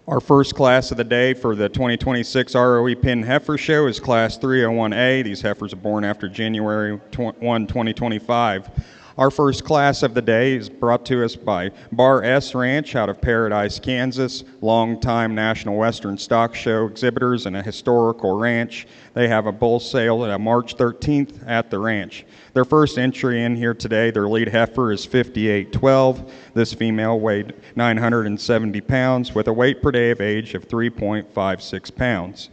Our first class of the day for the 2026 ROE Pin Heifer Show is Class 301A. These heifers are born after January 1, 2025. Our first class of the day is brought to us by Bar S Ranch out of Paradise, Kansas, longtime National Western Stock Show exhibitors and a historical ranch. They have a bull sale on March 13th at the ranch. Their first entry in here today, their lead heifer is 5812. This female weighed 970 pounds with a weight per day of age of 3.56 pounds.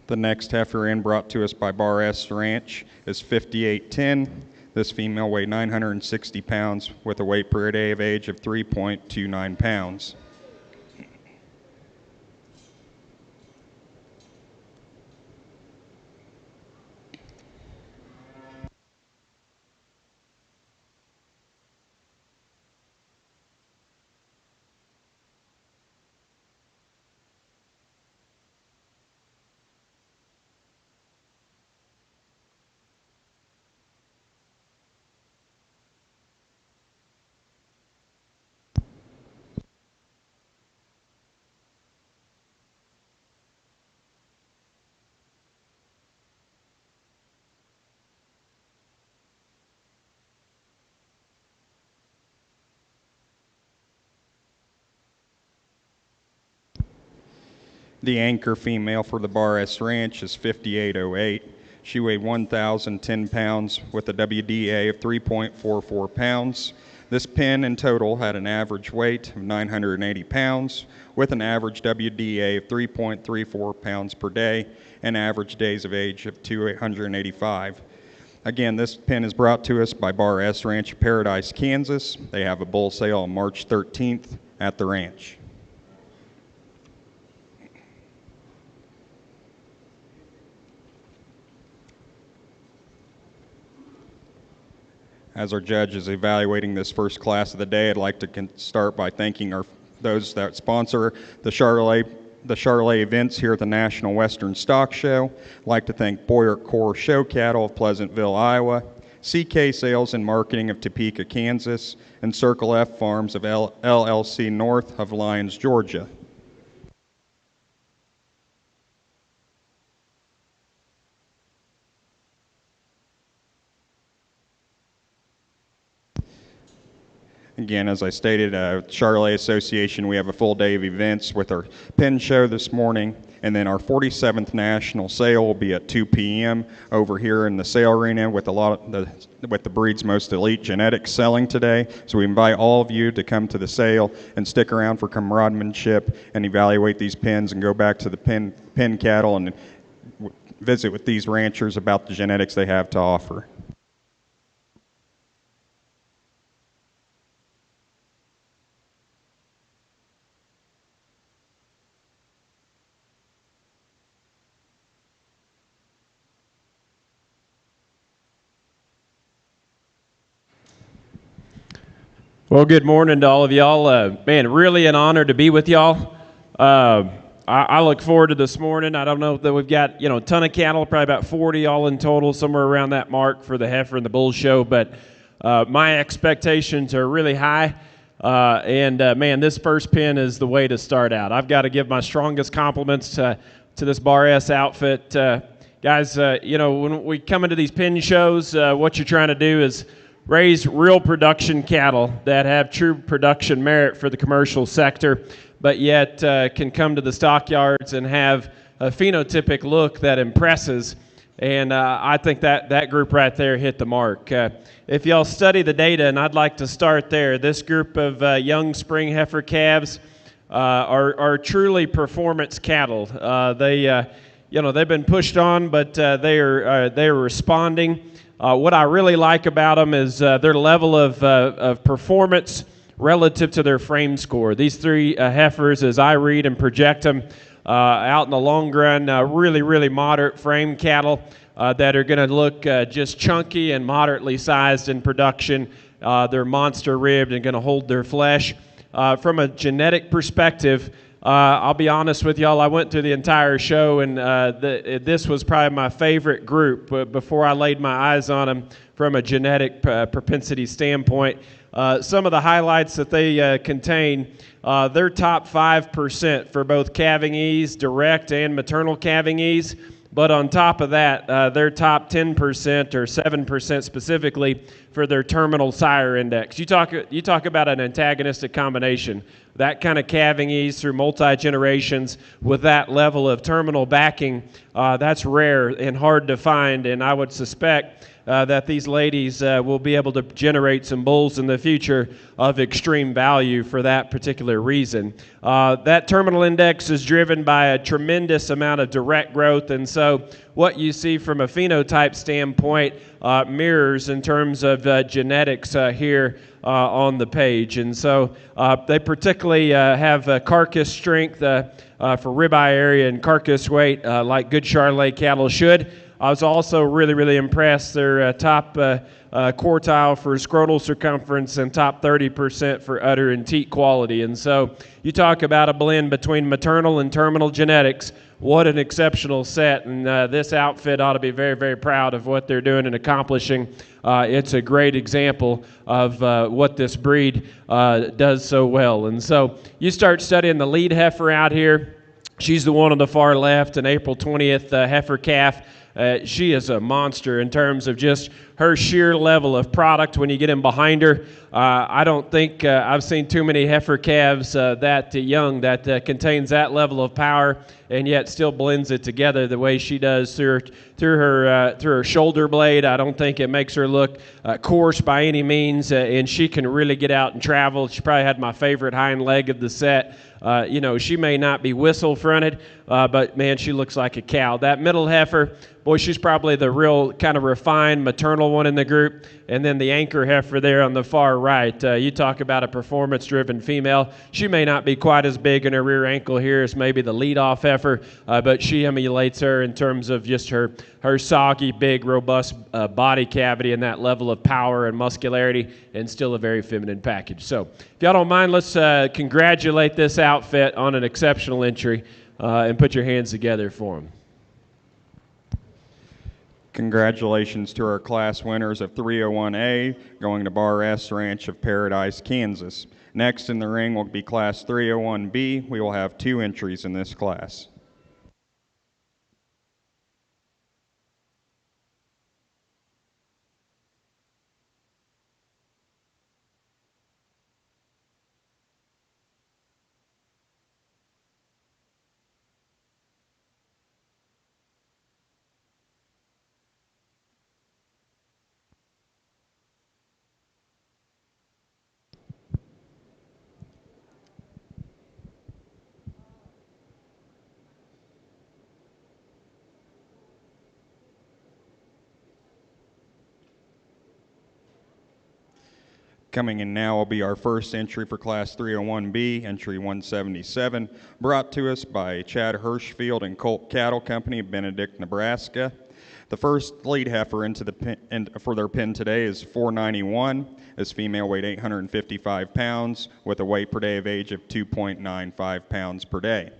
The next heifer in brought to us by Bar S Ranch is 5810. This female weighed 960 pounds with a weight per day of age of 3.29 pounds. The anchor female for the Bar S Ranch is 5808. She weighed 1,010 pounds with a WDA of 3.44 pounds. This pin in total had an average weight of 980 pounds with an average WDA of 3.34 pounds per day and average days of age of 285. Again, this pin is brought to us by Bar S Ranch, Paradise, Kansas. They have a bull sale on March 13th at the ranch. As our judge is evaluating this first class of the day, I'd like to start by thanking those that sponsor the Charolais events here at the National Western Stock Show. I'd like to thank Boyer Core Show Cattle of Pleasantville, Iowa, CK Sales and Marketing of Topeka, Kansas, and Circle F Farms of LLC North of Lyons, Georgia. Again, as I stated, Charolais Association, we have a full day of events with our pin show this morning, and then our 47th national sale will be at 2 p.m. over here in the sale arena with the breed's most elite genetics selling today. So we invite all of you to come to the sale and stick around for camaraderie and evaluate these pins and go back to the pin cattle and visit with these ranchers about the genetics they have to offer. Well, good morning to all of y'all. Man, really an honor to be with y'all. I look forward to this morning. I don't know that we've got, a ton of cattle, probably about 40 all in total, somewhere around that mark for the heifer and the bull show, but my expectations are really high. Man, this first pin is the way to start out. I've got to give my strongest compliments to this Bar S outfit. Guys, when we come into these pin shows, what you're trying to do is raise real production cattle that have true production merit for the commercial sector, but yet can come to the stockyards and have a phenotypic look that impresses. And I think that group right there hit the mark. If y'all study the data, and I'd like to start there, this group of young spring heifer calves are truly performance cattle. They they've been pushed on, but they are responding. What I really like about them is their level of performance relative to their frame score. These three heifers, as I read and project them out in the long run, really, really moderate frame cattle that are going to look just chunky and moderately sized in production. They're monster ribbed and going to hold their flesh. From a genetic perspective, I'll be honest with y'all, I went through the entire show, and this was probably my favorite group before I laid my eyes on them from a genetic propensity standpoint. Some of the highlights that they contain, their top 5% for both calving ease, direct and maternal calving ease. But on top of that, their top 10% or 7% specifically for their terminal sire index. You talk about an antagonistic combination. That kind of calving ease through multi-generations with that level of terminal backing, that's rare and hard to find, and I would suspect that these ladies will be able to generate some bulls in the future of extreme value for that particular reason. That terminal index is driven by a tremendous amount of direct growth, and so what you see from a phenotype standpoint mirrors in terms of genetics here on the page. And so they particularly have carcass strength for ribeye area and carcass weight like good Charolais cattle should. I was also really, really impressed. Their top quartile for scrotal circumference and top 30% for udder and teat quality. And so you talk about a blend between maternal and terminal genetics. What an exceptional set, and this outfit ought to be very, very proud of what they're doing and accomplishing. It's a great example of what this breed does so well. And so you start studying the lead heifer out here. She's the one on the far left, an April 20th heifer calf. She is a monster in terms of just her sheer level of product when you get in behind her. I don't think I've seen too many heifer calves that young that contains that level of power and yet still blends it together the way she does through her shoulder blade. I don't think it makes her look coarse by any means, and she can really get out and travel. She probably had my favorite hind leg of the set. She may not be whistle fronted, but man, she looks like a cow. That middle heifer, boy, she's probably the real kind of refined maternal one in the group. And then the anchor heifer there on the far right. You talk about a performance-driven female. She may not be quite as big in her rear ankle here as maybe the lead-off heifer, but she emulates her in terms of just her soggy, big, robust body cavity and that level of power and muscularity, and still a very feminine package. So if y'all don't mind, let's congratulate this outfit on an exceptional entry and put your hands together for them. Congratulations to our class winners of 301A, going to Bar S Ranch of Paradise, Kansas. Next in the ring will be Class 301B. We will have 2 entries in this class. Coming in now will be our first entry for Class 301B, entry 177, brought to us by Chad Hirschfield and Colt Cattle Company of Benedict, Nebraska. The first lead heifer for their pen today is 491. This female weighed 855 pounds with a weight per day of age of 2.95 pounds per day.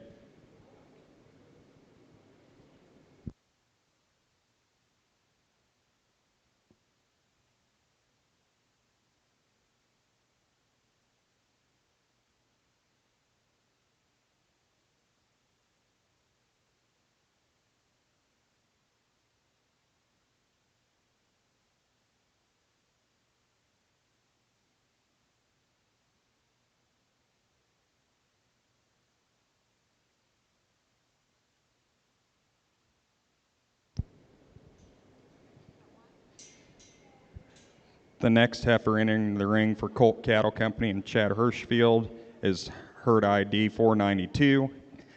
The next heifer entering the ring for Colt Cattle Company and Chad Hirschfield is herd ID 492.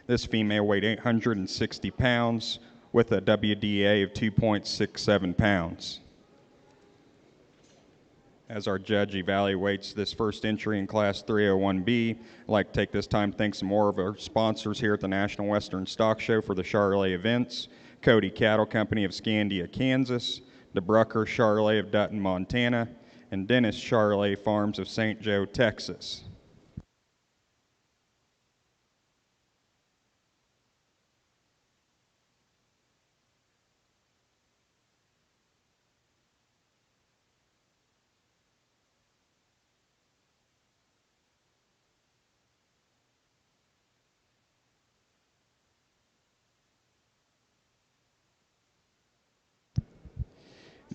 This female weighed 860 pounds with a WDA of 2.67 pounds. As our judge evaluates this first entry in Class 301B, I'd like to take this time to thank some more of our sponsors here at the National Western Stock Show for the Charolais events: Cody Cattle Company of Scandia, Kansas, DeBrucker Charolais of Dutton, Montana, and Dennis Charolais Farms of St. Joe, Texas.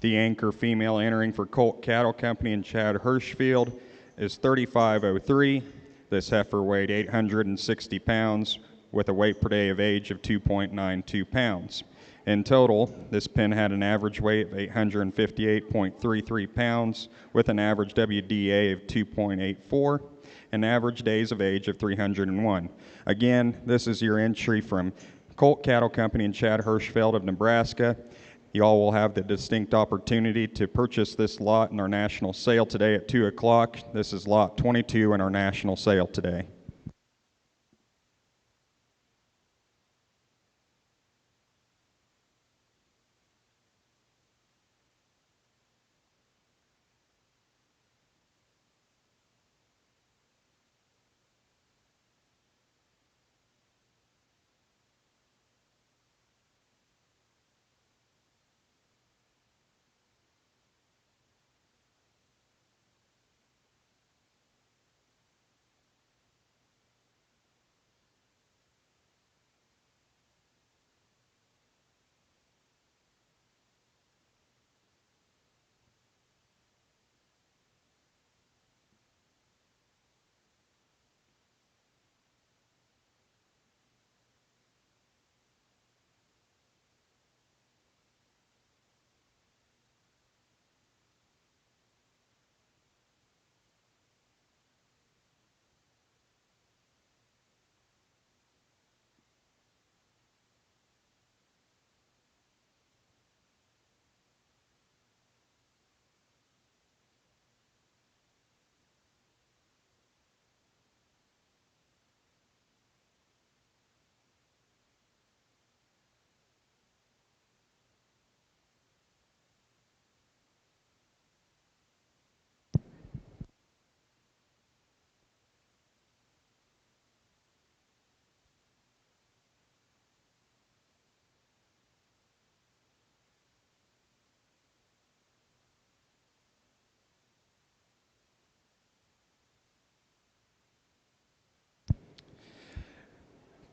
The anchor female entering for Colt Cattle Company in Chad Hirschfield is 3503. This heifer weighed 860 pounds with a weight per day of age of 2.92 pounds. In total, this pen had an average weight of 858.33 pounds with an average WDA of 2.84 and average days of age of 301. Again, this is your entry from Colt Cattle Company in Chad Hirschfield of Nebraska. You all will have the distinct opportunity to purchase this lot in our national sale today at 2 o'clock. This is lot 22 in our national sale today.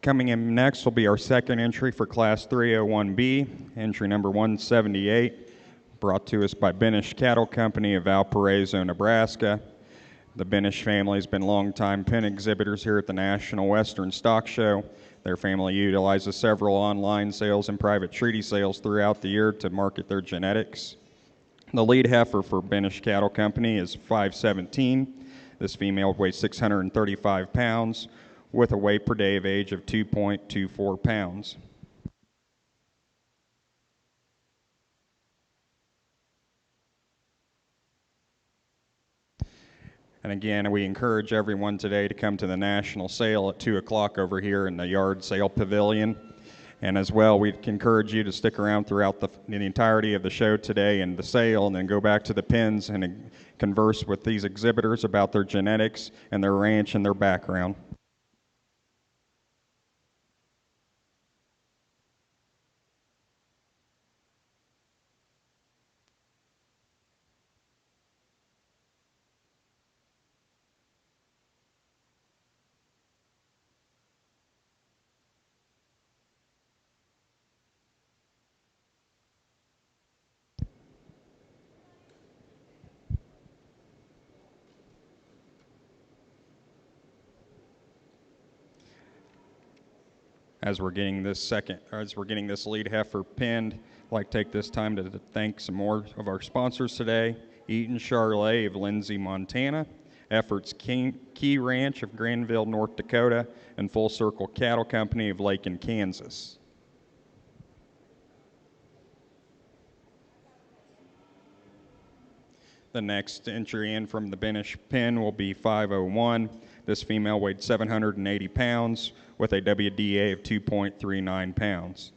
Coming in next will be our second entry for Class 301B, entry number 178, brought to us by Benish Cattle Company of Valparaiso, Nebraska. The Benish family has been longtime pen exhibitors here at the National Western Stock Show. Their family utilizes several online sales and private treaty sales throughout the year to market their genetics. The lead heifer for Benish Cattle Company is 517. This female weighs 635 pounds with a weight per day of age of 2.24 pounds. And again, we encourage everyone today to come to the national sale at 2 o'clock over here in the yard sale pavilion. And as well, we encourage you to stick around throughout the entirety of the show today and the sale, and then go back to the pens and converse with these exhibitors about their genetics and their ranch and their background. As we're getting this lead heifer pinned, I'd like to take this time to thank some more of our sponsors today: Eaton Charolais of Lindsay, Montana, Efforts Key Ranch of Granville, North Dakota, and Full Circle Cattle Company of Lake, Kansas. The next entry in from the Benish pen will be 501. This female weighed 780 pounds with a WDA of 2.39 pounds.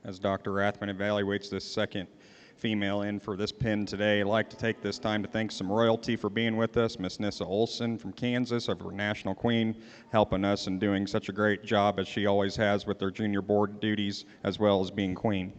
As Dr. Rathman evaluates this second female in for this pin today, I'd like to take this time to thank some royalty for being with us. Miss Nissa Olson from Kansas, our National Queen, helping us and doing such a great job as she always has with her junior board duties as well as being queen.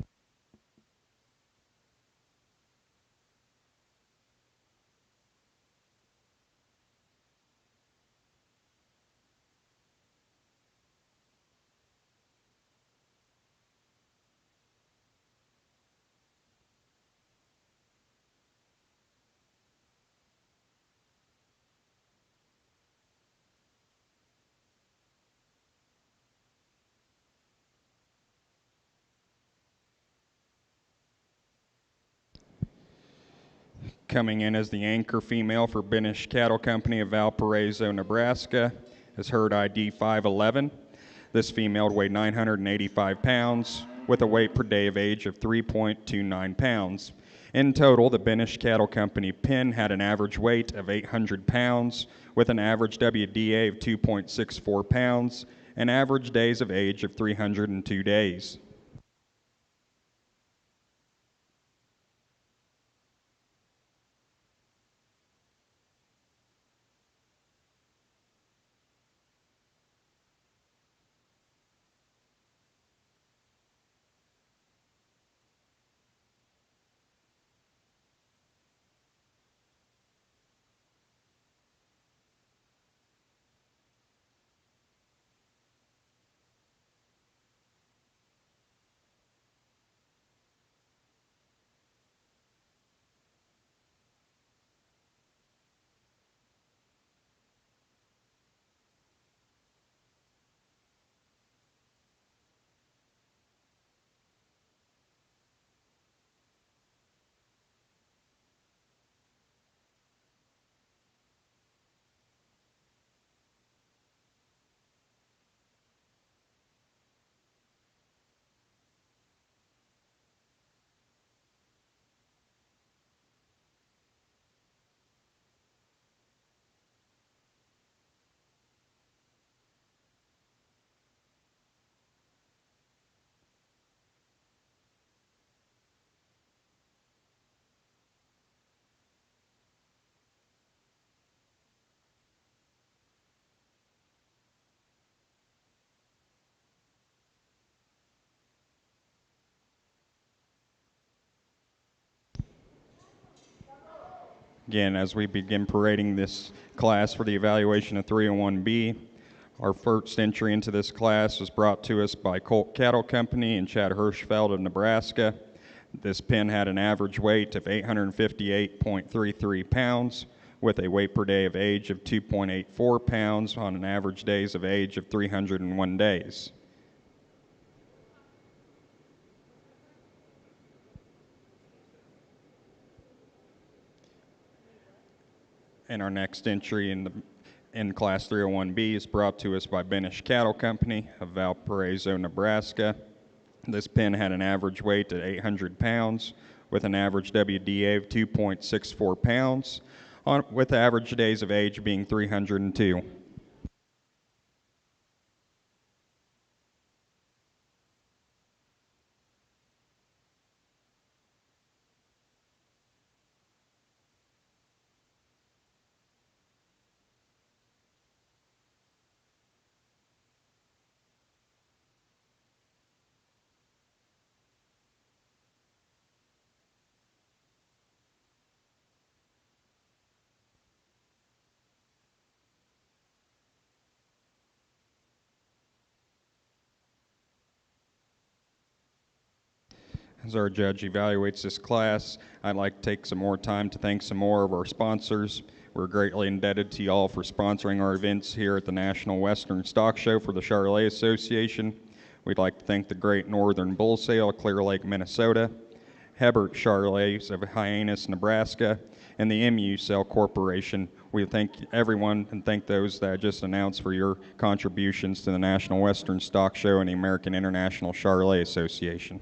Coming in as the anchor female for Benish Cattle Company of Valparaiso, Nebraska, is herd ID 511. This female weighed 985 pounds with a weight per day of age of 3.29 pounds. In total, the Benish Cattle Company pin had an average weight of 800 pounds with an average WDA of 2.64 pounds and average days of age of 302 days. Again, as we begin parading this class for the evaluation of 301B, our first entry into this class was brought to us by Colt Cattle Company in Chad Hirschfeld of Nebraska. This pin had an average weight of 858.33 pounds with a weight per day of age of 2.84 pounds on an average days of age of 301 days. And our next entry in Class 301B is brought to us by Benish Cattle Company of Valparaiso, Nebraska. This pin had an average weight of 800 pounds with an average WDA of 2.64 pounds, with average days of age being 302. As our judge evaluates this class, I'd like to take some more time to thank some more of our sponsors. We're greatly indebted to y'all for sponsoring our events here at the National Western Stock Show for the Charolais Association. We'd like to thank the Great Northern Bull Sale of Clear Lake, Minnesota, Hebert Charolais of Hyannis, Nebraska, and the MU Cell Corporation. We thank everyone and thank those that I just announced for your contributions to the National Western Stock Show and the American International Charolais Association.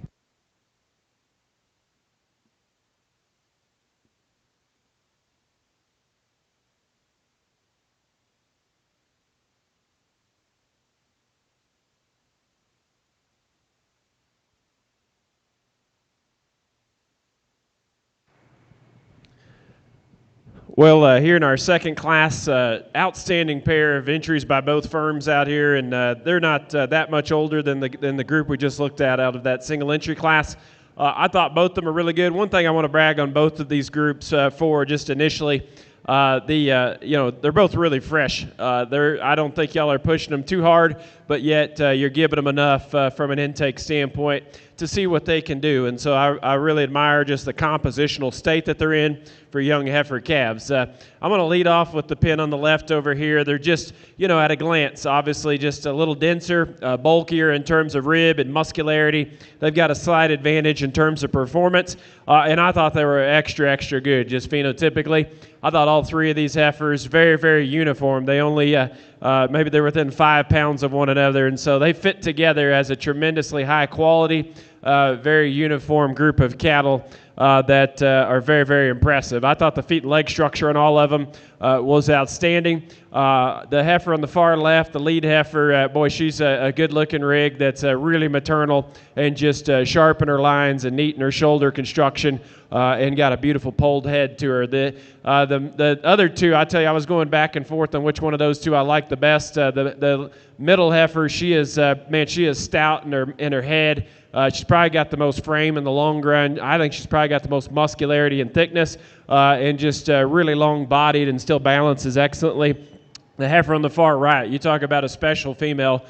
Well, here in our second class, outstanding pair of entries by both firms out here, and they're not that much older than the group we just looked at out of that single entry class. I thought both of them are really good. One thing I want to brag on both of these groups for just initially, they're both really fresh. I don't think y'all are pushing them too hard, but yet you're giving them enough from an intake standpoint to see what they can do. And so I really admire just the compositional state that they're in for young heifer calves. I'm going to lead off with the pin on the left over here. They're just, at a glance, obviously just a little denser, bulkier in terms of rib and muscularity. They've got a slight advantage in terms of performance, and I thought they were extra good, just phenotypically. I thought all three of these heifers very, very uniform. They only maybe they're within 5 pounds of one another, and so they fit together as a tremendously high quality, very uniform group of cattle that are very, very impressive. I thought the feet and leg structure on all of them was outstanding. The heifer on the far left, the lead heifer, boy, she's a good-looking rig that's really maternal and just sharp in her lines and neat in her shoulder construction and got a beautiful polled head to her. The other two, I tell you, I was going back and forth on which one of those two I liked the best. The middle heifer, she is stout in her head. She's probably got the most frame in the long run. I think she's probably got the most muscularity and thickness and just really long-bodied and still balances excellently. The heifer on the far right, you talk about a special female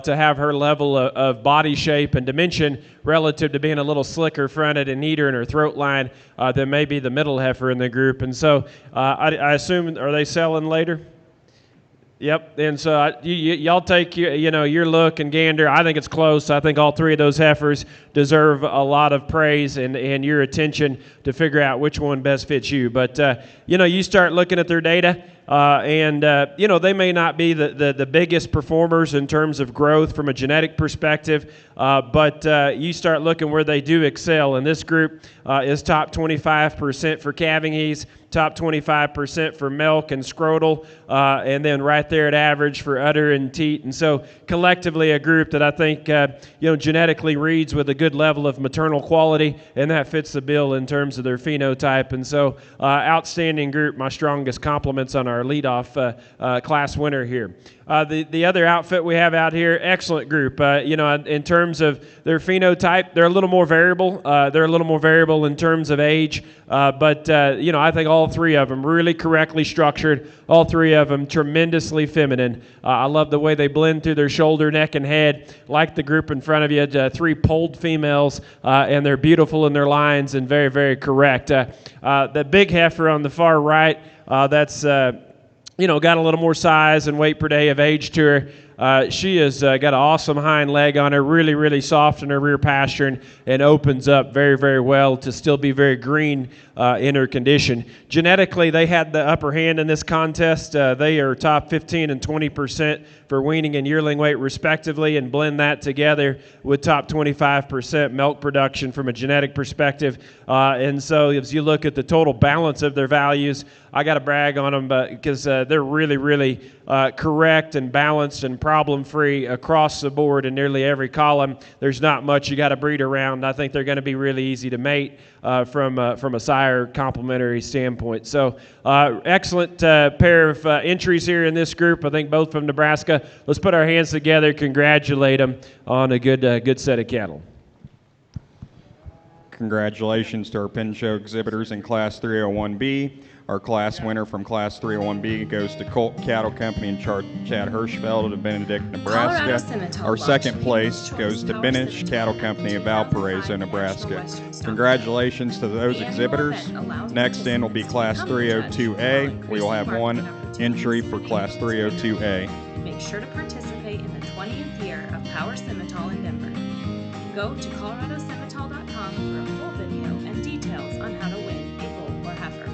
to have her level of body shape and dimension relative to being a little slicker fronted and neater in her throat line than maybe the middle heifer in the group. And so I assume, are they selling later? Yep, and so y'all take your look and gander. I think it's close. I think all three of those heifers deserve a lot of praise and your attention to figure out which one best fits you. But you start looking at their data, and they may not be the biggest performers in terms of growth from a genetic perspective, but you start looking where they do excel. And this group is top 25% for calving ease, top 25% for milk and scrotal, and then right there at average for udder and teat. And so collectively a group that I think genetically reads with a good level of maternal quality, and that fits the bill in terms of their phenotype. And so outstanding group. My strongest compliments on our leadoff class winner here. The other outfit we have out here, excellent group. In terms of their phenotype, they're a little more variable. They're a little more variable in terms of age, but I think all three of them really correctly structured. All three of them tremendously feminine. I love the way they blend through their shoulder, neck, and head. Like the group in front of you, three polled females, and they're beautiful in their lines and very, very correct. The big heifer on the far right, that's got a little more size and weight per day of age to her. She has got an awesome hind leg on her, really, really soft in her rear pastern, and opens up very, very well to still be very green in her condition. Genetically, they had the upper hand in this contest. They are top 15 and 20% for weaning and yearling weight respectively, and blend that together with top 25% milk production from a genetic perspective. And so as you look at the total balance of their values, I got to brag on them because they're really, really correct and balanced and problem-free across the board in nearly every column. There's not much you got to breed around. I think they're going to be really easy to mate from a sire complementary standpoint. So excellent pair of entries here in this group. I think both from Nebraska. Let's put our hands together, congratulate them on a good set of cattle. Congratulations to our pin show exhibitors in Class 301B. Our class winner from Class 301B goes to Colt Cattle Company in Chad Hirschfeld of Benedict, Nebraska. Our second place goes to Benish Cattle Company of Valparaiso, Nebraska. Congratulations to those exhibitors. Next in will be Class 302A. We will have one entry for Class 302A. Make sure to participate in the 20th year of Power Simmental in Denver. Go to coloradosimmental.com for a full video and details on how to win a bull or heifer.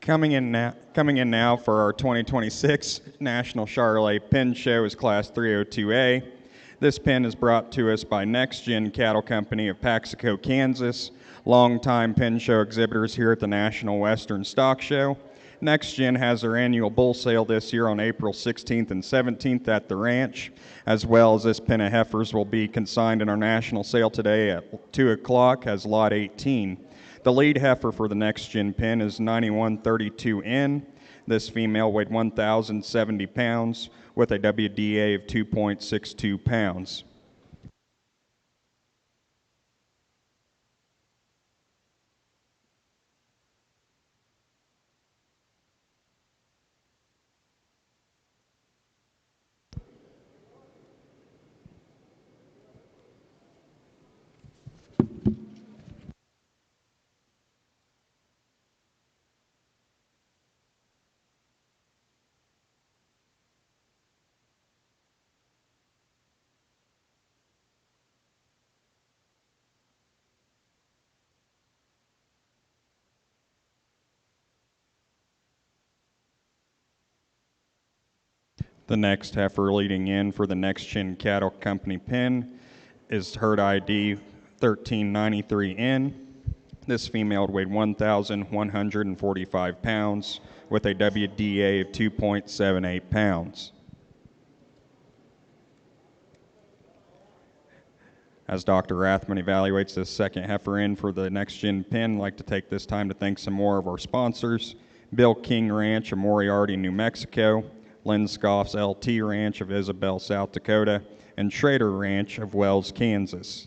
Coming in now for our 2026 National Charolais Pin Show is Class 302A. This pin is brought to us by Next Gen Cattle Company of Paxico, Kansas, longtime pin show exhibitors here at the National Western Stock Show. Next Gen has their annual bull sale this year on April 16th and 17th at the ranch, as well as this pin of heifers will be consigned in our national sale today at 2 o'clock as Lot 18. The lead heifer for the Next Gen pin is 9132N. This female weighed 1,070 pounds with a WDA of 2.62 pounds. The next heifer leading in for the Next Gen Cattle Company pin is herd ID 1393N. This female weighed 1,145 pounds with a WDA of 2.78 pounds. As Dr. Rathman evaluates this second heifer in for the Next Gen pin, I'd like to take this time to thank some more of our sponsors: Bill King Ranch of Moriarty, New Mexico, Lynn Scoff's LT Ranch of Isabel, South Dakota, and Schrader Ranch of Wells, Kansas.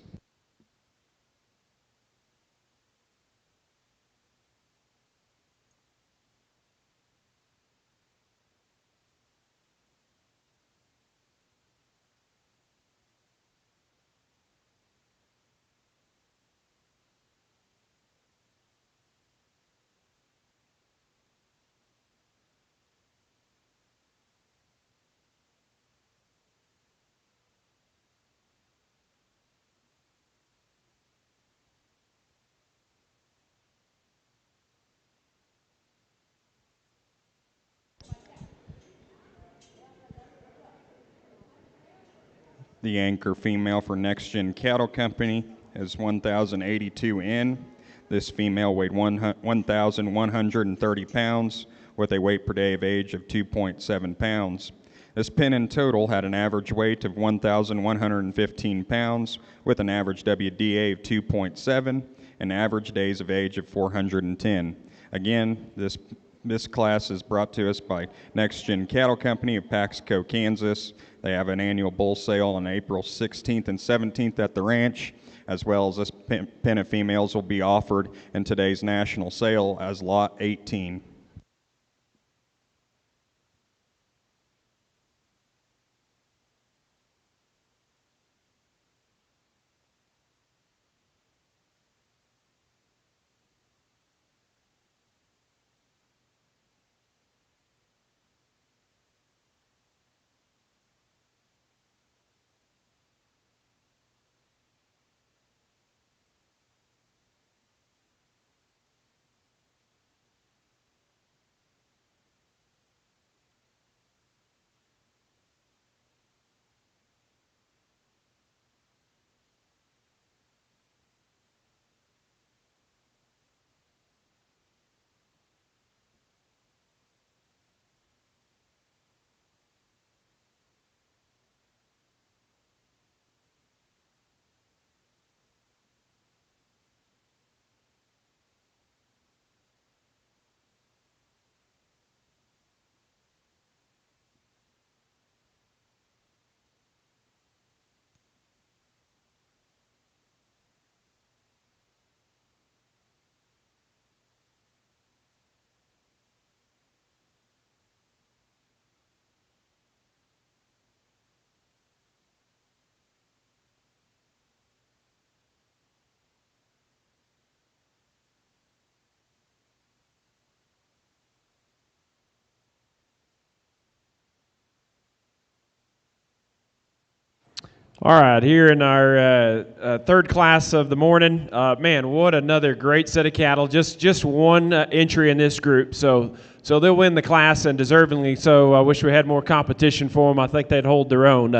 The anchor female for Next Gen Cattle Company is 1,082N. This female weighed 1,130 pounds with a weight per day of age of 2.7 pounds. This pin in total had an average weight of 1,115 pounds with an average WDA of 2.7 and average days of age of 410. Again, this class is brought to us by Next Gen Cattle Company of Paxico, Kansas. They have an annual bull sale on April 16th and 17th at the ranch, as well as this pin of females will be offered in today's national sale as Lot 18. All right, here in our third class of the morning, man, what another great set of cattle. Just one entry in this group, so they'll win the class and deservingly so. I wish we had more competition for them. I think they'd hold their own.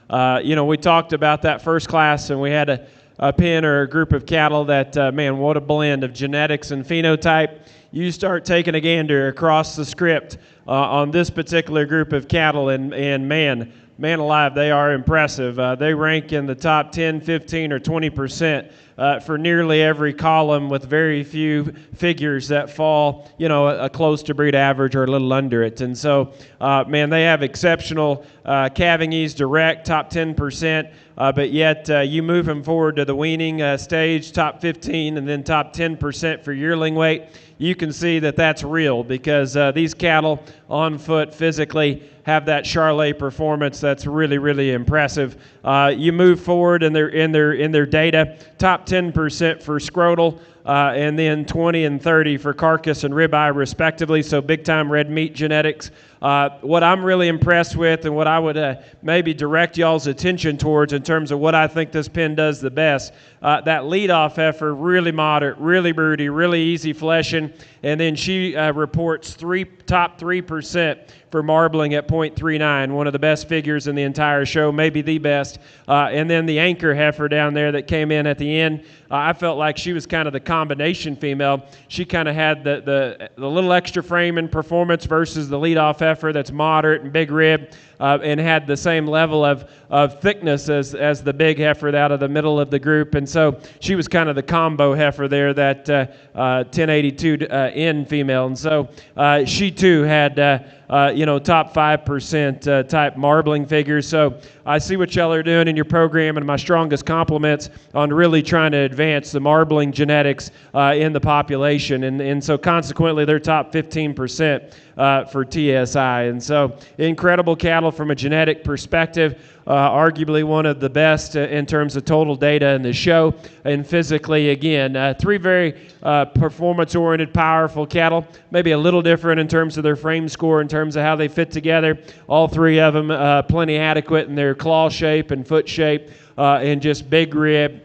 We talked about that first class, and we had a pen or a group of cattle that, man, what a blend of genetics and phenotype. You start taking a gander across the script on this particular group of cattle, and man alive, they are impressive. They rank in the top 10, 15, or 20% for nearly every column, with very few figures that fall, a close to breed average or a little under it. And so, they have exceptional calving ease direct, top 10%. But yet you move them forward to the weaning stage, top 15, and then top 10% for yearling weight. You can see that that's real, because these cattle on foot physically have that Charolais performance that's really, really impressive. You move forward in their data, top 10% for scrotal, and then 20 and 30 for carcass and ribeye respectively, so big-time red meat genetics. What I'm really impressed with, and what I would maybe direct y'all's attention towards in terms of what I think this pen does the best, that leadoff heifer, really moderate, really broody, really easy fleshing, and then she reports top 3% for marbling at 0.39, one of the best figures in the entire show, maybe the best. And then the anchor heifer down there that came in at the end, I felt like she was kind of the combination female. She kind of had the little extra frame and performance versus the leadoff heifer that's moderate and big rib, and had the same level of thickness as the big heifer out of the middle of the group. And so she was kind of the combo heifer there, that 1082N female. And so she too had top 5% type marbling figures. So I see what y'all are doing in your program, and my strongest compliments on really trying to advance the marbling genetics in the population. And so consequently, they're top 15% for TSI. And so incredible cattle from a genetic perspective. Arguably one of the best in terms of total data in the show, and physically, again, three very performance-oriented, powerful cattle, maybe a little different in terms of their frame score, in terms of how they fit together. All three of them plenty adequate in their claw shape and foot shape, and just big rib,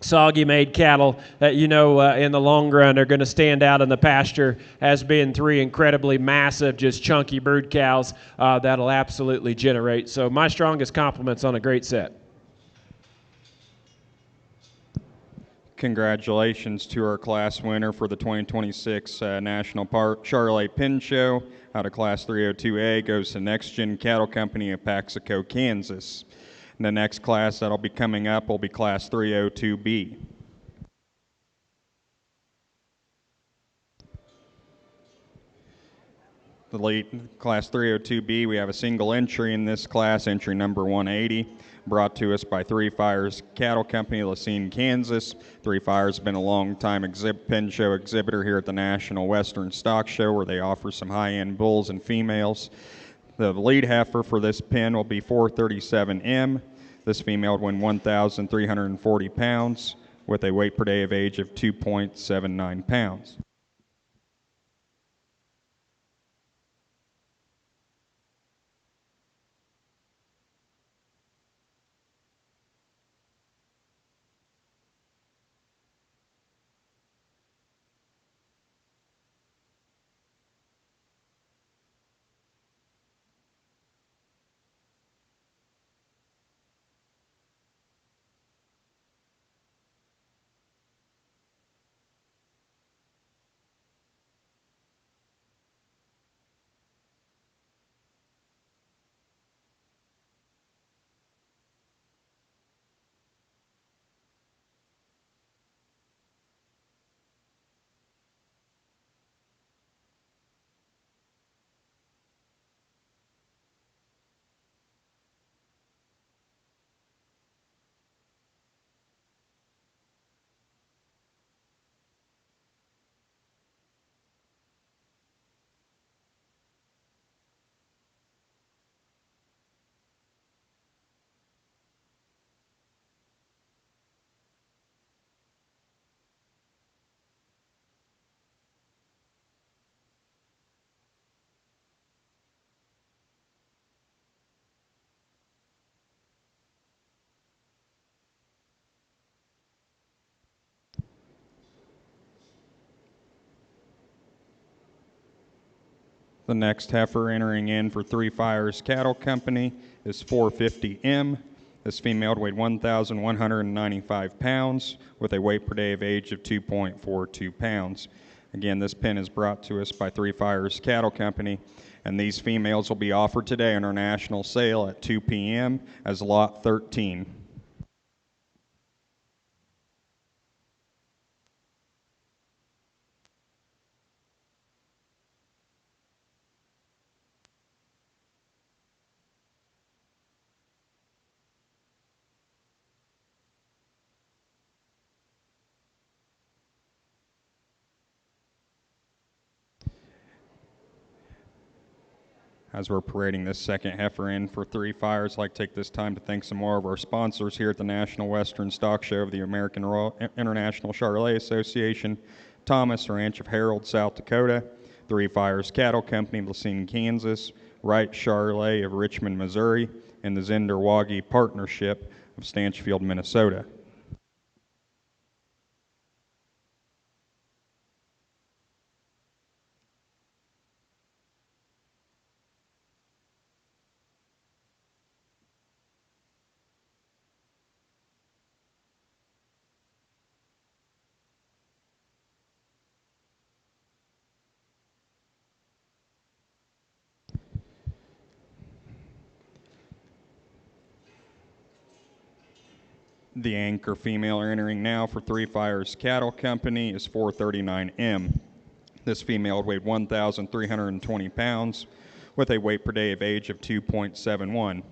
soggy made cattle that in the long run are going to stand out in the pasture as being three incredibly massive, just chunky brood cows that'll absolutely generate. So my strongest compliments on a great set. Congratulations to our class winner for the 2026 National Charolais Pin Show. Out of Class 302A goes to Next Gen Cattle Company of Paxico, Kansas. And the next class that'll be coming up will be Class 302B. The lead Class 302B, we have a single entry in this class, entry number 180, brought to us by Three Fires Cattle Company, Lacine, Kansas. Three Fires has been a long-time pin show exhibitor here at the National Western Stock Show, where they offer some high-end bulls and females. The lead heifer for this pin will be 437M. This female would win 1,340 pounds with a weight per day of age of 2.79 pounds. The next heifer entering in for Three Fires Cattle Company is 450M. This female weighed 1,195 pounds with a weight per day of age of 2.42 pounds. Again, this pin is brought to us by Three Fires Cattle Company, and these females will be offered today on our national sale at 2 p.m. as Lot 13. As we're parading this second heifer in for Three Fires, I'd like to take this time to thank some more of our sponsors here at the National Western Stock Show of the American International Charolais Association, Thomas Ranch of Harold, South Dakota, Three Fires Cattle Company of Lacine, Kansas, Wright Charolais of Richmond, Missouri, and the Zender-Wagi Partnership of Stanchfield, Minnesota. The anchor female entering now for Three Fires Cattle Company is 439M. This female weighed 1,320 pounds with a weight per day of age of 2.71.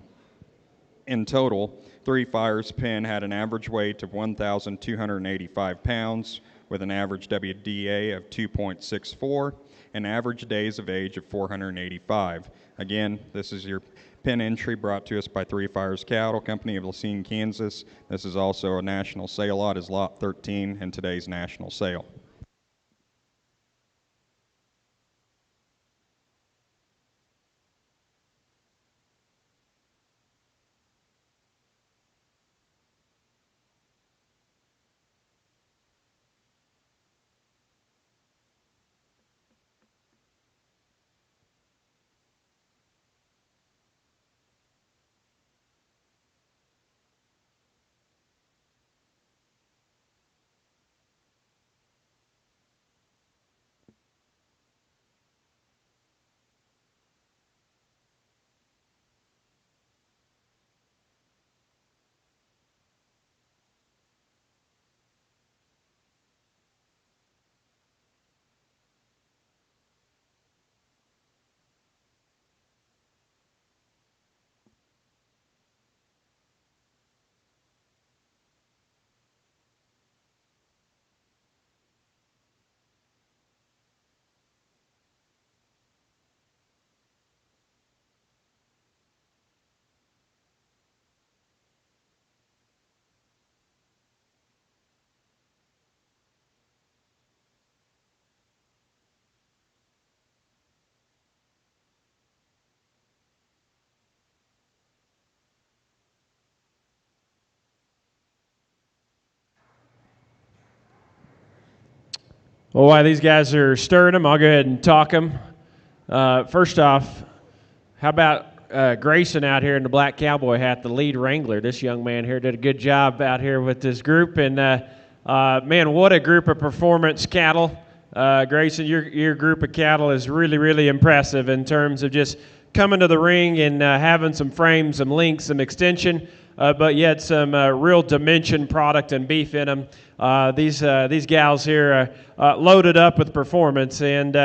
In total, Three Fires Pen had an average weight of 1,285 pounds with an average WDA of 2.64 and average days of age of 485. Again, this is your pin entry brought to us by Three Fires Cattle Company of Lacine, Kansas. This is also a national sale lot, is Lot 13 in today's national sale. Well, while these guys are stirring them, I'll go ahead and talk them. First off, how about Grayson out here in the black cowboy hat, the lead wrangler? This young man here did a good job out here with this group. And, man, what a group of performance cattle. Grayson, your group of cattle is really, really impressive in terms of just coming to the ring and having some frames, some links, some extension, but yet some real dimension product and beef in them. These gals here are loaded up with performance, and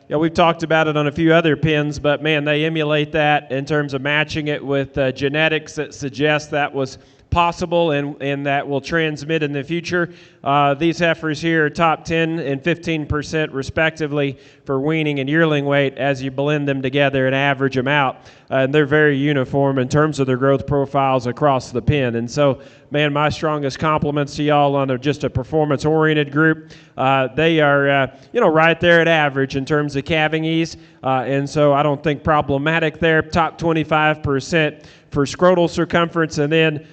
we've talked about it on a few other pins, but man, they emulate that in terms of matching it with genetics that suggest that was possible and that will transmit in the future. These heifers here are top 10 and 15% respectively for weaning and yearling weight as you blend them together and average them out. And they're very uniform in terms of their growth profiles across the pen. And so, man, my strongest compliments to y'all on just a performance-oriented group. They are, right there at average in terms of calving ease. And so I don't think problematic there. Top 25% for scrotal circumference, and then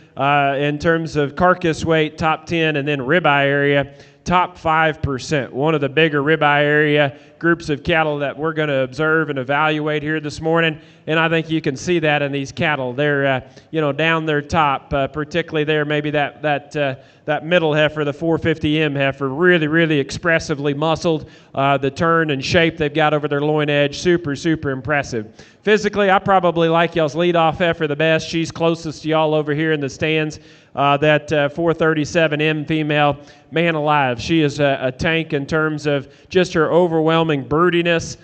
in terms of carcass weight, top 10, and then ribeye area, top 5%. One of the bigger ribeye area groups of cattle that we're going to observe and evaluate here this morning, and I think you can see that in these cattle. They're down their top, particularly there, maybe that middle heifer, the 450M heifer, really, really expressively muscled. The turn and shape they've got over their loin edge, super, super impressive. Physically, I probably like y'all's leadoff heifer the best. She's closest to y'all over here in the stands. That 437M female, man alive, she is a tank in terms of just her overwhelming broodiness.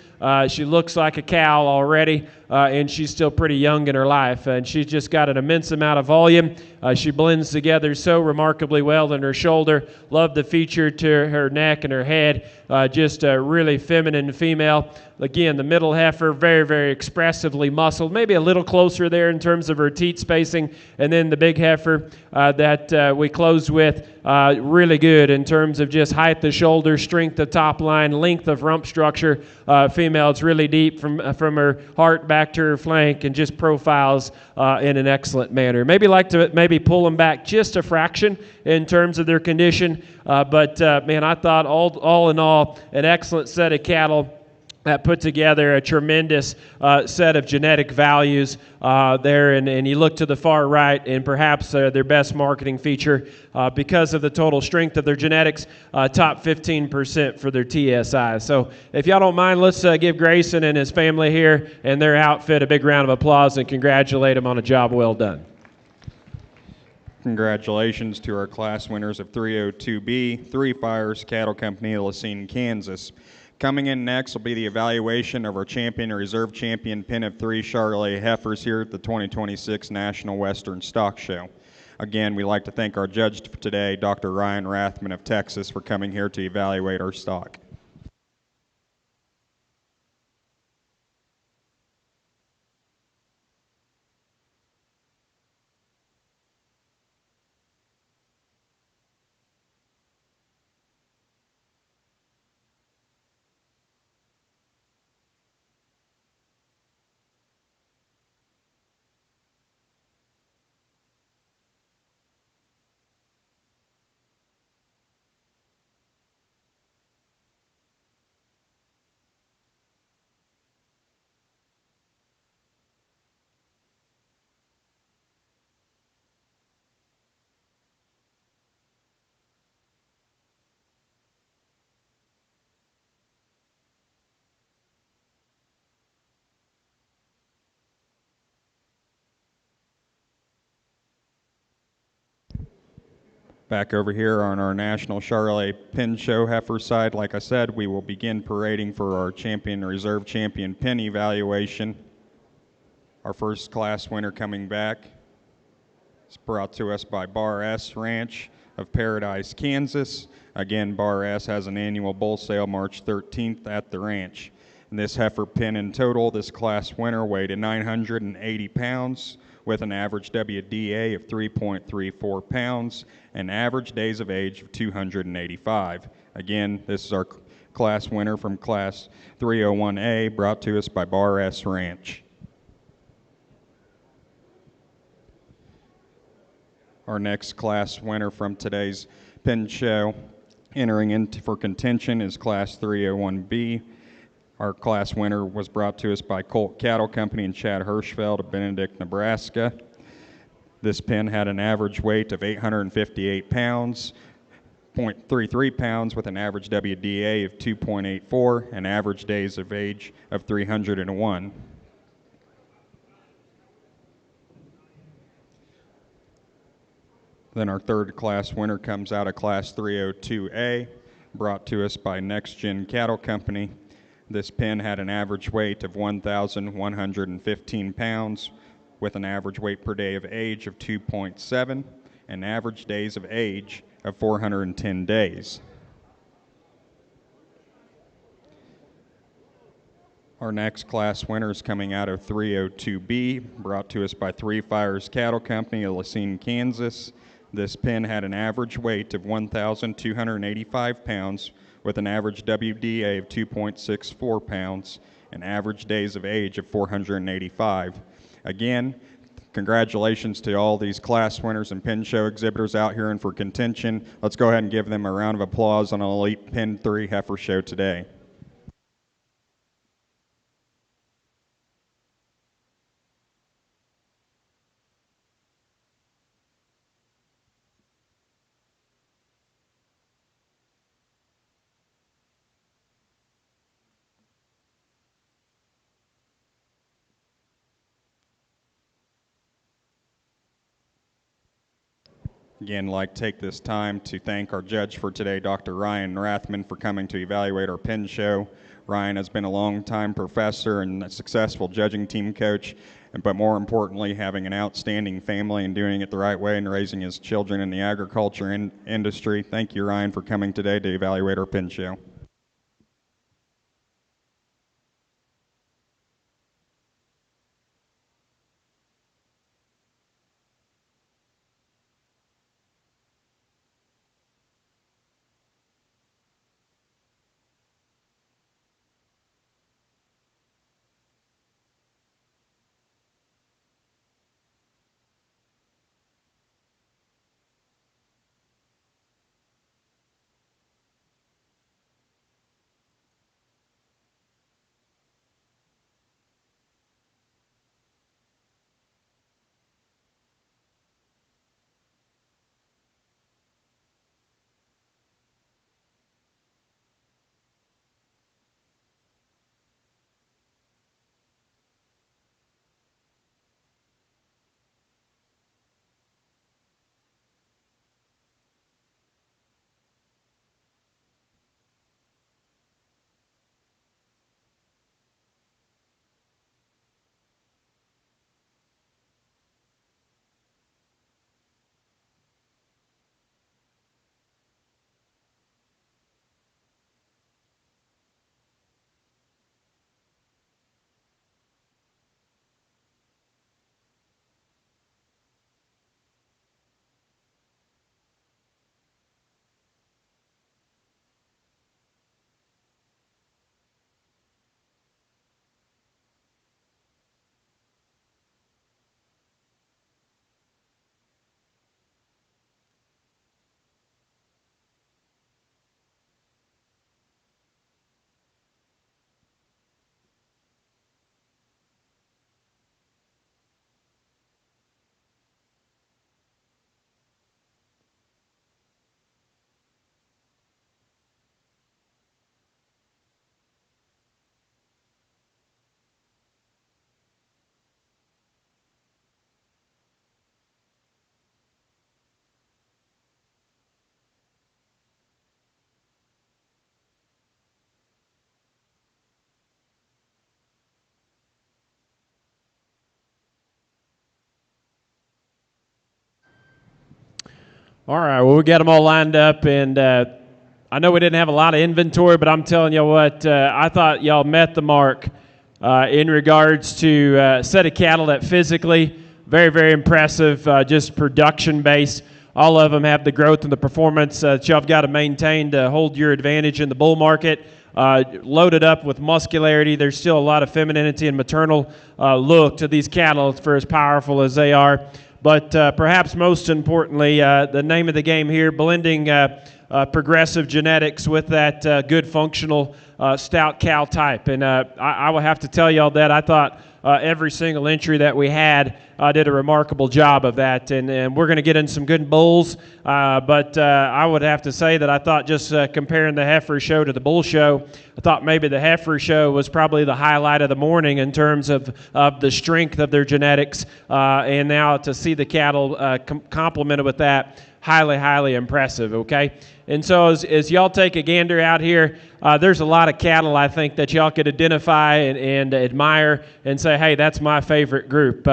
She looks like a cow already, and she's still pretty young in her life, and she's just got an immense amount of volume. She blends together so remarkably well in her shoulder. Love the feature to her neck and her head. Just a really feminine female. Again, the middle heifer, very, very expressively muscled, maybe a little closer there in terms of her teat spacing, and then the big heifer that we closed with, really good in terms of just height of shoulder, strength of top line, length of rump structure. Female, it's really deep from her heart back to her flank, and just profiles in an excellent manner. Maybe like to pull them back just a fraction in terms of their condition, but man, I thought all in all, an excellent set of cattle that put together a tremendous set of genetic values there, and you look to the far right, and perhaps their best marketing feature because of the total strength of their genetics, top 15% for their TSI. So if y'all don't mind, let's give Grayson and his family here and their outfit a big round of applause and congratulate them on a job well done. Congratulations to our class winners of 302B, Three Fires Cattle Company of Lacine, Kansas. Coming in next will be the evaluation of our champion and reserve champion pen of 3 Charolais heifers here at the 2026 National Western Stock Show. Again, we'd like to thank our judge for today, Dr. Ryan Rathman of Texas, for coming here to evaluate our stock. Back over here on our National Charolais Pin Show heifer side, like I said, we will begin parading for our champion and reserve champion pin evaluation. Our first class winner coming back is brought to us by Bar S Ranch of Paradise, Kansas. Again, Bar S has an annual bull sale March 13th at the ranch. And this heifer pin in total, this class winner weighed 980 pounds with an average WDA of 3.34 pounds and average days of age of 285. Again, this is our class winner from class 301A, brought to us by Bar S Ranch. Our next class winner from today's pin show entering into for contention is class 301B. Our class winner was brought to us by Colt Cattle Company in Chad Hirschfeld of Benedict, Nebraska. This pin had an average weight of 858 pounds, 0.33 pounds with an average WDA of 2.84 and average days of age of 301. Then our third class winner comes out of class 302A, brought to us by Next Gen Cattle Company. This pin had an average weight of 1,115 pounds with an average weight per day of age of 2.7 and average days of age of 410 days. Our next class winner is coming out of 302B, brought to us by Three Fires Cattle Company of Lacine, Kansas. This pin had an average weight of 1,285 pounds with an average WDA of 2.64 pounds and average days of age of 485. Again, congratulations to all these class winners and pin show exhibitors out here and for contention. Let's go ahead and give them a round of applause on an Elite Pin 3 Heifer Show today. Again, like take this time to thank our judge for today, Dr. Ryan Rathman, for coming to evaluate our pin show. Ryan has been a long-time professor and a successful judging team coach, but more importantly, having an outstanding family and doing it the right way and raising his children in the agriculture industry. Thank you, Ryan, for coming today to evaluate our pin show. All right, well, we got them all lined up, and I know we didn't have a lot of inventory, but I'm telling you what, I thought y'all met the mark in regards to a set of cattle that physically, very, very impressive, just production-based. All of them have the growth and the performance that y'all have got to maintain to hold your advantage in the bull market. Loaded up with muscularity. There's still a lot of femininity and maternal look to these cattle for as powerful as they are. But perhaps most importantly, the name of the game here, blending progressive genetics with that good functional stout cow type. And I will have to tell y'all that I thought every single entry that we had did a remarkable job of that. And we're going to get in some good bulls. But I would have to say that I thought just comparing the heifer show to the bull show, I thought maybe the heifer show was probably the highlight of the morning in terms of the strength of their genetics. And now to see the cattle complemented with that, highly, highly impressive, okay? And so as y'all take a gander out here, there's a lot of cattle, I think, that y'all could identify and admire and say, hey, that's my favorite group.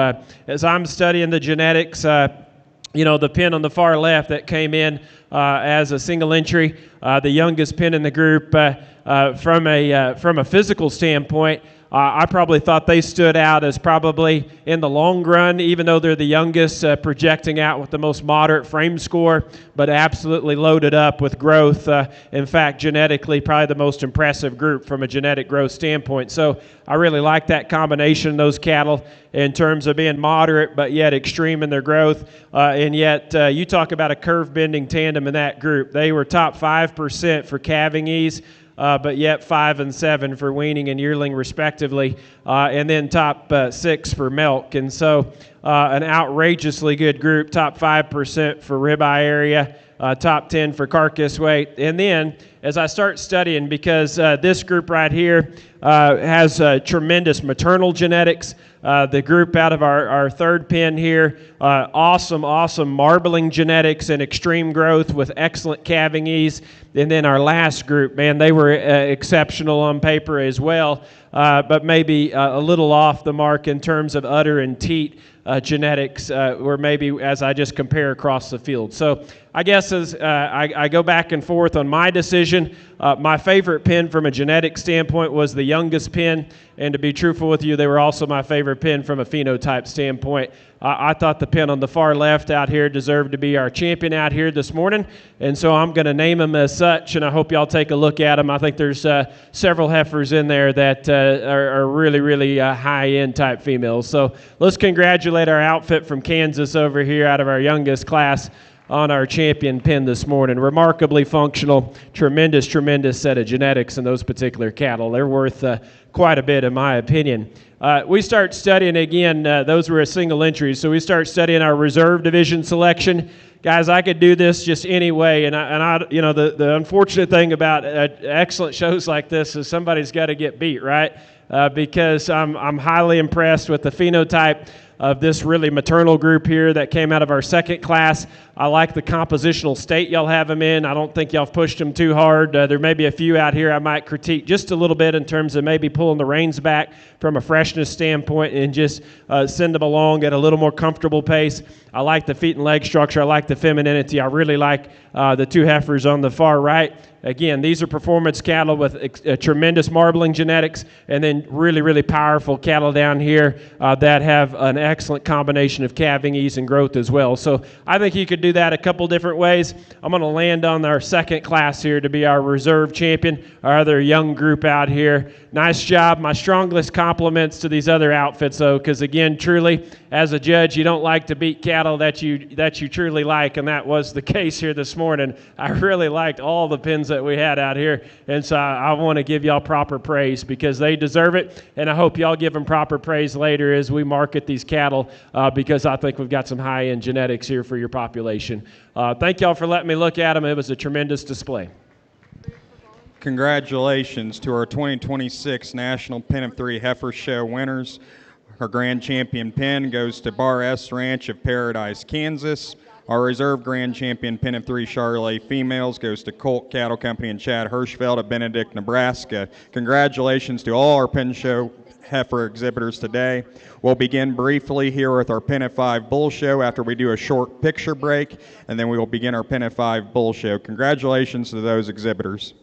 As I'm studying the genetics, the pin on the far left that came in as a single entry, the youngest pin in the group, from a physical standpoint, I probably thought they stood out as probably in the long run, even though they're the youngest, projecting out with the most moderate frame score, but absolutely loaded up with growth. In fact, genetically, probably the most impressive group from a genetic growth standpoint. So I really like that combination of those cattle in terms of being moderate, but yet extreme in their growth. And yet, you talk about a curve-bending tandem in that group. They were top 5% for calving ease, but yet 5 and 7 for weaning and yearling respectively, and then top 6 for milk. And so an outrageously good group, top 5% for ribeye area, top 10 for carcass weight. And then as I start studying, because this group right here has tremendous maternal genetics, the group out of our third pen here, awesome marbling genetics and extreme growth with excellent calving ease. And then our last group, man, they were exceptional on paper as well, but maybe a little off the mark in terms of udder and teat genetics, or maybe as I just compare across the field. So I guess as I go back and forth on my decision, my favorite pen from a genetic standpoint was the youngest pen, and to be truthful with you, they were also my favorite pen from a phenotype standpoint. I thought the pen on the far left out here deserved to be our champion out here this morning, and so I'm going to name him as such, and I hope y'all take a look at him. I think there's several heifers in there that are really high-end type females. So let's congratulate our outfit from Kansas over here out of our youngest class on our champion pen this morning. Remarkably functional, tremendous set of genetics in those particular cattle. They're worth quite a bit in my opinion. We start studying again, those were a single entry, so we start studying our reserve division selection. Guys, I could do this just any way, and I you know, the unfortunate thing about excellent shows like this is somebody's got to get beat, right? Because I'm highly impressed with the phenotype of this really maternal group here that came out of our second class. I like the compositional state y'all have them in. I don't think y'all have pushed them too hard. There may be a few out here I might critique just a little bit in terms of maybe pulling the reins back from a freshness standpoint and just send them along at a little more comfortable pace. I like the feet and leg structure. I like the femininity. I really like the two heifers on the far right. Again, these are performance cattle with tremendous marbling genetics, and then really powerful cattle down here that have an excellent combination of calving ease and growth as well. So I think you could do that a couple different ways. I'm going to land on our second class here to be our reserve champion, our other young group out here. Nice job. My strongest compliments to these other outfits, though, because again, truly, as a judge, you don't like to beat cattle that you truly like, and that was the case here this morning. I really liked all the pins that we had out here, and so I want to give y'all proper praise because they deserve it, and I hope y'all give them proper praise later as we market these cattle because I think we've got some high-end genetics here for your population. Thank y'all for letting me look at them. It was a tremendous display. Congratulations to our 2026 National Pen of Three Heifer Show winners. Our grand champion pen goes to Bar S Ranch of Paradise, Kansas. Our reserve grand champion pen of three Charolais females goes to Colt Cattle Company and Chad Hirschfeld of Benedict, Nebraska. Congratulations to all our pen show heifer exhibitors today. We'll begin briefly here with our Pen of Five Bull Show after we do a short picture break, and then we will begin our Pen of Five Bull Show. Congratulations to those exhibitors.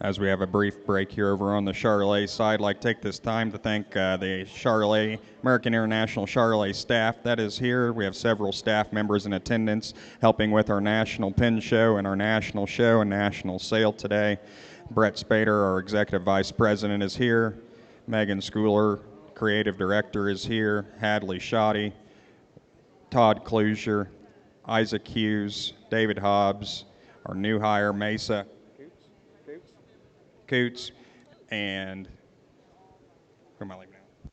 As we have a brief break here over on the Charolais side, I'd like to take this time to thank the Charolais, American International Charolais staff that is here. We have several staff members in attendance helping with our national pen show and our national show and national sale today. Brett Spader, our executive vice president, is here. Megan Schooler, creative director, is here. Hadley Shoddy, Todd Kluger, Isaac Hughes, David Hobbs, our new hire, Mesa Coots, and who am I leaving now?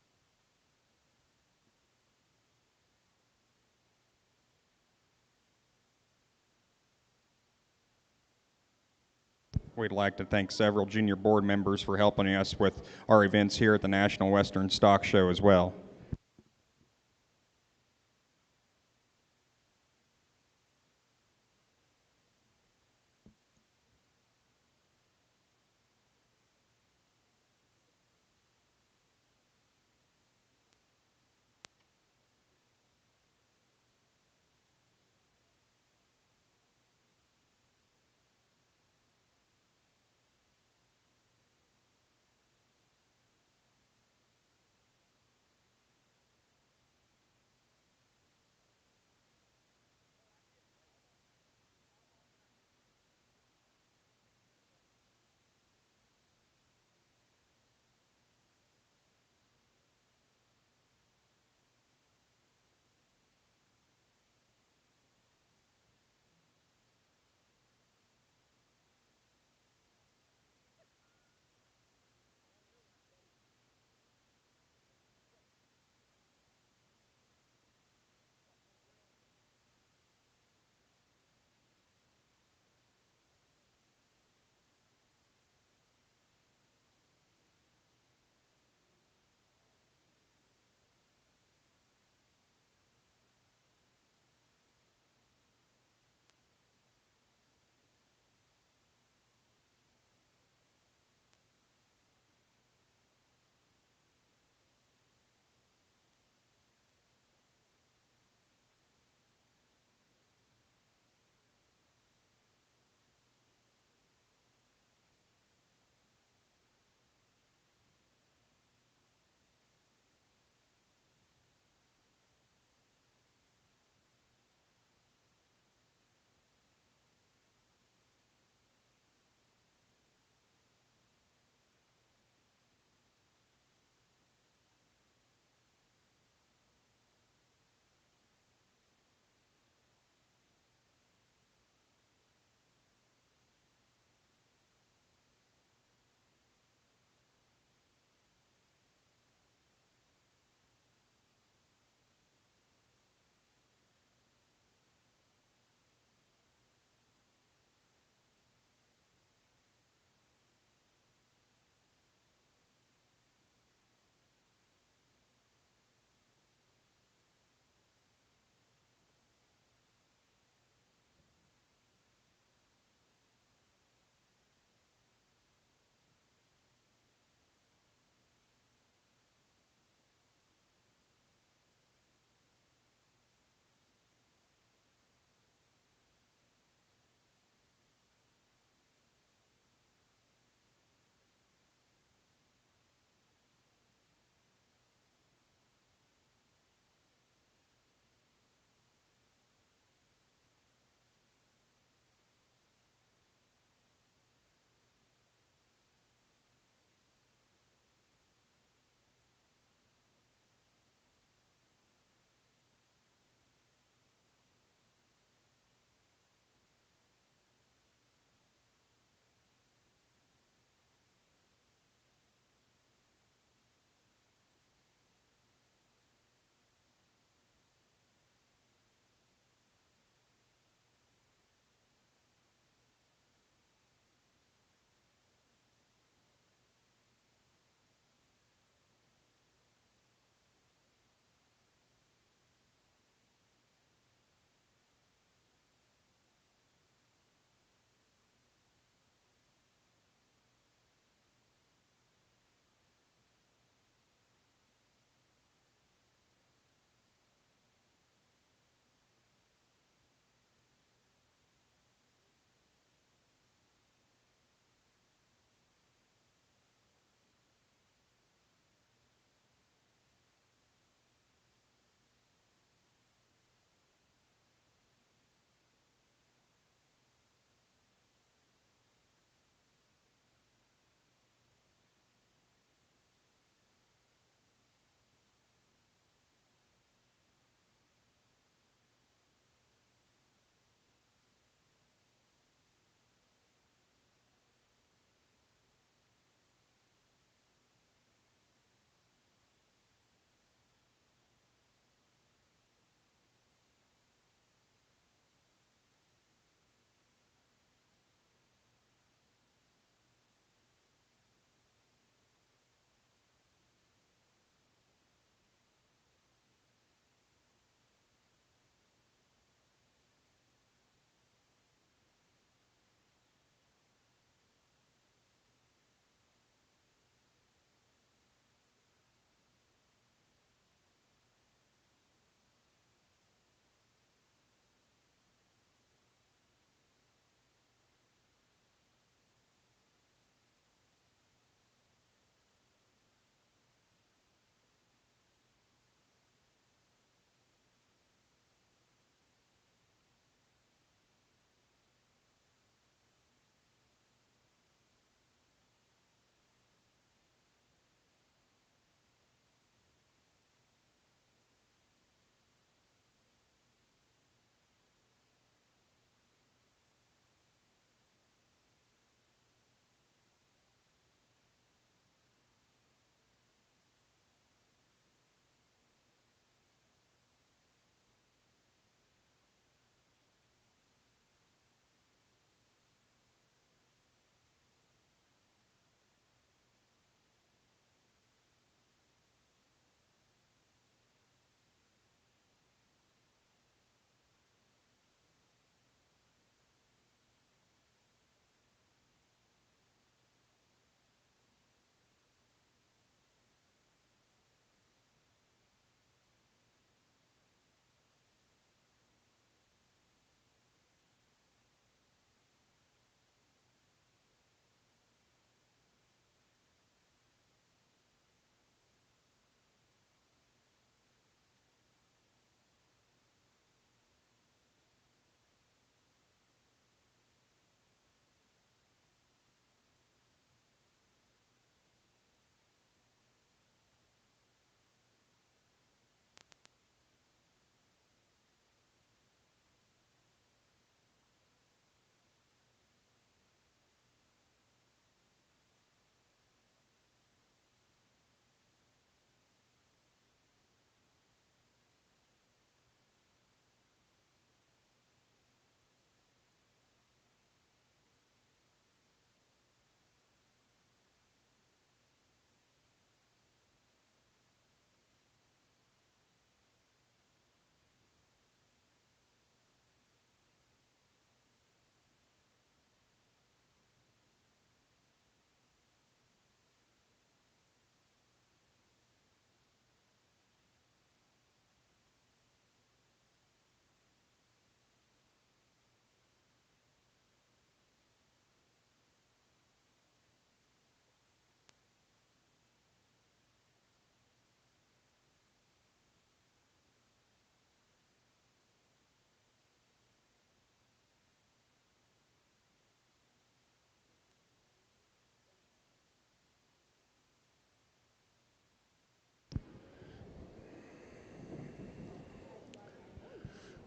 We'd like to thank several junior board members for helping us with our events here at the National Western Stock Show as well.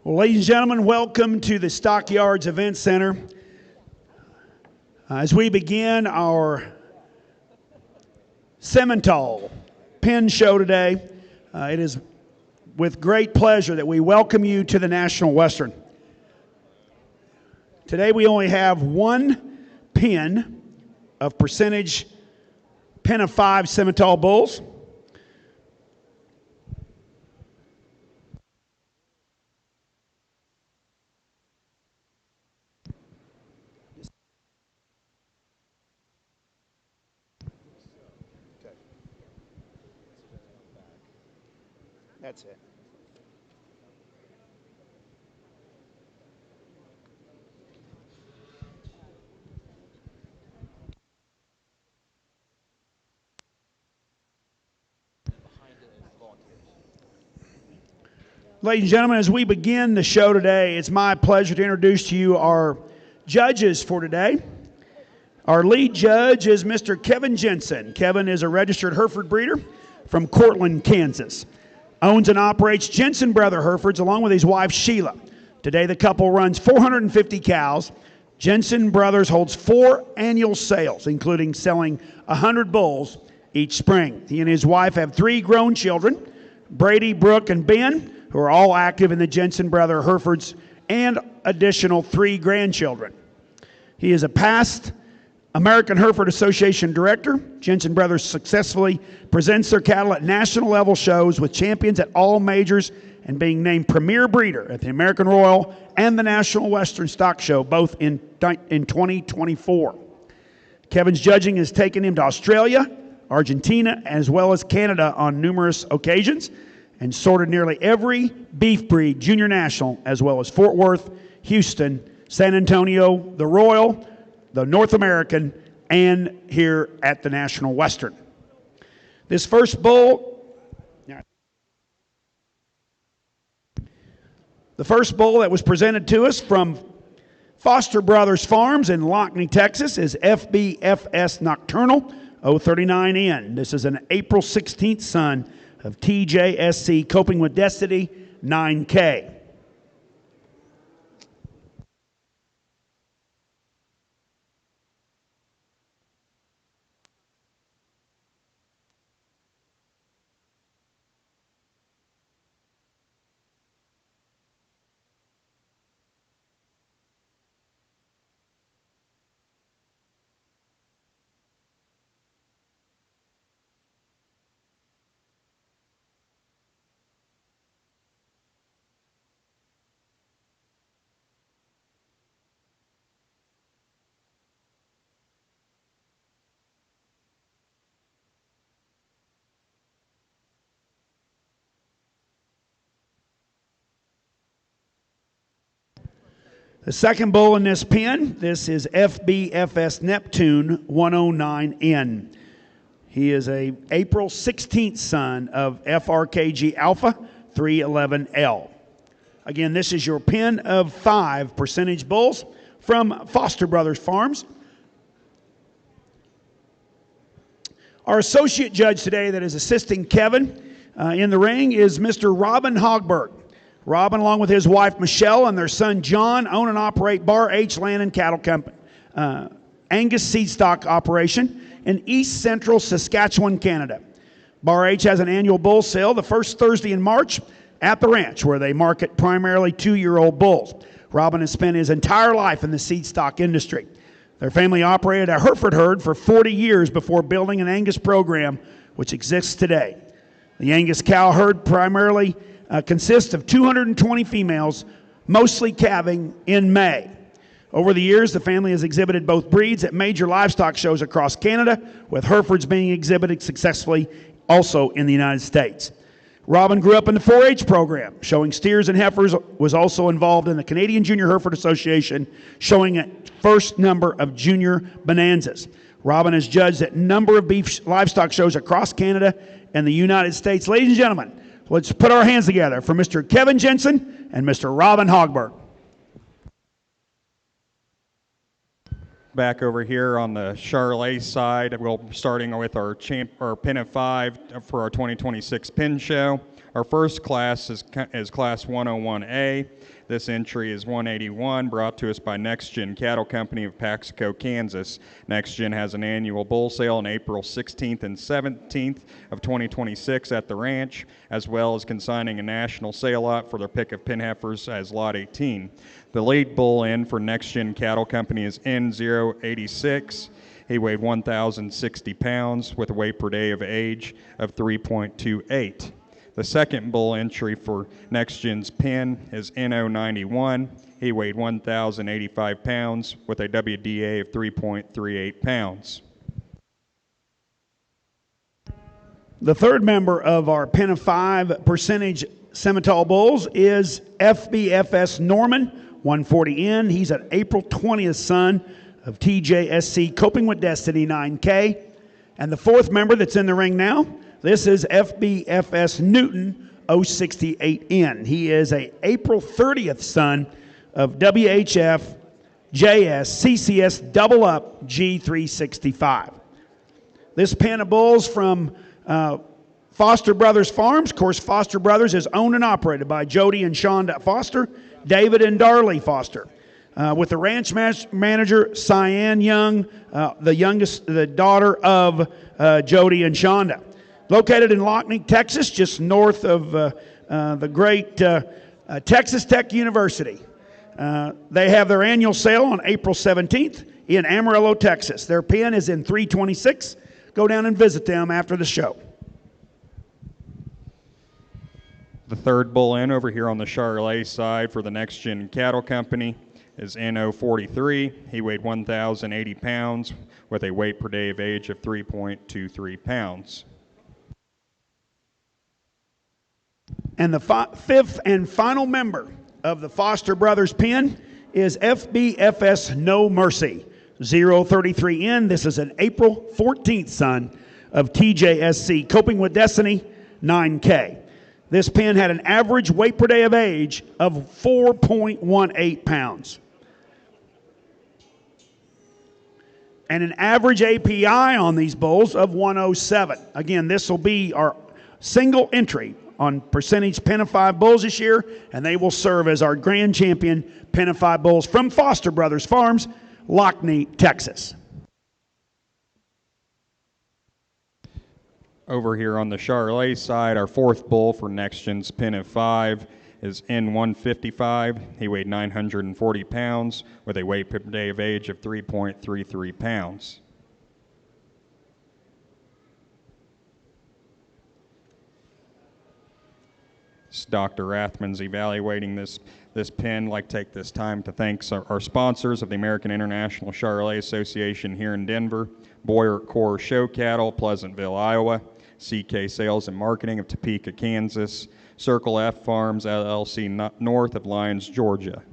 Well, ladies and gentlemen, welcome to the Stockyards Event Center. As we begin our Simmental Pin Show today, it is with great pleasure that we welcome you to the National Western. Today we only have one pin of percentage pin of 5 Simmental bulls. That's it. Ladies and gentlemen, as we begin the show today, it's my pleasure to introduce to you our judges for today. Our lead judge is Mr. Kevin Jensen. Kevin is a registered Hereford breeder from Cortland, Kansas. Owns and operates Jensen Brother Herefords along with his wife Sheila. Today the couple runs 450 cows. Jensen Brothers holds 4 annual sales, including selling 100 bulls each spring. He and his wife have 3 grown children, Brady, Brooke, and Ben, who are all active in the Jensen Brother Herefords, and additional 3 grandchildren. He is a past American Hereford Association director. Jensen Brothers successfully presents their cattle at national level shows with champions at all majors and being named premier breeder at the American Royal and the National Western Stock Show, both in 2024. Kevin's judging has taken him to Australia, Argentina, as well as Canada on numerous occasions, and sorted nearly every beef breed junior national, as well as Fort Worth, Houston, San Antonio, the Royal, the North American, and here at the National Western. This first bull, the first bull that was presented to us from Foster Brothers Farms in Lockney, Texas, is FBFS Nocturnal 039N. This is an April 16th son of TJSC Coping with Destiny 9K. The second bull in this pen, this is FBFS Neptune 109N. He is a April 16th son of FRKG Alpha 311L. Again, this is your pen of 5 percentage bulls from Foster Brothers Farms. Our associate judge today that is assisting Kevin in the ring is Mr. Robin Hogberg. Robin, along with his wife Michelle and their son John, own and operate Bar H Land and Cattle Company, Angus Seed Stock operation in East Central Saskatchewan, Canada. Bar H has an annual bull sale the first Thursday in March at the ranch, where they market primarily 2-year-old bulls. Robin has spent his entire life in the seed stock industry. Their family operated a Hereford herd for 40 years before building an Angus program, which exists today. The Angus cow herd primarily consists of 220 females, mostly calving in May. Over the years, the family has exhibited both breeds at major livestock shows across Canada, with Herefords being exhibited successfully also in the United States. Robin grew up in the 4-H program, showing steers and heifers, was also involved in the Canadian Junior Hereford Association, showing a first number of junior bonanzas. Robin has judged at a number of beef livestock shows across Canada and the United States. Ladies and gentlemen, let's put our hands together for Mr. Kevin Jensen and Mr. Robin Hogberg. Back over here on the Charolais side, we'll starting with our pin of 5 for our 2026 pin show. Our first class is Class 101A. This entry is 181, brought to us by Next Gen Cattle Company of Paxico, Kansas. Next Gen has an annual bull sale on April 16th and 17th of 2026 at the ranch, as well as consigning a national sale lot for their pick of pin heifers as Lot 18. The lead bull in for Next Gen Cattle Company is N086. He weighed 1,060 pounds with a weight per day of age of 3.28. The second bull entry for Next Gen's pin is NO91. He weighed 1,085 pounds with a WDA of 3.38 pounds. The third member of our Pen of 5 percentage Simmental bulls is FBFS Norman, 140N. He's an April 20th son of TJSC Coping with Destiny 9K. And the fourth member that's in the ring now, this is FBFS Newton, 068N. He is a April 30th son of WHF JS CCS Double Up G365. This pen of bulls from Foster Brothers Farms. Of course, Foster Brothers is owned and operated by Jody and Shonda Foster, David and Darley Foster. With the ranch manager, Cyan Young, the daughter of Jody and Shonda. Located in Lockney, Texas, just north of the great Texas Tech University. They have their annual sale on April 17th in Amarillo, Texas. Their pen is in 326. Go down and visit them after the show. The third bull in over here on the Charolais side for the Next Gen Cattle Company is NO43. He weighed 1,080 pounds with a weight per day of age of 3.23 pounds. And the fifth and final member of the Foster Brothers pen is FBFS No Mercy, 033N. This is an April 14th son of TJSC Coping with Destiny 9K. This pen had an average weight per day of age of 4.18 pounds. And an average API on these bulls of 107. Again, this will be our single entry on percentage Pen of 5 bulls this year, and they will serve as our grand champion Pen of 5 bulls from Foster Brothers Farms, Lockney, Texas. Over here on the Charolais side, our fourth bull for Next Gen's Pen of 5 is N155. He weighed 940 pounds with a weight per day of age of 3.33 pounds. Dr. Rathman's evaluating this pen. I'd like to take this time to thank our sponsors of the American International Charolais Association here in Denver, Boyer Core Show Cattle, Pleasantville, Iowa, CK Sales and Marketing of Topeka, Kansas, Circle F Farms LLC north of Lyons, Georgia.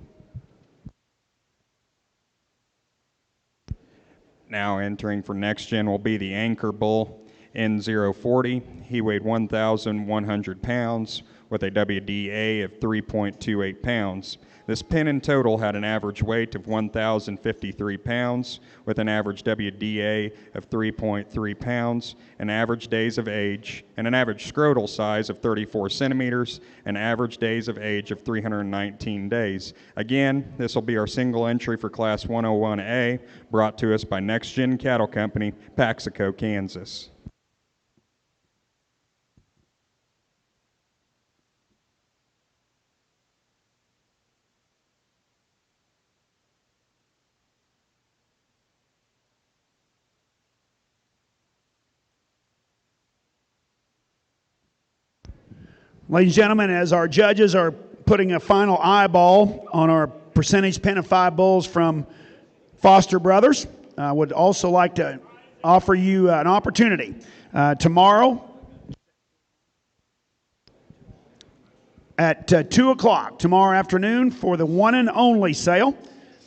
Now entering for Next Gen will be the Anchor Bull N040. He weighed 1,100 pounds with a WDA of 3.28 pounds. This pen in total had an average weight of 1,053 pounds with an average WDA of 3.3 pounds, an average days of age, and an average scrotal size of 34 centimeters, and average days of age of 319 days. Again, this will be our single entry for Class 101A, brought to us by Next Gen Cattle Company, Paxico, Kansas. Ladies and gentlemen, as our judges are putting a final eyeball on our percentage Pen of 5 bulls from Foster Brothers, I would also like to offer you an opportunity. Tomorrow at 2 o'clock, tomorrow afternoon, for the one and only sale,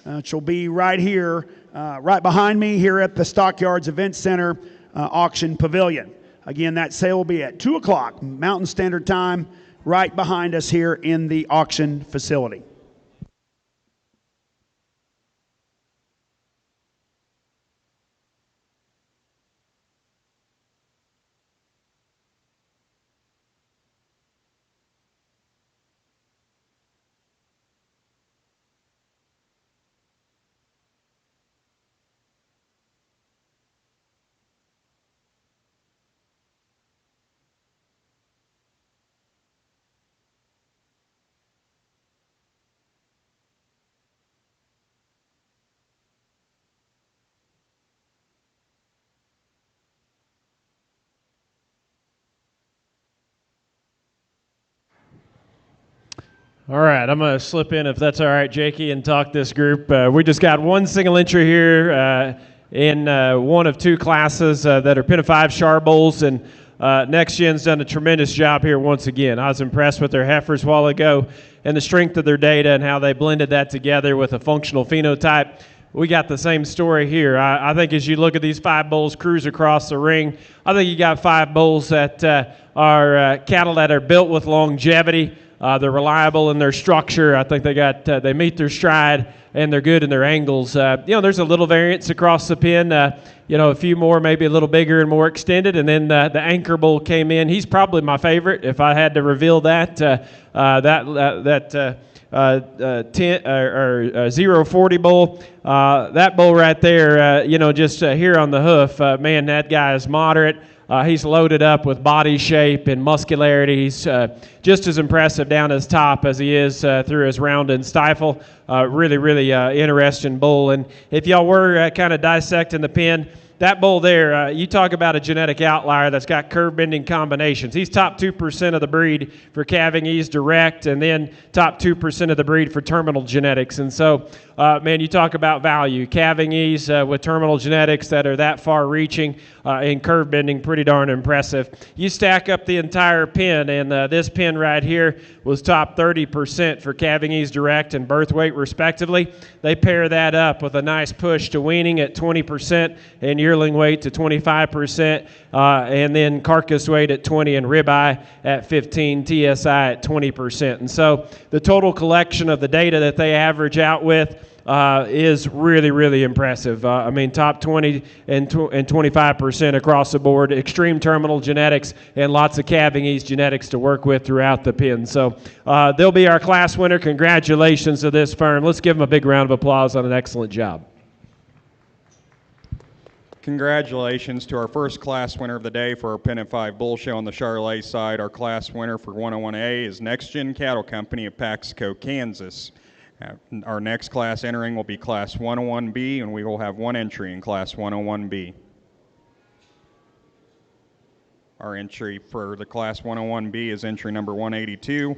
which will be right here, right behind me here at the Stockyards Event Center Auction Pavilion. Again, that sale will be at 2 o'clock Mountain Standard Time, right behind us here in the auction facility. All right, I'm going to slip in, if that's all right, Jakey, and talk this group. We just got one single entry here in one of two classes that are Pen of 5 Char Bulls, and Next Gen's done a tremendous job here once again. I was impressed with their heifers a while ago and the strength of their data and how they blended that together with a functional phenotype. We got the same story here. I think as you look at these 5 bulls cruise across the ring, I think you got 5 bulls that are cattle that are built with longevity. They're reliable in their structure. I think they meet their stride, and they're good in their angles. There's a little variance across the pen. A few more, maybe a little bigger and more extended. And then the anchor bull came in. He's probably my favorite. If I had to reveal that, 040 bull, that bull right there, just here on the hoof, man, that guy is moderate. He's loaded up with body shape and muscularity. He's just as impressive down his top as he is through his round and stifle. Really interesting bull. And if y'all were kind of dissecting the pen, that bull there, you talk about a genetic outlier that's got curve-bending combinations. He's top 2% of the breed for calving ease direct, and then top 2% of the breed for terminal genetics. And so, you talk about value. Calving ease with terminal genetics that are that far-reaching and curve-bending, pretty darn impressive. You stack up the entire pen, and this pen right here was top 30% for calving ease direct and birth weight, respectively. They pair that up with a nice push to weaning at 20% and yearling weight to 25%, and then carcass weight at 20 and ribeye at 15, TSI at 20%. And so the total collection of the data that they average out with is really impressive. Top 20 and 25% across the board, extreme terminal genetics, and lots of calving ease genetics to work with throughout the pen. So they'll be our class winner. Congratulations to this firm. Let's give them a big round of applause on an excellent job. Congratulations to our first class winner of the day for our Pen and 5 Bull Show on the Charolais side. Our class winner for 101A is Next Gen Cattle Company of Paxico, Kansas. Our next class entering will be Class 101B, and we will have one entry in Class 101B. Our entry for the Class 101B is entry number 182.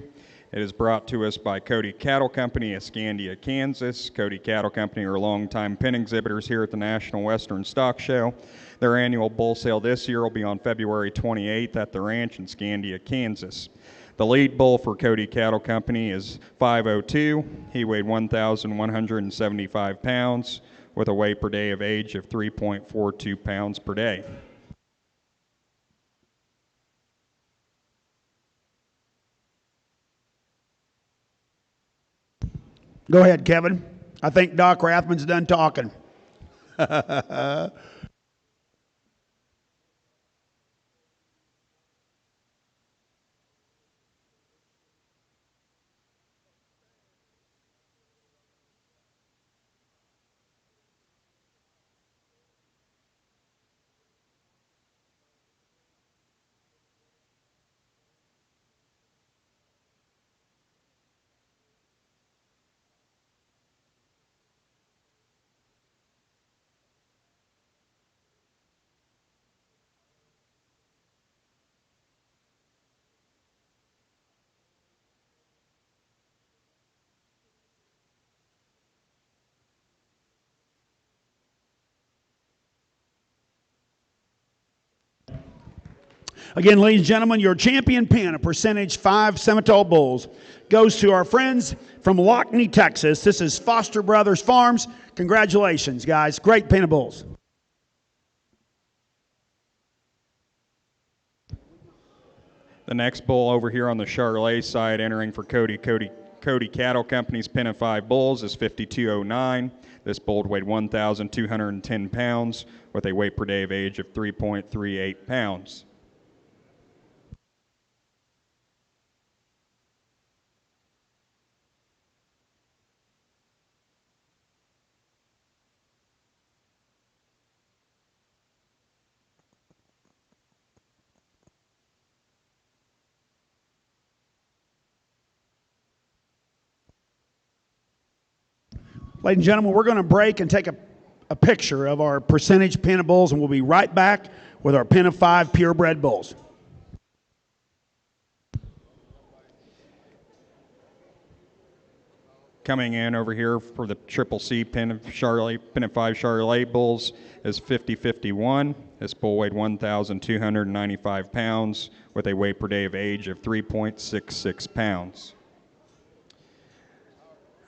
It is brought to us by Cody Cattle Company of Scandia, Kansas. Cody Cattle Company are longtime pen exhibitors here at the National Western Stock Show. Their annual bull sale this year will be on February 28th at the ranch in Scandia, Kansas. The lead bull for Cody Cattle Company is 502. He weighed 1,175 pounds with a weight per day of age of 3.42 pounds per day. Go ahead, Kevin. I think Doc Rathman's done talking. Again, ladies and gentlemen, your champion pen, a percentage 5 Semitole bulls, goes to our friends from Lockney, Texas. This is Foster Brothers Farms. Congratulations, guys. Great pen of bulls. The next bull over here on the Charolais side entering for Cody Cattle Company's Pen and 5 Bulls is 5209. This bull weighed 1,210 pounds with a weight per day of age of 3.38 pounds. Ladies and gentlemen, we're going to break and take a picture of our percentage pen of bulls, and we'll be right back with our Pen of 5 purebred bulls. Coming in over here for the Triple C pin of 5 Charolais bulls is 5051. This bull weighed 1,295 pounds with a weight per day of age of 3.66 pounds.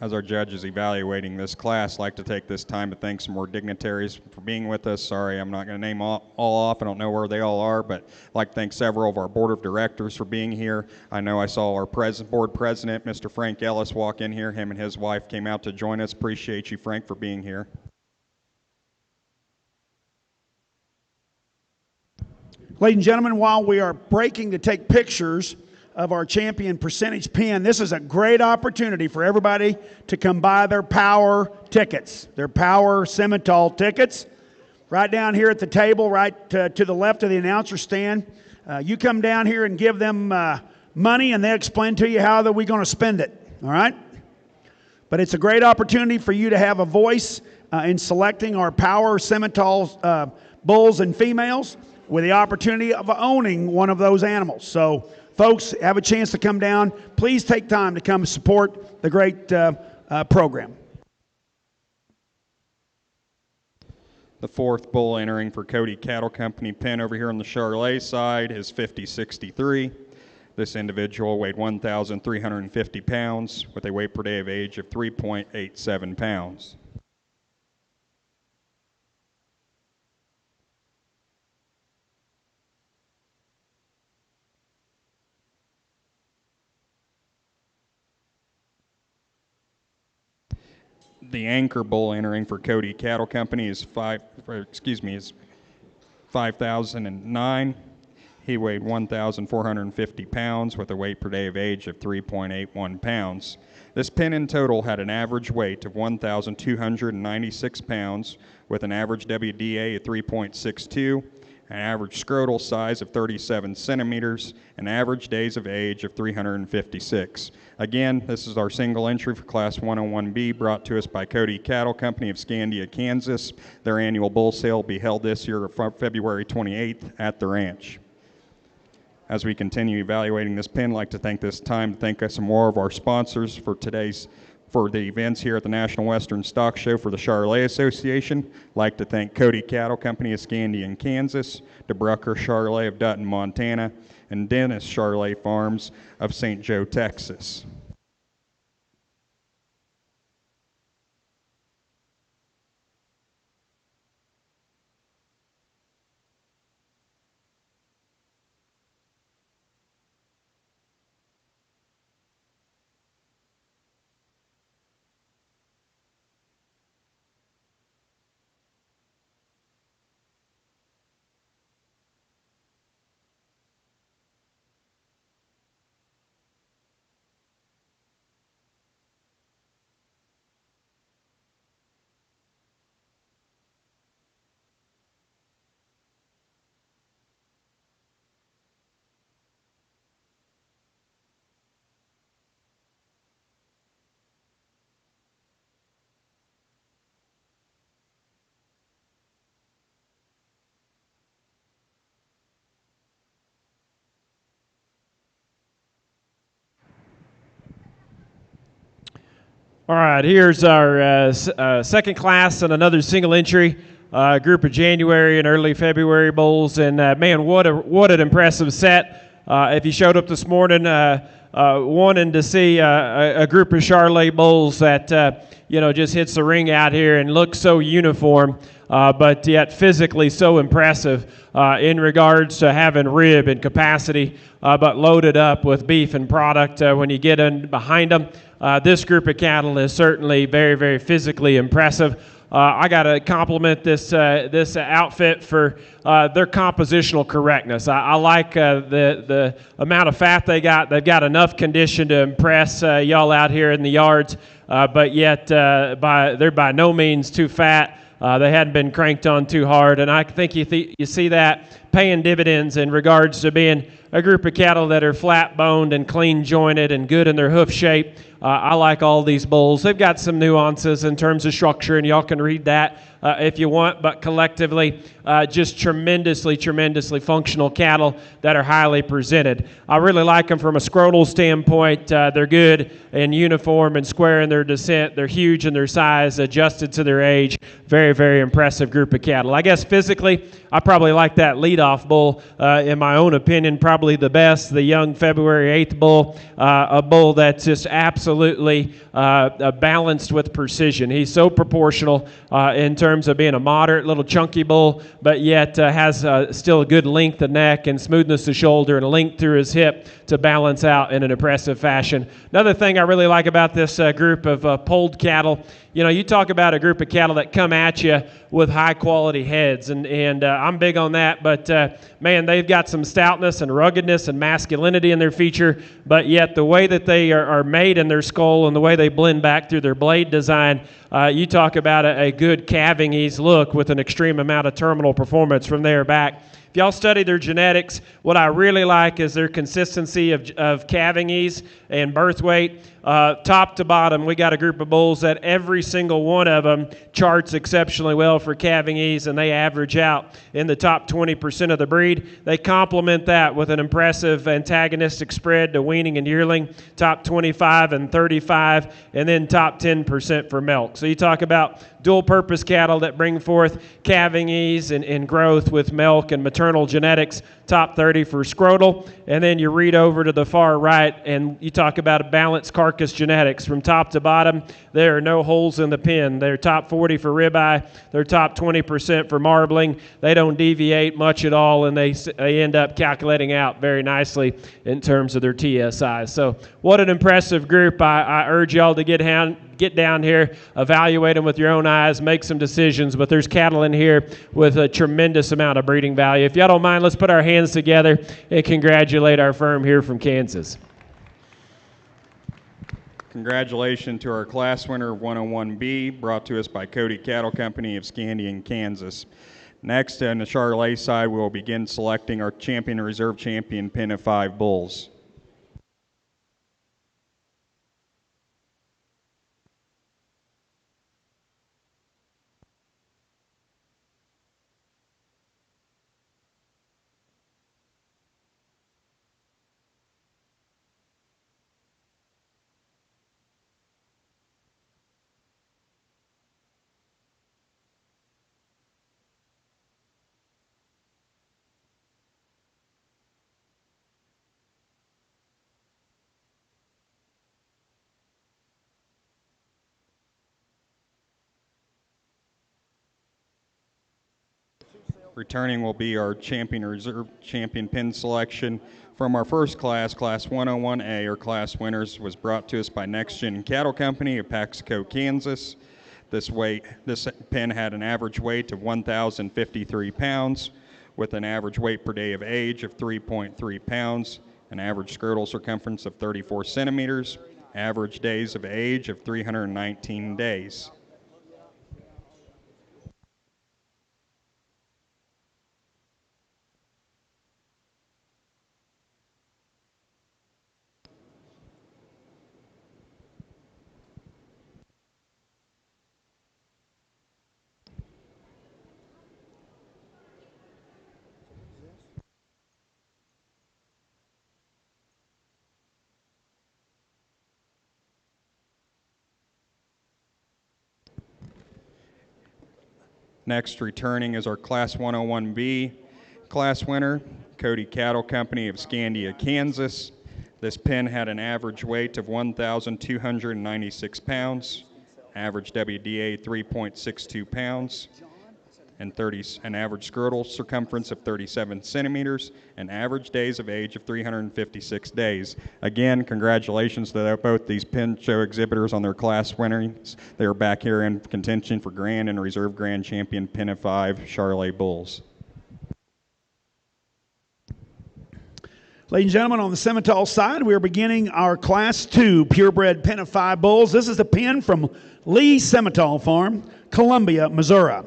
As our judge is evaluating this class, I'd like to take this time to thank some more dignitaries for being with us. Sorry, I'm not going to name all off. I don't know where they all are, but I'd like to thank several of our board of directors for being here. I know I saw our board president, Mr. Frank Ellis, walk in here. Him and his wife came out to join us. Appreciate you, Frank, for being here. Ladies and gentlemen, while we are breaking to take pictures of our champion percentage pin, this is a great opportunity for everybody to come buy their power tickets, their power Simmental tickets. Right down here at the table, right to the left of the announcer stand. You come down here and give them money, and they explain to you how we're going to spend it, all right? But it's a great opportunity for you to have a voice in selecting our power Simmental bulls and females with the opportunity of owning one of those animals. So, folks, have a chance to come down. Please take time to come support the great program. The fourth bull entering for Cody Cattle Company pin over here on the Charolais side is 5063. This individual weighed 1,350 pounds with a weight per day of age of 3.87 pounds. The anchor bull entering for Cody Cattle Company is 5,009. He weighed 1,450 pounds with a weight per day of age of 3.81 pounds. This pin in total had an average weight of 1,296 pounds with an average WDA of 3.62, an average scrotal size of 37 centimeters, and average days of age of 356. Again, this is our single entry for Class 101B brought to us by Cody Cattle Company of Scandia, Kansas. Their annual bull sale will be held this year, February 28th at the ranch. As we continue evaluating this pin, I'd like to thank some more of our sponsors for the events here at the National Western Stock Show for the Charolais Association. I'd like to thank Cody Cattle Company of Scandia, Kansas, DeBrucker Charolais of Dutton, Montana, and Dennis Charolais Farms of St. Joe, Texas. All right, here's our second class and another single entry group of January and early February bulls. And man, what an impressive set! If you showed up this morning wanting to see a group of Charolais bulls that just hits the ring out here and looks so uniform, but yet physically so impressive in regards to having rib and capacity, but loaded up with beef and product when you get in behind them. This group of cattle is certainly very, very physically impressive. I got to compliment this outfit for their compositional correctness. I like the amount of fat they got. They've got enough condition to impress y'all out here in the yards, but yet they're by no means too fat. They hadn't been cranked on too hard, and I think you see that paying dividends in regards to being a group of cattle that are flat-boned and clean-jointed and good in their hoof shape. I like all these bulls. They've got some nuances in terms of structure, and y'all can read that if you want, but collectively, just tremendously functional cattle that are highly presented. I really like them from a scrotal standpoint. They're good and uniform and square in their descent. They're huge in their size, adjusted to their age. Very impressive group of cattle. I guess physically, I probably like that leadoff bull, in my own opinion, probably the best, the young February 8th bull, a bull that's just absolutely balanced with precision. He's so proportional in terms of being a moderate little chunky bull, but yet has still a good length of neck and smoothness of shoulder and a length through his hip to balance out in an impressive fashion. Another thing I really like about this group of polled cattle, you know, you talk about a group of cattle that come at you with high quality heads, and I'm big on that, but man, they've got some stoutness and ruggedness and masculinity in their feature, but yet the way that they are made in their skull and the way they blend back through their blade design, you talk about a good calving ease look with an extreme amount of terminal performance from there back. If y'all study their genetics, what I really like is their consistency of calving ease and birth weight. Top to bottom, we got a group of bulls that every single one of them charts exceptionally well for calving ease, and they average out in the top 20% of the breed. They complement that with an impressive antagonistic spread to weaning and yearling, top 25 and 35, and then top 10% for milk. So you talk about dual-purpose cattle that bring forth calving ease and growth with milk and maternal genetics, top 30 for scrotal, and then you read over to the far right and you talk about a balanced carcass genetics from top to bottom. There are no holes in the pen. They're top 40 for ribeye. They're top 20% for marbling. They don't deviate much at all, and they end up calculating out very nicely in terms of their TSI. So what an impressive group. I urge y'all to get down here, evaluate them with your own eyes, make some decisions, but there's cattle in here with a tremendous amount of breeding value. If y'all don't mind, let's put our hands together and congratulate our firm here from Kansas. Congratulations to our class winner 101B, brought to us by Cody Cattle Company of Scandian, Kansas. Next, on the Charolais side, we will begin selecting our champion and reserve champion pin of 5 bulls. Returning will be our champion reserve champion pin selection from our first class, Class 101A, or class winners, was brought to us by Next Gen Cattle Company of Paxico, Kansas. This pin had an average weight of 1,053 pounds, with an average weight per day of age of 3.3 pounds, an average scrotal circumference of 34 centimeters, average days of age of 319 days. Next, returning is our Class 101B class winner, Cody Cattle Company of Scandia, Kansas. This pin had an average weight of 1,296 pounds, average WDA 3.62 pounds, and an average scrotal circumference of 37 centimeters, and average days of age of 356 days. Again, congratulations to both these pin show exhibitors on their class winnings. They are back here in contention for Grand and Reserve Grand Champion Pin of 5 Charolais Bulls. Ladies and gentlemen, on the Simmental side, we are beginning our Class 2 Purebred Pin of 5 bulls. This is the pin from Lee Simmental Farm, Columbia, Missouri.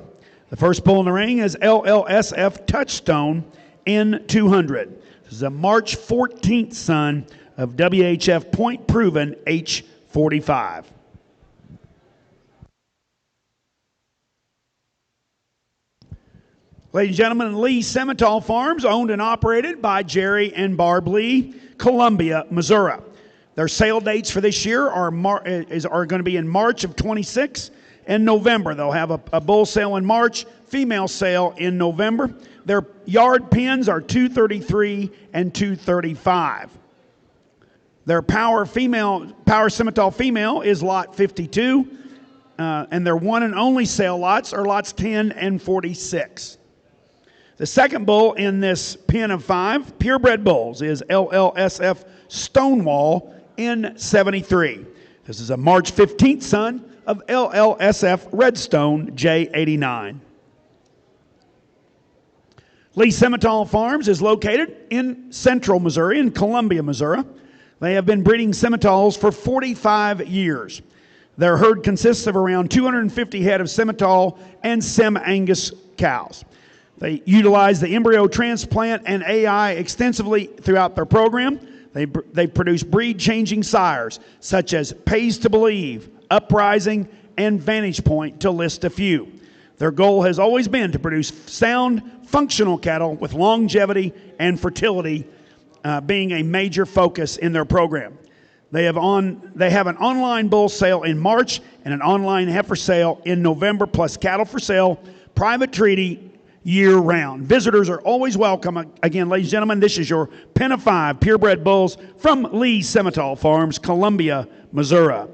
The first bull in the ring is LLSF Touchstone N200. This is a March 14th son of WHF Point Proven H45. Ladies and gentlemen, Lee Simmental Farms, owned and operated by Jerry and Barb Lee, Columbia, Missouri. Their sale dates for this year are going to be in March of 26 and November. They'll have a bull sale in March, female sale in November. Their yard pins are 233 and 235. Their Power Simmental female is lot 52, and their one and only sale lots are lots 10 and 46. The second bull in this pen of 5 purebred bulls is LLSF Stonewall N73. This is a March 15th son of LLSF Redstone J89. Lee Simmental Farms is located in central Missouri, in Columbia, Missouri. They have been breeding Simmentals for 45 years. Their herd consists of around 250 head of Simmental and Sim Angus cows. They utilize the embryo transplant and AI extensively throughout their program. They produce breed-changing sires such as Pays to Believe, Uprising, and Vantage Point, to list a few. Their goal has always been to produce sound, functional cattle with longevity and fertility being a major focus in their program. They have an online bull sale in March and an online heifer sale in November, plus cattle for sale, private treaty, year-round. Visitors are always welcome. Again, ladies and gentlemen, this is your pen of 5 purebred bulls from Lee Simmental Farms, Columbia, Missouri.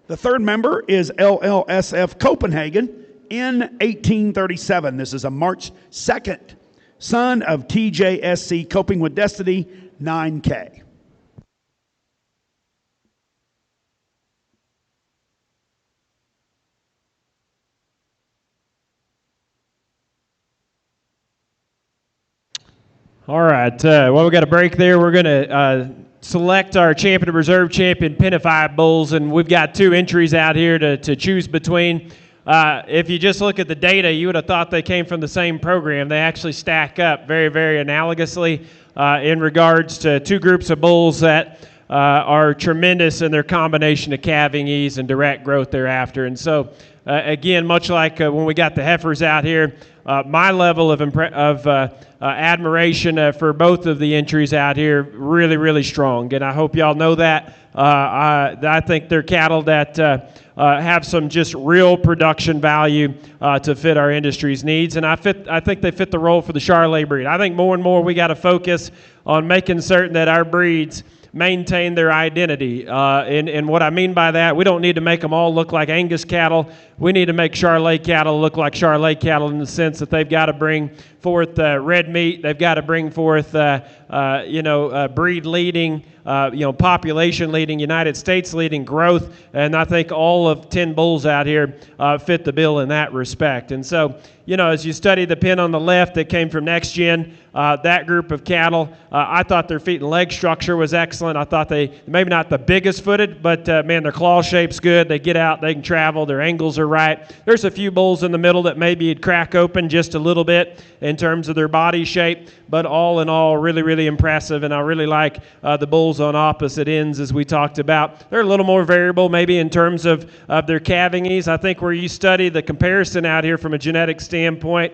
The third member is LLSF Copenhagen in 1837. This is a March 2nd son of TJSC Coping with Destiny 9K. All right. Well, we got a break there. We're going to select our champion and reserve champion pen of 5 bulls, and we've got 2 entries out here to choose between. If you just look at the data, you would have thought they came from the same program. They actually stack up very, very analogously in regards to 2 groups of bulls that are tremendous in their combination of calving ease and direct growth thereafter. And so, again, much like when we got the heifers out here, my level of admiration for both of the entries out here really, really strong. And I hope y'all know that. I think they're cattle that have some just real production value to fit our industry's needs. And I think they fit the role for the Charolais breed. I think more and more we got to focus on making certain that our breeds maintain their identity. And what I mean by that, we don't need to make them all look like Angus cattle. We need to make Charolais cattle look like Charolais cattle in the sense that they've got to bring forth red meat. They've got to bring forth, breed leading, population leading, United States leading growth. And I think all of 10 bulls out here fit the bill in that respect. And so, as you study the pen on the left that came from Next Gen, that group of cattle, I thought their feet and leg structure was excellent. I thought they, maybe not the biggest footed, but man, their claw shape's good. They get out, they can travel, their angles are right. There's a few bulls in the middle that maybe you'd crack open just a little bit in terms of their body shape, but all in all, really, really impressive. And I really like the bulls on opposite ends, as we talked about. They're a little more variable maybe in terms of their calving ease. I think where you study the comparison out here from a genetic standpoint,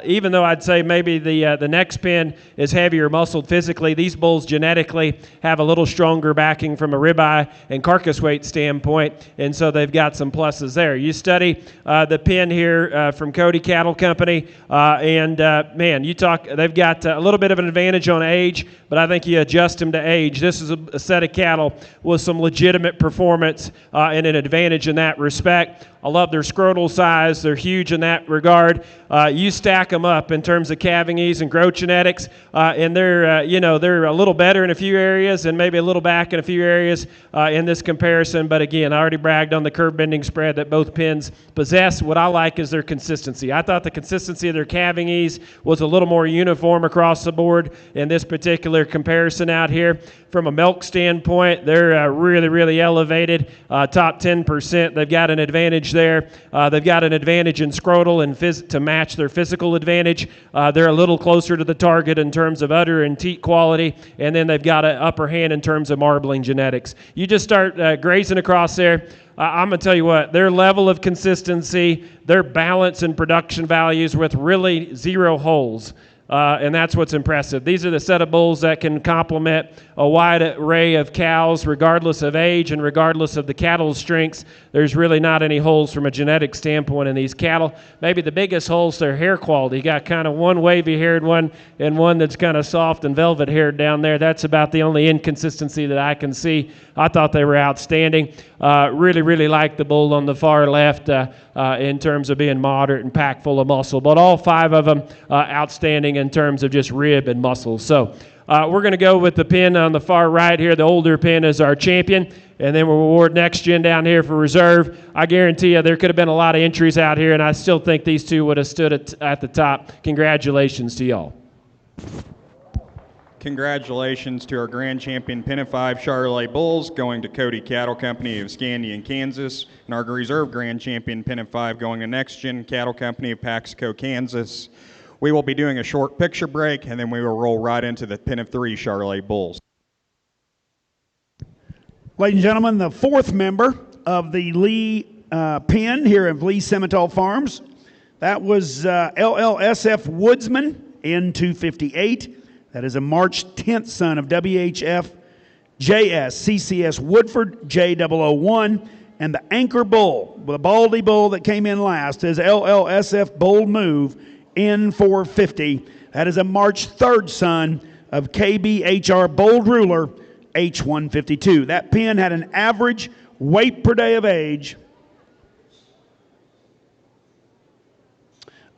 even though I'd say maybe the next pen is heavier muscled physically, these bulls genetically have a little stronger backing from a ribeye and carcass weight standpoint, and so they've got some pluses there. You study the pen here from Cody Cattle Company, and man, they've got a little bit of an advantage on age, but I think you adjust them to age. This is a set of cattle with some legitimate performance and an advantage in that respect. I love their scrotal size. They're huge in that regard. You stack them up in terms of calving ease and growth genetics, and they're a little better in a few areas and maybe a little back in a few areas in this comparison. But again, I already bragged on the curve bending spread that both pens possess. What I like is their consistency. I thought the consistency of their calving ease was a little more uniform across the board in this particular comparison out here. From a milk standpoint, they're really, really elevated, top 10%. They've got an advantage advantage there. They've got an advantage in scrotal and to match their physical advantage. They're a little closer to the target in terms of udder and teat quality, and then they've got an upper hand in terms of marbling genetics. You just start grazing across there. I'm going to tell you what, their level of consistency, their balance and production values with really 0 holes. And that's what's impressive. These are the set of bulls that can complement a wide array of cows regardless of age and regardless of the cattle's strengths. There's really not any holes from a genetic standpoint in these cattle. Maybe the biggest hole's their hair quality. You got kind of one wavy-haired one and one that's kind of soft and velvet-haired down there. That's about the only inconsistency that I can see. I thought they were outstanding. Really like the bull on the far left in terms of being moderate and packed full of muscle. But all 5 of them outstanding in terms of just rib and muscle. So we're going to go with the pin on the far right here. The older pin is our champion. And then we'll reward next gen down here for reserve. I guarantee you there could have been a lot of entries out here, and I still think these 2 would have stood at the top. Congratulations to y'all. Congratulations to our grand champion Pin of 5 Charolais Bulls going to Cody Cattle Company of Scandian, Kansas, and our reserve grand champion Pin of 5 going to Next Gen Cattle Company of Paxico, Kansas. We will be doing a short picture break, and then we will roll right into the Pin of 3 Charolais Bulls. Ladies and gentlemen, the 4th member of the Lee pin here at Lee Simmental Farms, that was LLSF Woodsman N258. That is a March 10th son of WHF JS CCS Woodford J001. And the anchor bull, the baldy bull that came in last, is LLSF Bold Move N450. That is a March 3rd son of KBHR Bold Ruler H152. That pin had an average weight per day of age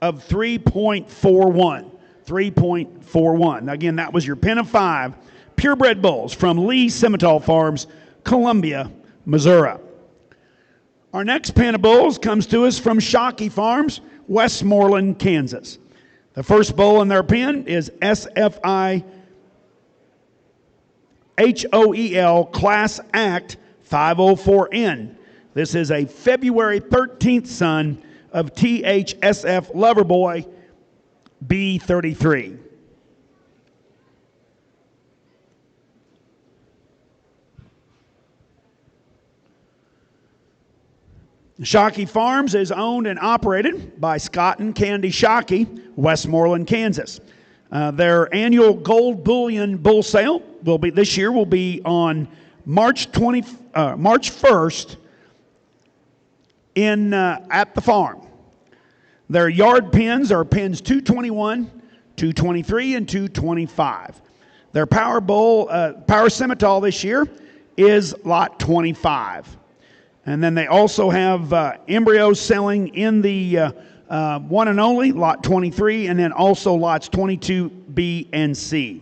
of 3.41. 3.41. Again, that was your Pin of 5 purebred bulls from Lee Simmental Farms, Columbia, Missouri. Our next pin of bulls comes to us from Shockey Farms, Westmoreland, Kansas. The first bull in their pen is SFI HOEL Class Act 504N. This is a February 13th son of THSF Loverboy B33. Shockey Farms is owned and operated by Scott and Candy Shockey, Westmoreland, Kansas. Their annual gold bullion bull sale will be on March 1st at the farm. Their yard pins are pins 221, 223, and 225. Their power Simmental this year is lot 25. And then they also have embryos selling in the one and only, lot 23, and then also lots 22B and C.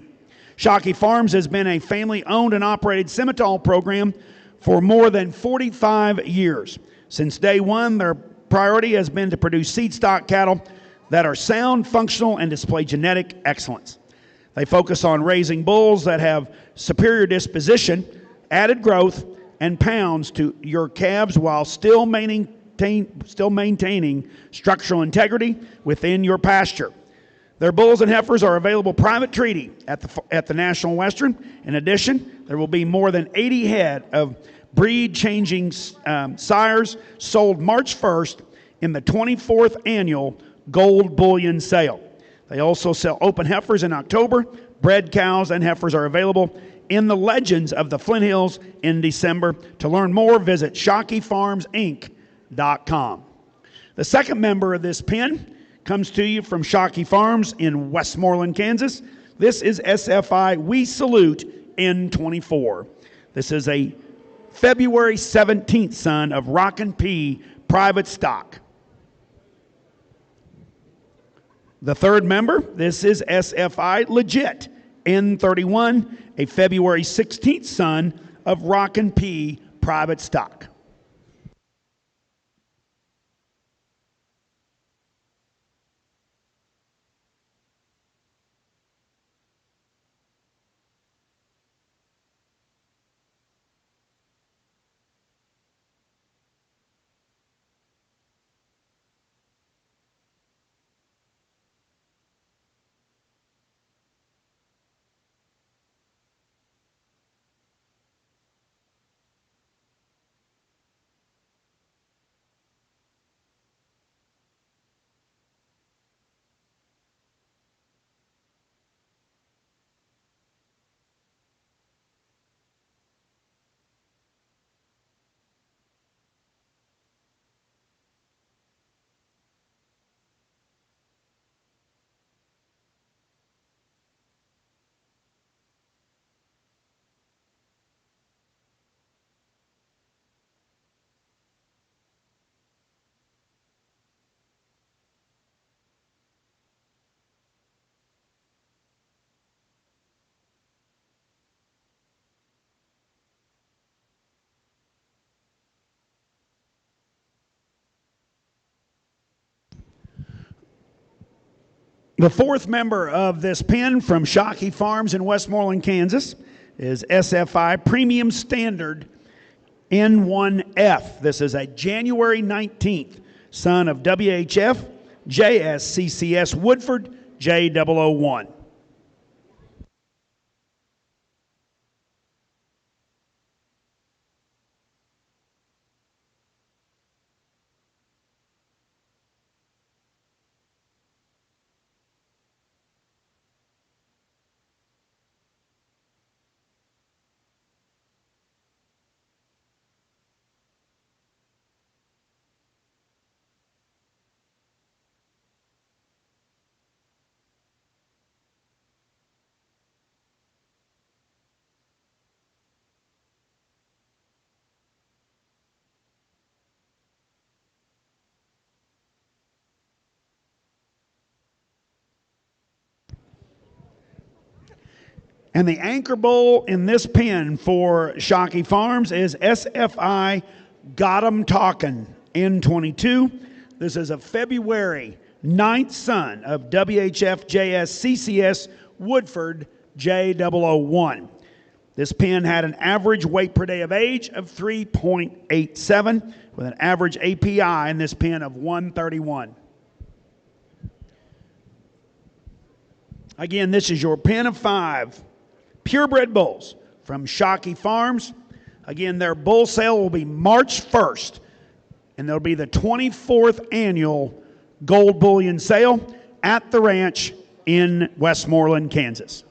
Shockey Farms has been a family-owned and operated Simmental program for more than 45 years. Since day one, their priority has been to produce seed stock cattle that are sound, functional, and display genetic excellence. They focus on raising bulls that have superior disposition, added growth, and pounds to your calves while still maintaining structural integrity within your pasture. Their bulls and heifers are available private treaty at the National Western. In addition, there will be more than 80 head of breed-changing sires sold March 1st in the 24th annual Gold Bullion Sale. They also sell open heifers in October. Bred cows and heifers are available in the Legends of the Flint Hills in December. To learn more, visit ShockeyFarmsInc.com. The second member of this pen comes to you from Shockey Farms in Westmoreland, Kansas. This is SFI We Salute N24. This is a February 17th son of Rockin' P private stock. The third member, this is SFI Legit N31, a February 16th son of Rockin' P private stock. The fourth member of this pen from Shockey Farms in Westmoreland, Kansas is SFI Premium Standard N1F. This is a January 19th son of WHF JSCCS Woodford J001. And the anchor bull in this pen for Shockey Farms is SFI Got 'em Talkin' N22. This is a February 9th son of WHF JSCCS Woodford J001. This pen had an average weight per day of age of 3.87 with an average API in this pen of 131. Again, this is your pen of 5 purebred bulls from Shockey Farms. Again, their bull sale will be March 1st, and there'll be the 24th annual gold bullion sale at the ranch in Westmoreland, Kansas.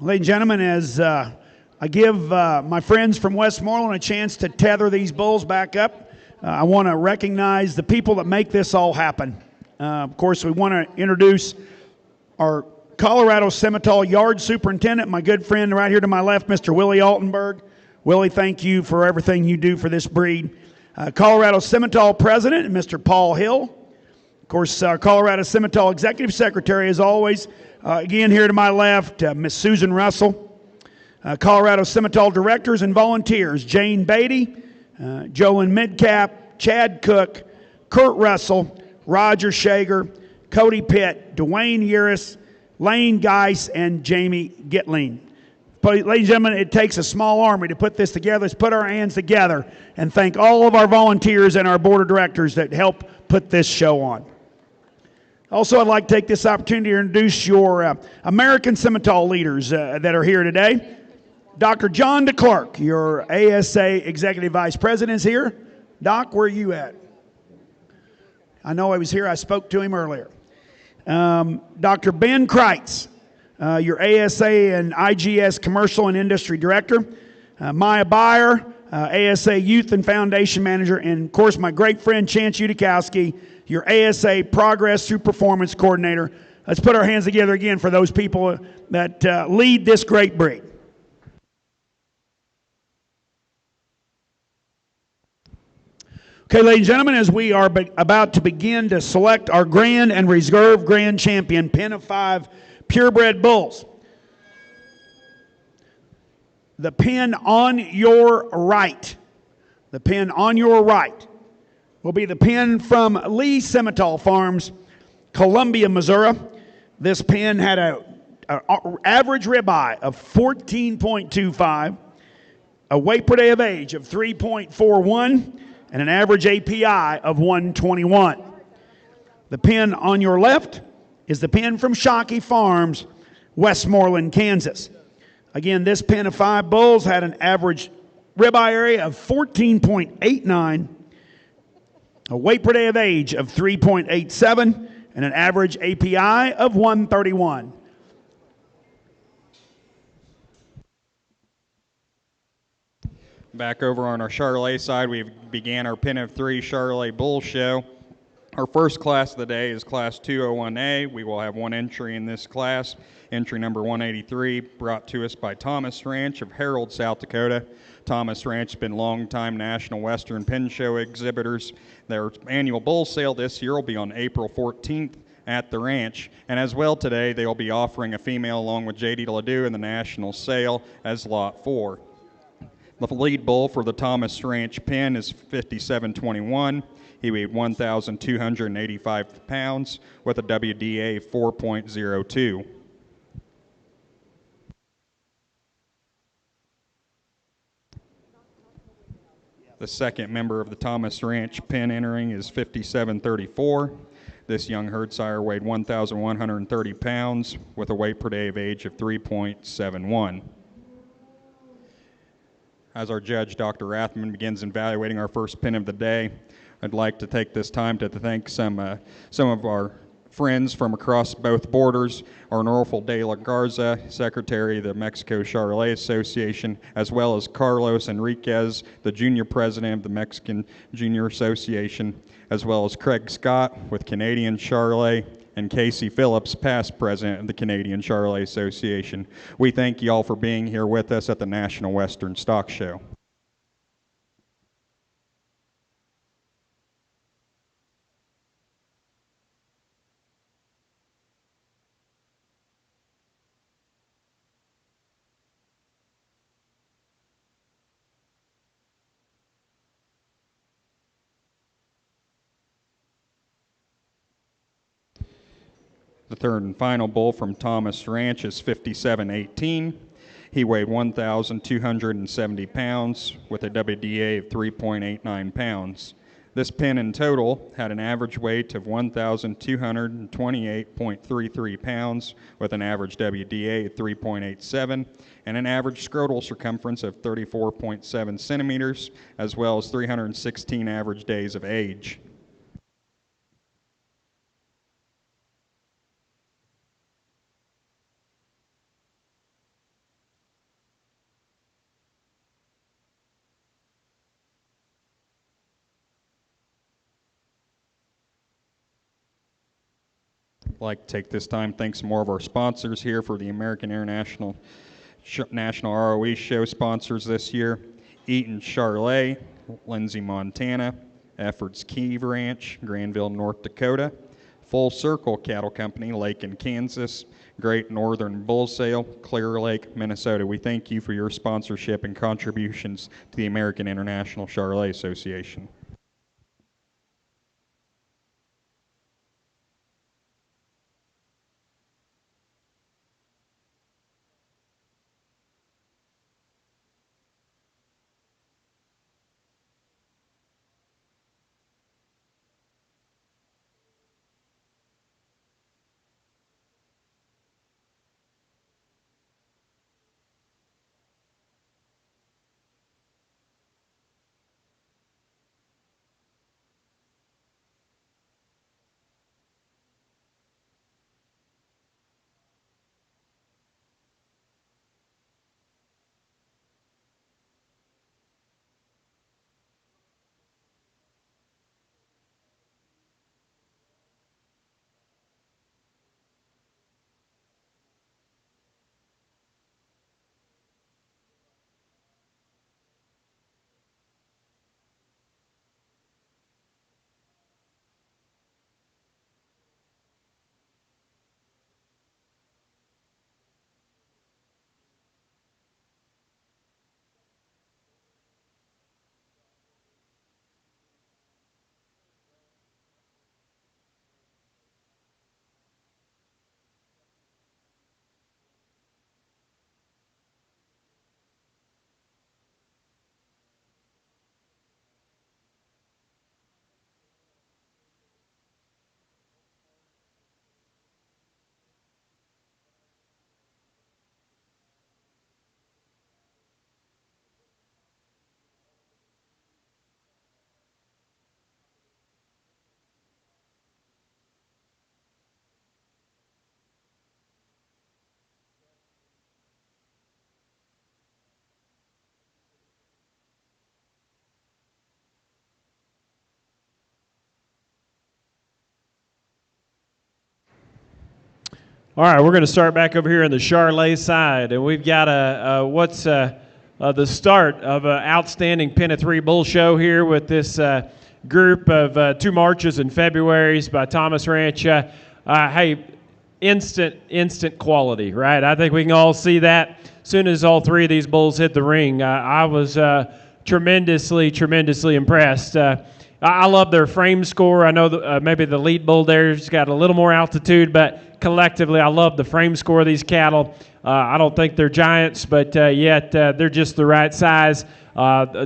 Ladies and gentlemen, as I give my friends from Westmoreland a chance to tether these bulls back up, I want to recognize the people that make this all happen. Of course, we want to introduce our Colorado Simmental Yard Superintendent, my good friend right here to my left, Mr. Willie Altenberg. Willie, thank you for everything you do for this breed. Colorado Simmental President, Mr. Paul Hill. Of course, our Colorado Simmental Executive Secretary, as always. Again, here to my left, Miss Susan Russell. Colorado Simmental Directors and Volunteers, Jane Beatty, Jolyn Midcap, Chad Cook, Kurt Russell, Roger Shager, Cody Pitt, Dwayne Uris, Lane Geis, and Jamie Gitling. Ladies and gentlemen, it takes a small army to put this together. Let's put our hands together and thank all of our volunteers and our board of directors that help put this show on. Also, I'd like to take this opportunity to introduce your American Simmental leaders that are here today. Dr. John DeClerk, your ASA Executive Vice President, is here. Doc, where are you at? I know he was here. I spoke to him earlier. Dr. Ben Kreitz, your ASA and IGS Commercial and Industry Director. Maya Byer, ASA Youth and Foundation Manager. And, of course, my great friend Chance Udikowski, your ASA Progress Through Performance Coordinator. Let's put our hands together again for those people that lead this great breed. Okay, ladies and gentlemen, as we are about to begin to select our grand and reserve grand champion pen of 5 purebred bulls, the pen on your right, will be the pen from Lee Simmental Farms, Columbia, Missouri. This pen had an average ribeye of 14.25, a weight per day of age of 3.41, and an average API of 121. The pen on your left is the pen from Shockey Farms, Westmoreland, Kansas. Again, this pen of 5 bulls had an average ribeye area of 14.89, a weight per day of age of 3.87, and an average API of 131. Back over on our Charolais side, we began our Pen of 3 Charolais Bull Show. Our first class of the day is Class 201A. We will have one entry in this class, entry number 183, brought to us by Thomas Ranch of Harold, South Dakota. Thomas Ranch has been longtime National Western Pen Show exhibitors. Their annual bull sale this year will be on April 14th at the ranch. And as well today, they will be offering a female along with J.D. Ledoux in the national sale as Lot 4. The lead bull for the Thomas Ranch pen is 5721. He weighed 1,285 pounds with a WDA of 4.02. The second member of the Thomas Ranch pen entering is 5734. This young herd sire weighed 1,130 pounds with a weight per day of age of 3.71. As our judge, Dr. Rathman, begins evaluating our first pen of the day, I'd like to take this time to thank some of our friends from across both borders, Arnulfo de la Garza, Secretary of the Mexico Charolais Association, as well as Carlos Enriquez, the Junior President of the Mexican Junior Association, as well as Craig Scott with Canadian Charolais, and Casey Phillips, past president of the Canadian Charolais Association. We thank you all for being here with us at the National Western Stock Show. The third and final bull from Thomas Ranch is 5718. He weighed 1,270 pounds with a WDA of 3.89 pounds. This pen in total had an average weight of 1,228.33 pounds with an average WDA of 3.87 and an average scrotal circumference of 34.7 centimeters, as well as 316 average days of age. I'd like to take this time to thank some more of our sponsors here for the American International National ROE Show sponsors this year. Eaton Charolais, Lindsay, Montana, Efforts Key Ranch, Granville, North Dakota, Full Circle Cattle Company, Lake in Kansas, Great Northern Bull Sale, Clear Lake, Minnesota. We thank you for your sponsorship and contributions to the American International Charolais Association. All right, we're going to start back over here on the Charolais side, and we've got the start of an outstanding Pen of Three Bull show here with this group of 2 marches and Februaries by Thomas Ranch. Hey, instant quality, right? I think we can all see that as soon as all 3 of these bulls hit the ring. I was tremendously impressed. I love their frame score. I know maybe the lead bull there's got a little more altitude, but collectively, I love the frame score of these cattle. I don't think they're giants, but yet they're just the right size.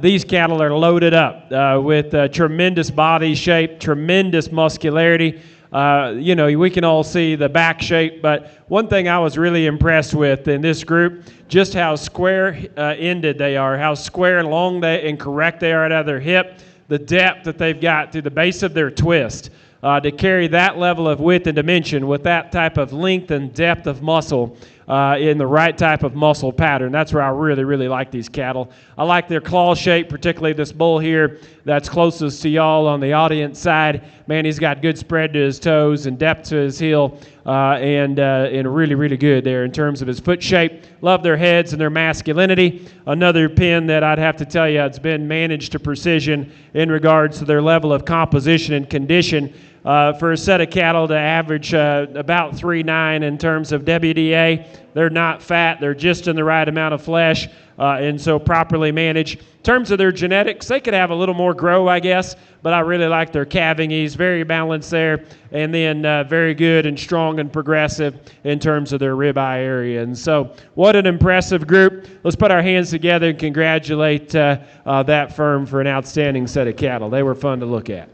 These cattle are loaded up with tremendous body shape, tremendous muscularity. We can all see the back shape, but one thing I was really impressed with in this group, just how square-ended they are, how square, long, and correct they are out of their hip, the depth that they've got through the base of their twist. To carry that level of width and dimension with that type of length and depth of muscle in the right type of muscle pattern. That's where I really like these cattle. I like their claw shape, particularly this bull here that's closest to y'all on the audience side. Man, he's got good spread to his toes and depth to his heel and really good there in terms of his foot shape. Love their heads and their masculinity. Another pen that I'd have to tell you it's been managed to precision in regards to their level of composition and condition. For a set of cattle to average about 3.9 in terms of WDA. They're not fat. They're just in the right amount of flesh, and so properly managed. In terms of their genetics, they could have a little more grow, I guess, but I really like their calving ease. Very balanced there, and then very good and strong and progressive in terms of their ribeye area. And so what an impressive group. Let's put our hands together and congratulate that firm for an outstanding set of cattle. They were fun to look at.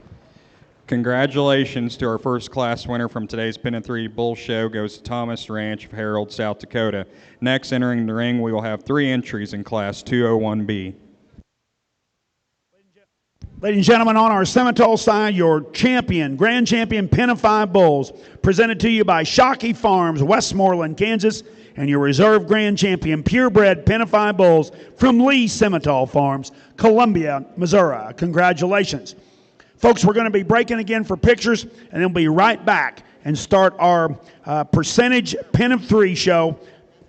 Congratulations to our first class winner from today's Pen of Three Bull Show goes to Thomas Ranch of Harold, South Dakota. Next, entering the ring, we will have 3 entries in Class 201B. Ladies and gentlemen, on our Simmental side, your grand champion Pen of 5 bulls, presented to you by Shockey Farms, Westmoreland, Kansas, and your reserve grand champion Purebred Pen of 5 bulls from Lee Simmental Farms, Columbia, Missouri. Congratulations. Folks, we're going to be breaking again for pictures, and then we'll be right back and start our percentage Pen of 3 show.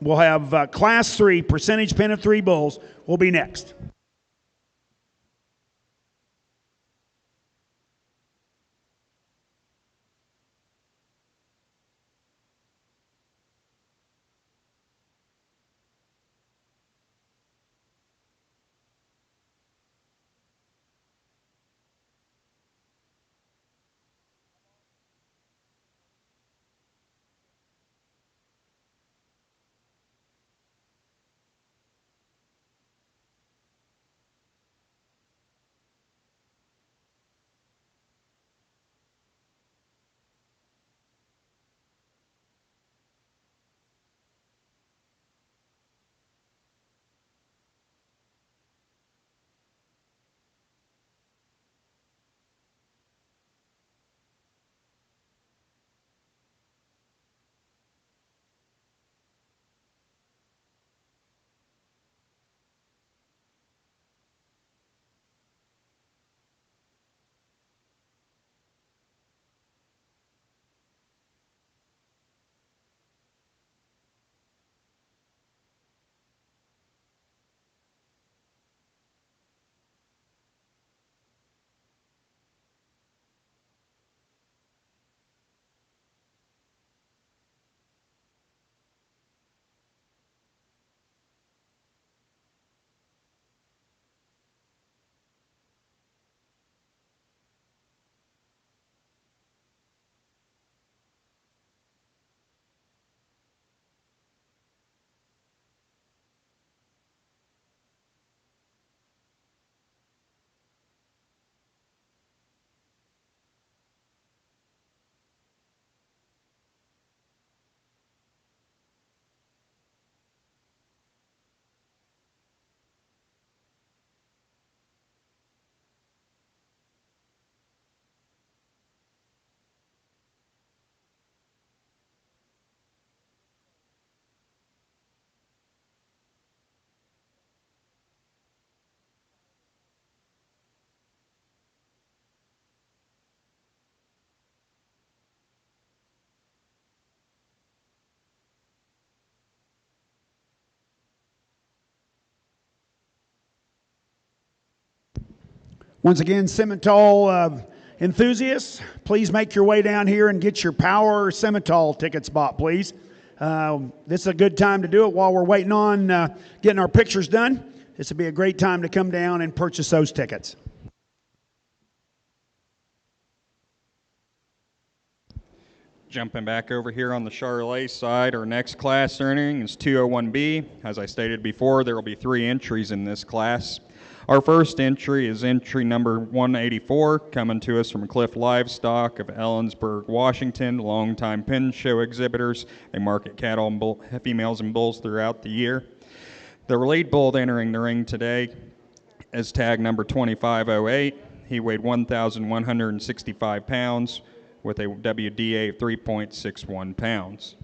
We'll have Class 3 percentage Pen of 3 bulls will be next. Once again, Simmental enthusiasts, please make your way down here and get your Power Simmental tickets bought, please. This is a good time to do it while we're waiting on getting our pictures done. This would be a great time to come down and purchase those tickets. Jumping back over here on the Charolais side, our next class earning is 201B. As I stated before, there will be 3 entries in this class. Our first entry is entry number 184, coming to us from Cliff Livestock of Ellensburg, Washington, longtime pen show exhibitors. They market cattle and females and bulls throughout the year. The lead bull entering the ring today is tag number 2508. He weighed 1,165 pounds with a WDA of 3.61 pounds.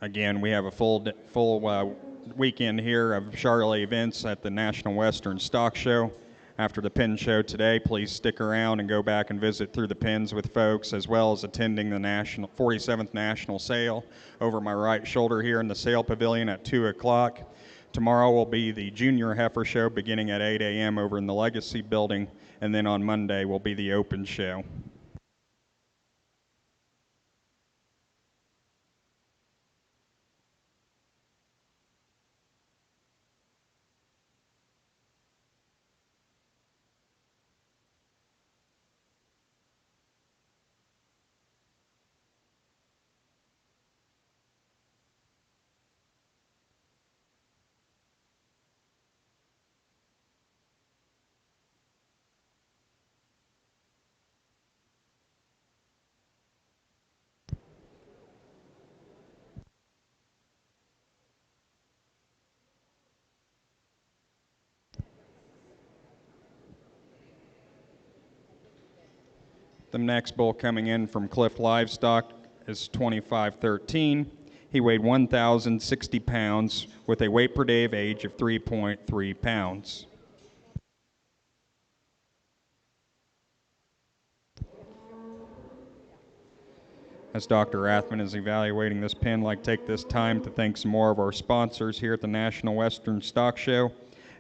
Again, we have a full weekend here of Charolais events at the National Western Stock Show. After the pen show today, please stick around and go back and visit through the pens with folks, as well as attending the 47th National Sale over my right shoulder here in the Sale Pavilion at 2 o'clock. Tomorrow will be the Junior Heifer Show beginning at 8 a.m. over in the Legacy Building, and then on Monday will be the Open Show. The next bull coming in from Cliff Livestock is 2513. He weighed 1,060 pounds with a weight per day of age of 3.3 pounds. As Dr. Rathman is evaluating this pen, I'd like to take this time to thank some more of our sponsors here at the National Western Stock Show.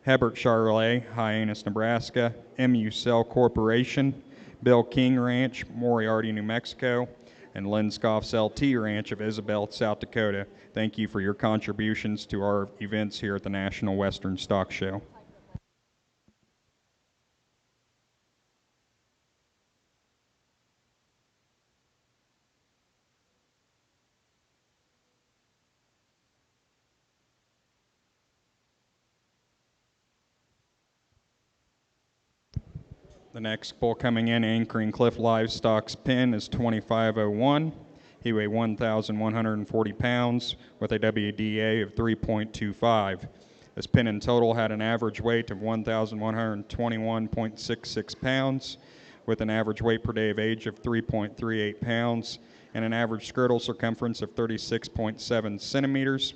Hebert Charolais, Hyannis, Nebraska, MU Cell Corporation, Bill King Ranch, Moriarty, New Mexico, and Linscoff's LT Ranch of Isabel, South Dakota. Thank you for your contributions to our events here at the National Western Stock Show. The next bull coming in, anchoring Cliff Livestock's pen, is 2501. He weighed 1,140 pounds with a WDA of 3.25. This pen in total had an average weight of 1,121.66 pounds with an average weight per day of age of 3.38 pounds and an average scrotal circumference of 36.7 centimeters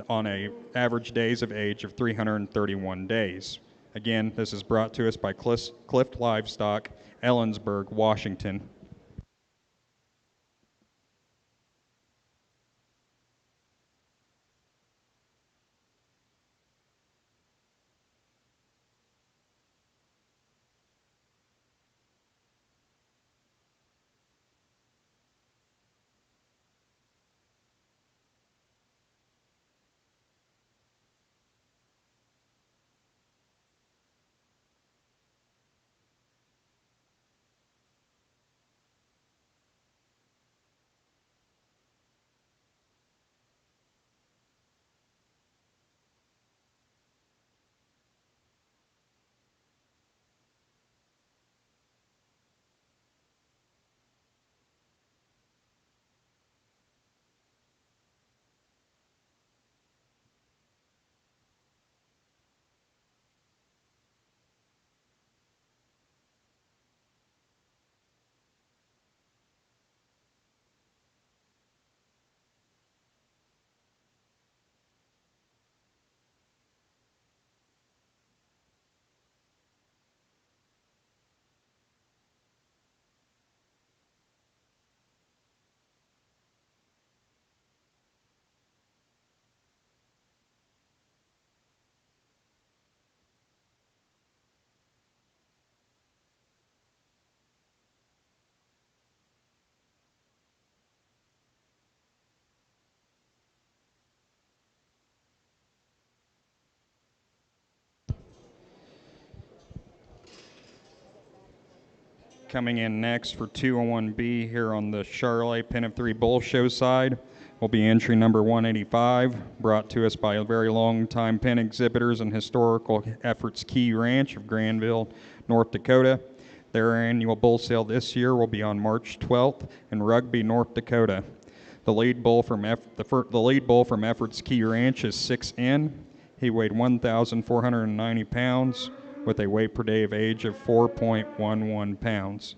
on an average days of age of 331 days. Again, this is brought to us by Cliff Livestock, Ellensburg, Washington. Coming in next for 201B here on the Charolais Pen of 3 Bull Show side will be entry number 185, brought to us by a very long-time pen exhibitors and historical efforts Key Ranch of Granville, North Dakota. Their annual bull sale this year will be on March 12th in Rugby, North Dakota. The lead bull from Efforts Key Ranch is 6N. He weighed 1,490 pounds with a weight per day of age of 4.11 pounds.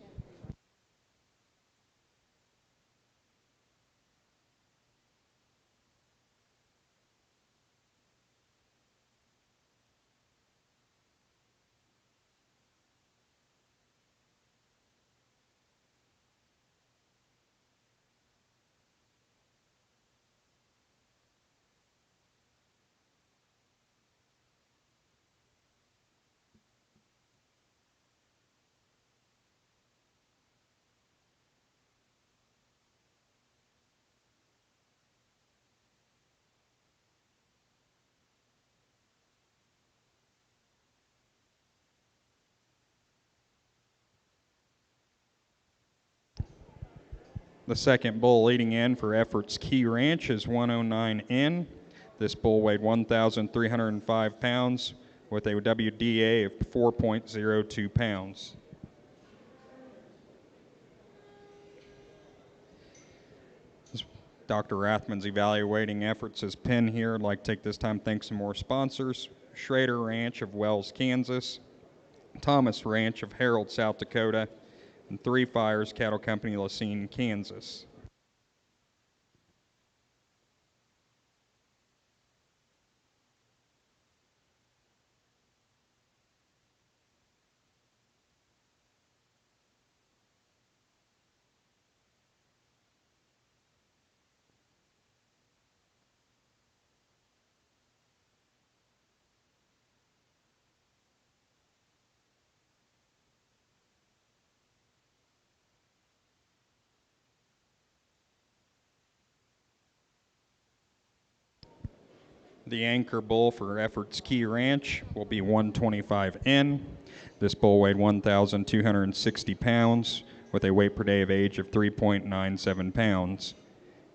The second bull leading in for Efforts Key Ranch is 109N. This bull weighed 1,305 pounds with a WDA of 4.02 pounds. Dr. Rathman's evaluating efforts as pen here. I'd like to take this time to thank some more sponsors. Schrader Ranch of Wells, Kansas. Thomas Ranch of Harold, South Dakota. And Three Fires Cattle Company, Lacine, Kansas. The anchor bull for Efforts Key Ranch will be 125N. This bull weighed 1,260 pounds with a weight per day of age of 3.97 pounds.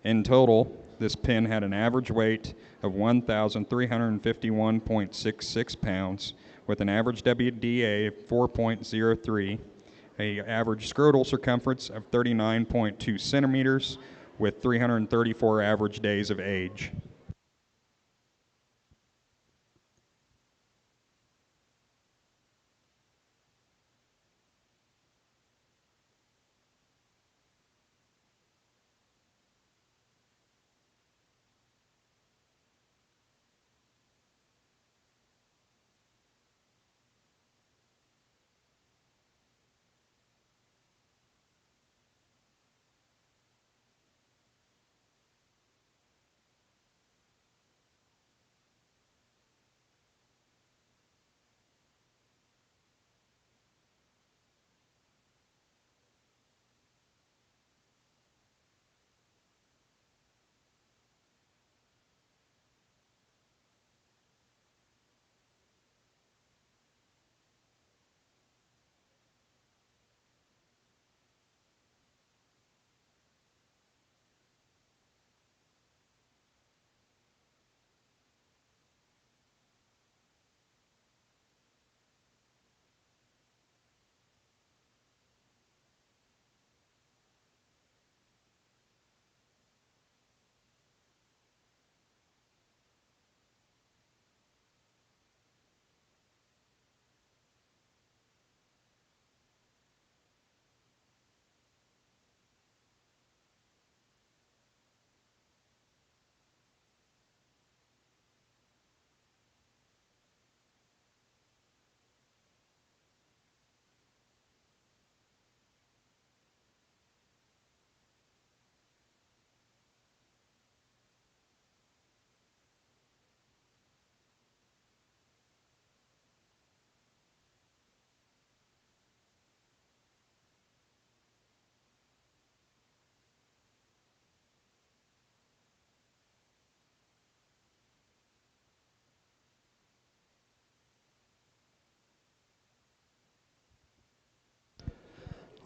In total, this pen had an average weight of 1,351.66 pounds with an average WDA of 4.03, a average scrotal circumference of 39.2 centimeters with 334 average days of age.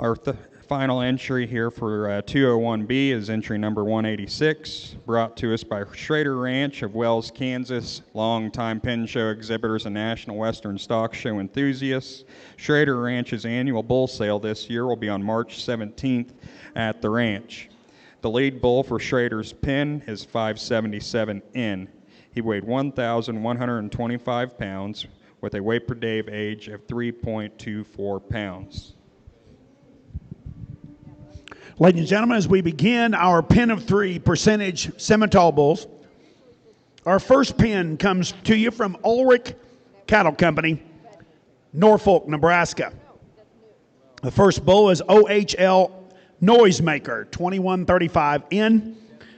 Our final entry here for 201B is entry number 186, brought to us by Schrader Ranch of Wells, Kansas, longtime pen show exhibitors and National Western Stock Show enthusiasts. Schrader Ranch's annual bull sale this year will be on March 17th at the ranch. The lead bull for Schrader's pen is 577N. He weighed 1,125 pounds with a weight per day of age of 3.24 pounds. Ladies and gentlemen, as we begin our pen of 3 percentage Simmental bulls, our first pen comes to you from Ulrich Cattle Company, Norfolk, Nebraska. The first bull is OHL Noisemaker 2135N.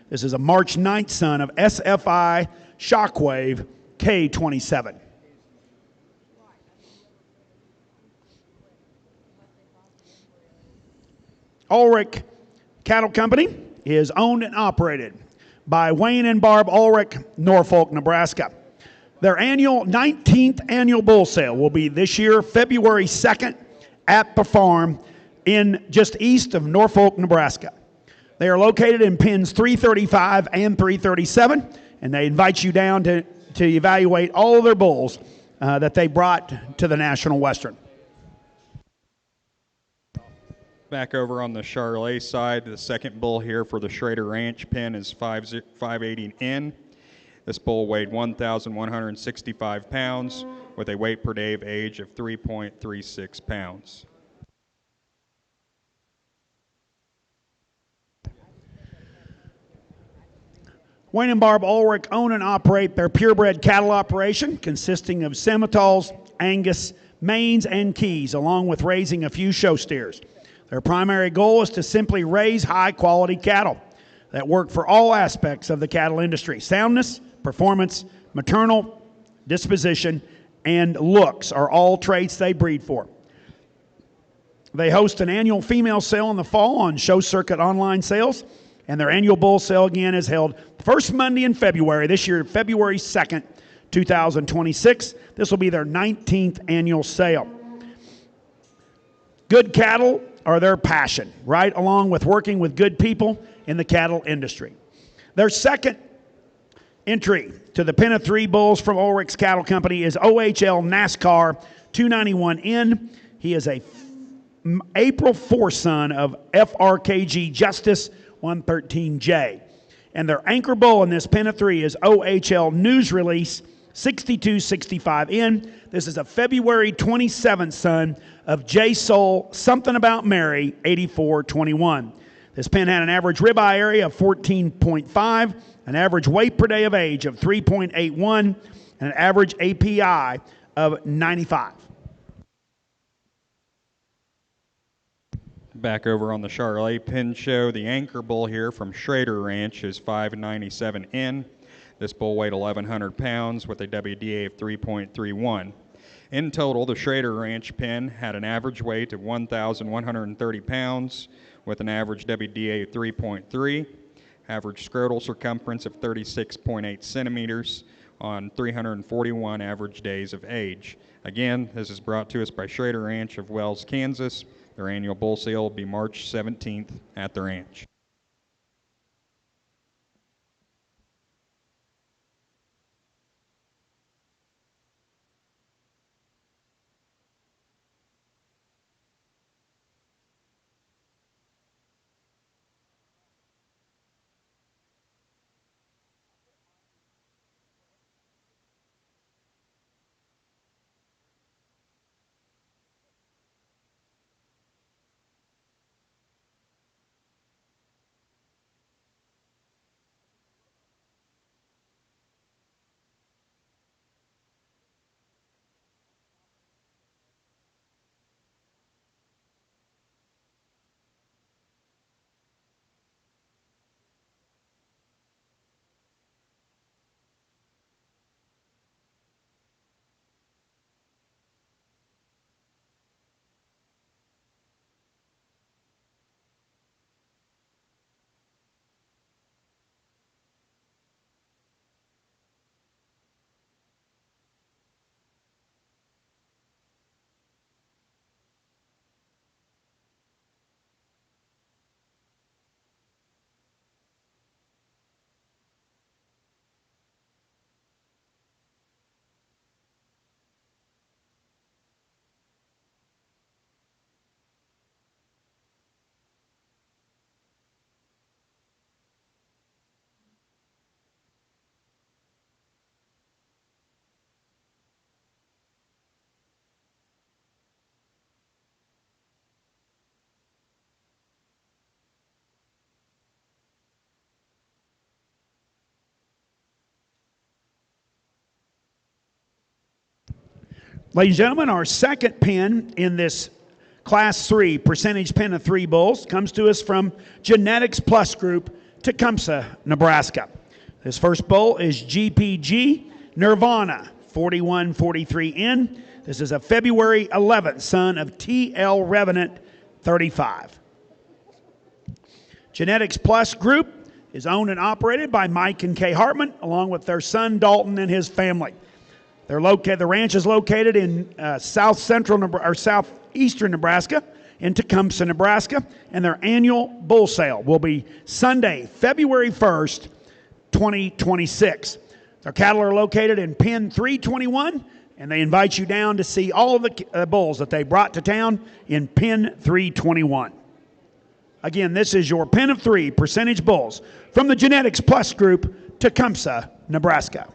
This is a March 9th son of SFI Shockwave K27. Ulrich Cattle Company is owned and operated by Wayne and Barb Ulrich, Norfolk, Nebraska. Their 19th annual bull sale will be this year, February 2nd, at the farm in just east of Norfolk, Nebraska. They are located in pens 335 and 337, and they invite you down to evaluate all of their bulls that they brought to the National Western. Back over on the Charolais side, the second bull here for the Schrader Ranch pen is 580N. This bull weighed 1,165 pounds with a weight per day of age of 3.36 pounds. Wayne and Barb Ulrich own and operate their purebred cattle operation consisting of Simmentals, Angus, Maines, and Keys, along with raising a few show steers. Their primary goal is to simply raise high-quality cattle that work for all aspects of the cattle industry. Soundness, performance, maternal disposition, and looks are all traits they breed for. They host an annual female sale in the fall on Show Circuit online sales, and their annual bull sale again is held first Monday in February, this year, February 2nd, 2026. This will be their 19th annual sale. Good cattle are their passion, right along with working with good people in the cattle industry. Their second entry to the pen of 3 bulls from Ulrich's Cattle Company is OHL NASCAR 291N. He is a April 4 son of FRKG Justice 113J. And their anchor bull in this pen of 3 is OHL News Release 6265N. This is a February 27th son of J Soul Something About Mary 8421. This pen had an average ribeye area of 14.5, an average weight per day of age of 3.81, and an average API of 95. Back over on the Charolais pen show, the anchor bull here from Schrader Ranch is 597N. This bull weighed 1,100 pounds with a WDA of 3.31. In total, the Schrader Ranch pen had an average weight of 1,130 pounds with an average WDA of 3.3, average scrotal circumference of 36.8 centimeters on 341 average days of age. Again, this is brought to us by Schrader Ranch of Wells, Kansas. Their annual bull sale will be March 17th at the ranch. Ladies and gentlemen, our second pin in this Class 3 percentage pin of 3 bulls comes to us from Genetics Plus Group, Tecumseh, Nebraska. This first bull is GPG Nirvana 4143N. This is a February 11th son of TL Revenant 35. Genetics Plus Group is owned and operated by Mike and Kay Hartman, along with their son Dalton and his family. The ranch is located in southeastern Nebraska, in Tecumseh, Nebraska, and their annual bull sale will be Sunday, February 1st, 2026. Their cattle are located in Pen 321, and they invite you down to see all of the bulls that they brought to town in Pen 321. Again, this is your Pen of 3 percentage bulls from the Genetics Plus Group, Tecumseh, Nebraska.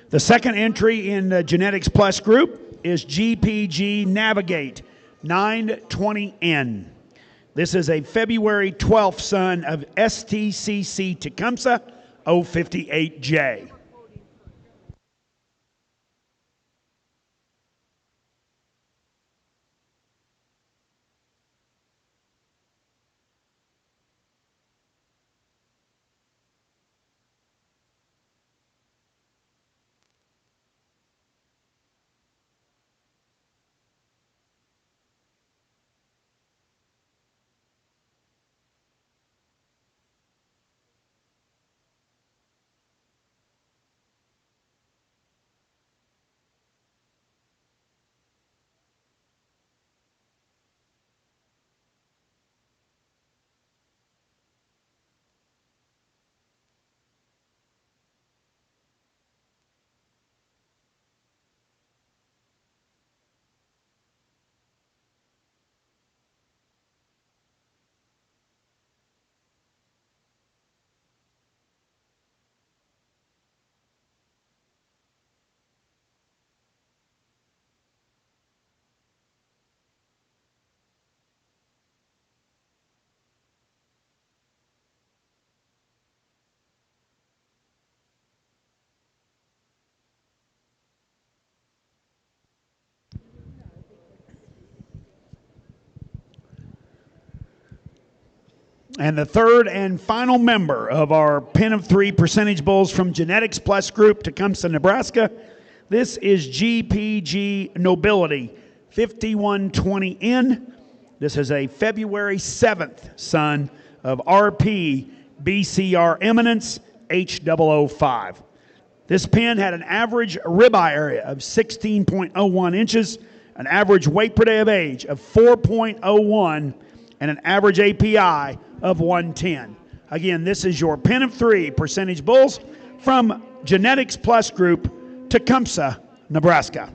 The second entry in the Genetics Plus Group is GPG Navigate 920N. This is a February 12th son of STCC Tecumseh 058J. And the third and final member of our Pen of 3 percentage bulls from Genetics Plus Group, Tecumseh, Nebraska. This is GPG Nobility 5120N. This is a February 7th son of RP BCR Eminence H005. This pen had an average ribeye area of 16.01 inches, an average weight per day of age of 4.01, and an average API of 110. Again, this is your Pen of 3 percentage bulls from Genetics Plus Group, Tecumseh, Nebraska.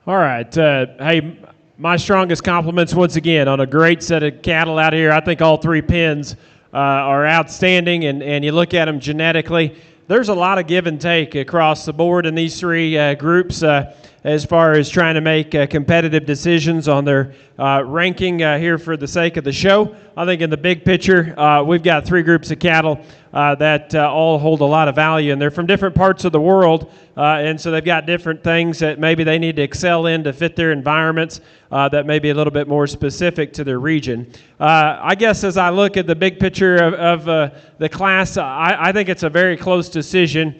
All right. Hey, my strongest compliments once again on a great set of cattle out here. I think all three pens are outstanding, and you look at them genetically. There's a lot of give and take across the board in these three groups as far as trying to make competitive decisions on their ranking here for the sake of the show. I think in the big picture, we've got three groups of cattle that all hold a lot of value, and they're from different parts of the world, and so they've got different things that maybe they need to excel in to fit their environments that may be a little bit more specific to their region. I guess as I look at the big picture of the class, I think it's a very close decision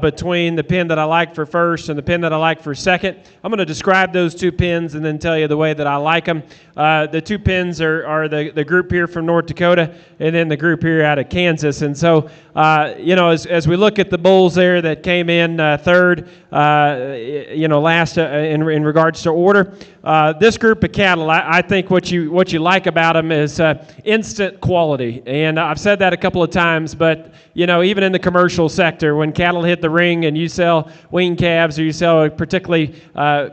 between the pen that I like for first and the pen that I like for second. I'm going to describe those two pens and then tell you the way that I like them. The two pens are the group here from North Dakota and then the group here out of Kansas. And so, as we look at the bulls there that came in third, last in regards to order, this group of cattle, I think what you like about them is instant quality. And I've said that a couple of times, but even in the commercial sector, when cattle hit the ring and you sell wean calves or you sell particularly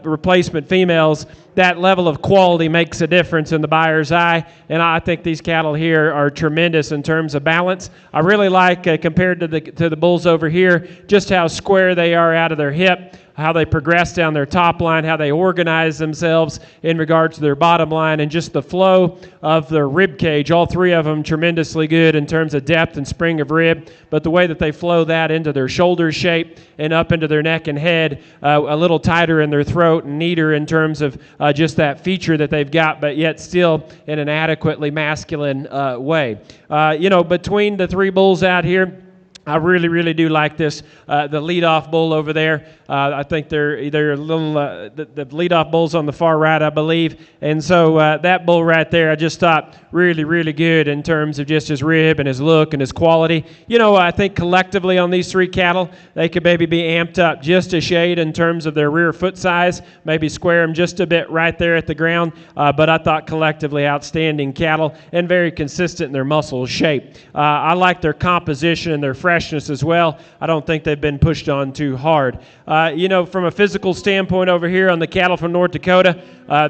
replacement females, that level of quality makes a difference in the buyer's eye, and I think these cattle here are tremendous in terms of balance. I really like, compared to the bulls over here, just how square they are out of their hip, how they progress down their top line, how they organize themselves in regards to their bottom line, and just the flow of their rib cage. All three of them tremendously good in terms of depth and spring of rib, but the way that they flow that into their shoulder shape and up into their neck and head, a little tighter in their throat and neater in terms of just that feature that they've got, but yet still in an adequately masculine way. Between the three bulls out here, I really, really do like this. The leadoff bull over there, I think they're a little, the leadoff bull's on the far right, I believe. And so that bull right there, I just thought really, really good in terms of just his rib and his look and his quality. I think collectively on these three cattle, they could maybe be amped up just a shade in terms of their rear foot size, maybe square them just a bit right there at the ground. But I thought collectively outstanding cattle and very consistent in their muscle shape. I like their composition and their freshness as well. I don't think they've been pushed on too hard. From a physical standpoint over here on the cattle from North Dakota,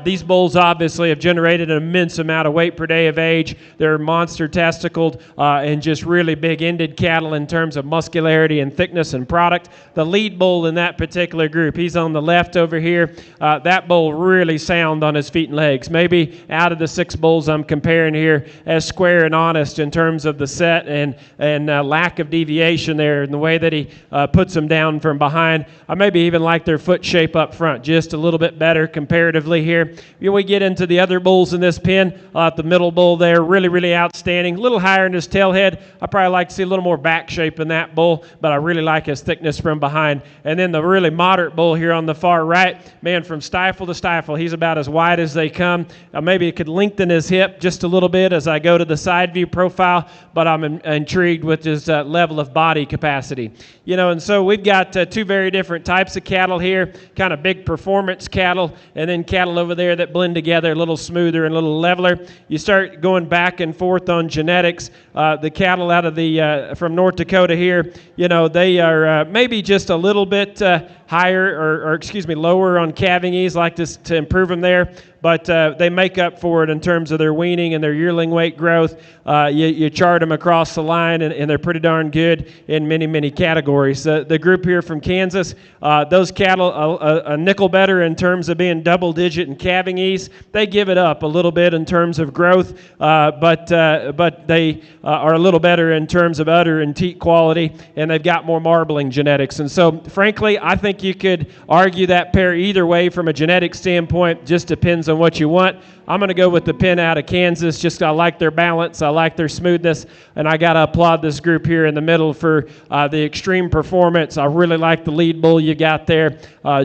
these bulls obviously have generated an immense amount of weight per day of age. They're monster testicled and just really big-ended cattle in terms of muscularity and thickness and product. The lead bull in that particular group, he's on the left over here. That bull really sound on his feet and legs. Maybe out of the six bulls I'm comparing here, as square and honest in terms of the set and lack of deviation there and the way that he puts them down from behind. I maybe even like their foot shape up front just a little bit better comparatively here. We get into the other bulls in this pen. The middle bull there, really, really outstanding. A little higher in his tail head. I probably like to see a little more back shape in that bull, but I really like his thickness from behind. And then the really moderate bull here on the far right, man, from stifle to stifle, he's about as wide as they come. Maybe it could lengthen his hip just a little bit as I go to the side view profile, but I'm intrigued with his level of body capacity. And so we've got two very different types of cattle here, kind of big performance cattle, and then cattle over there that blend together a little smoother and a little leveler. You start going back and forth on genetics. The cattle out of from North Dakota here, they are maybe just a little bit higher or lower on calving ease, like this to improve them there. But they make up for it in terms of their weaning and their yearling weight growth. You chart them across the line, and they're pretty darn good in many, many categories. The group here from Kansas, those cattle a nickel better in terms of being double-digit in calving ease. They give it up a little bit in terms of growth, but they are a little better in terms of udder and teat quality, and they've got more marbling genetics. And so, frankly, I think you could argue that pair either way from a genetic standpoint. Just depends on what you want. I'm going to go with the pen out of Kansas. Just I like their balance, I like their smoothness, and I got to applaud this group here in the middle for the extreme performance. I really like the lead bull you got there.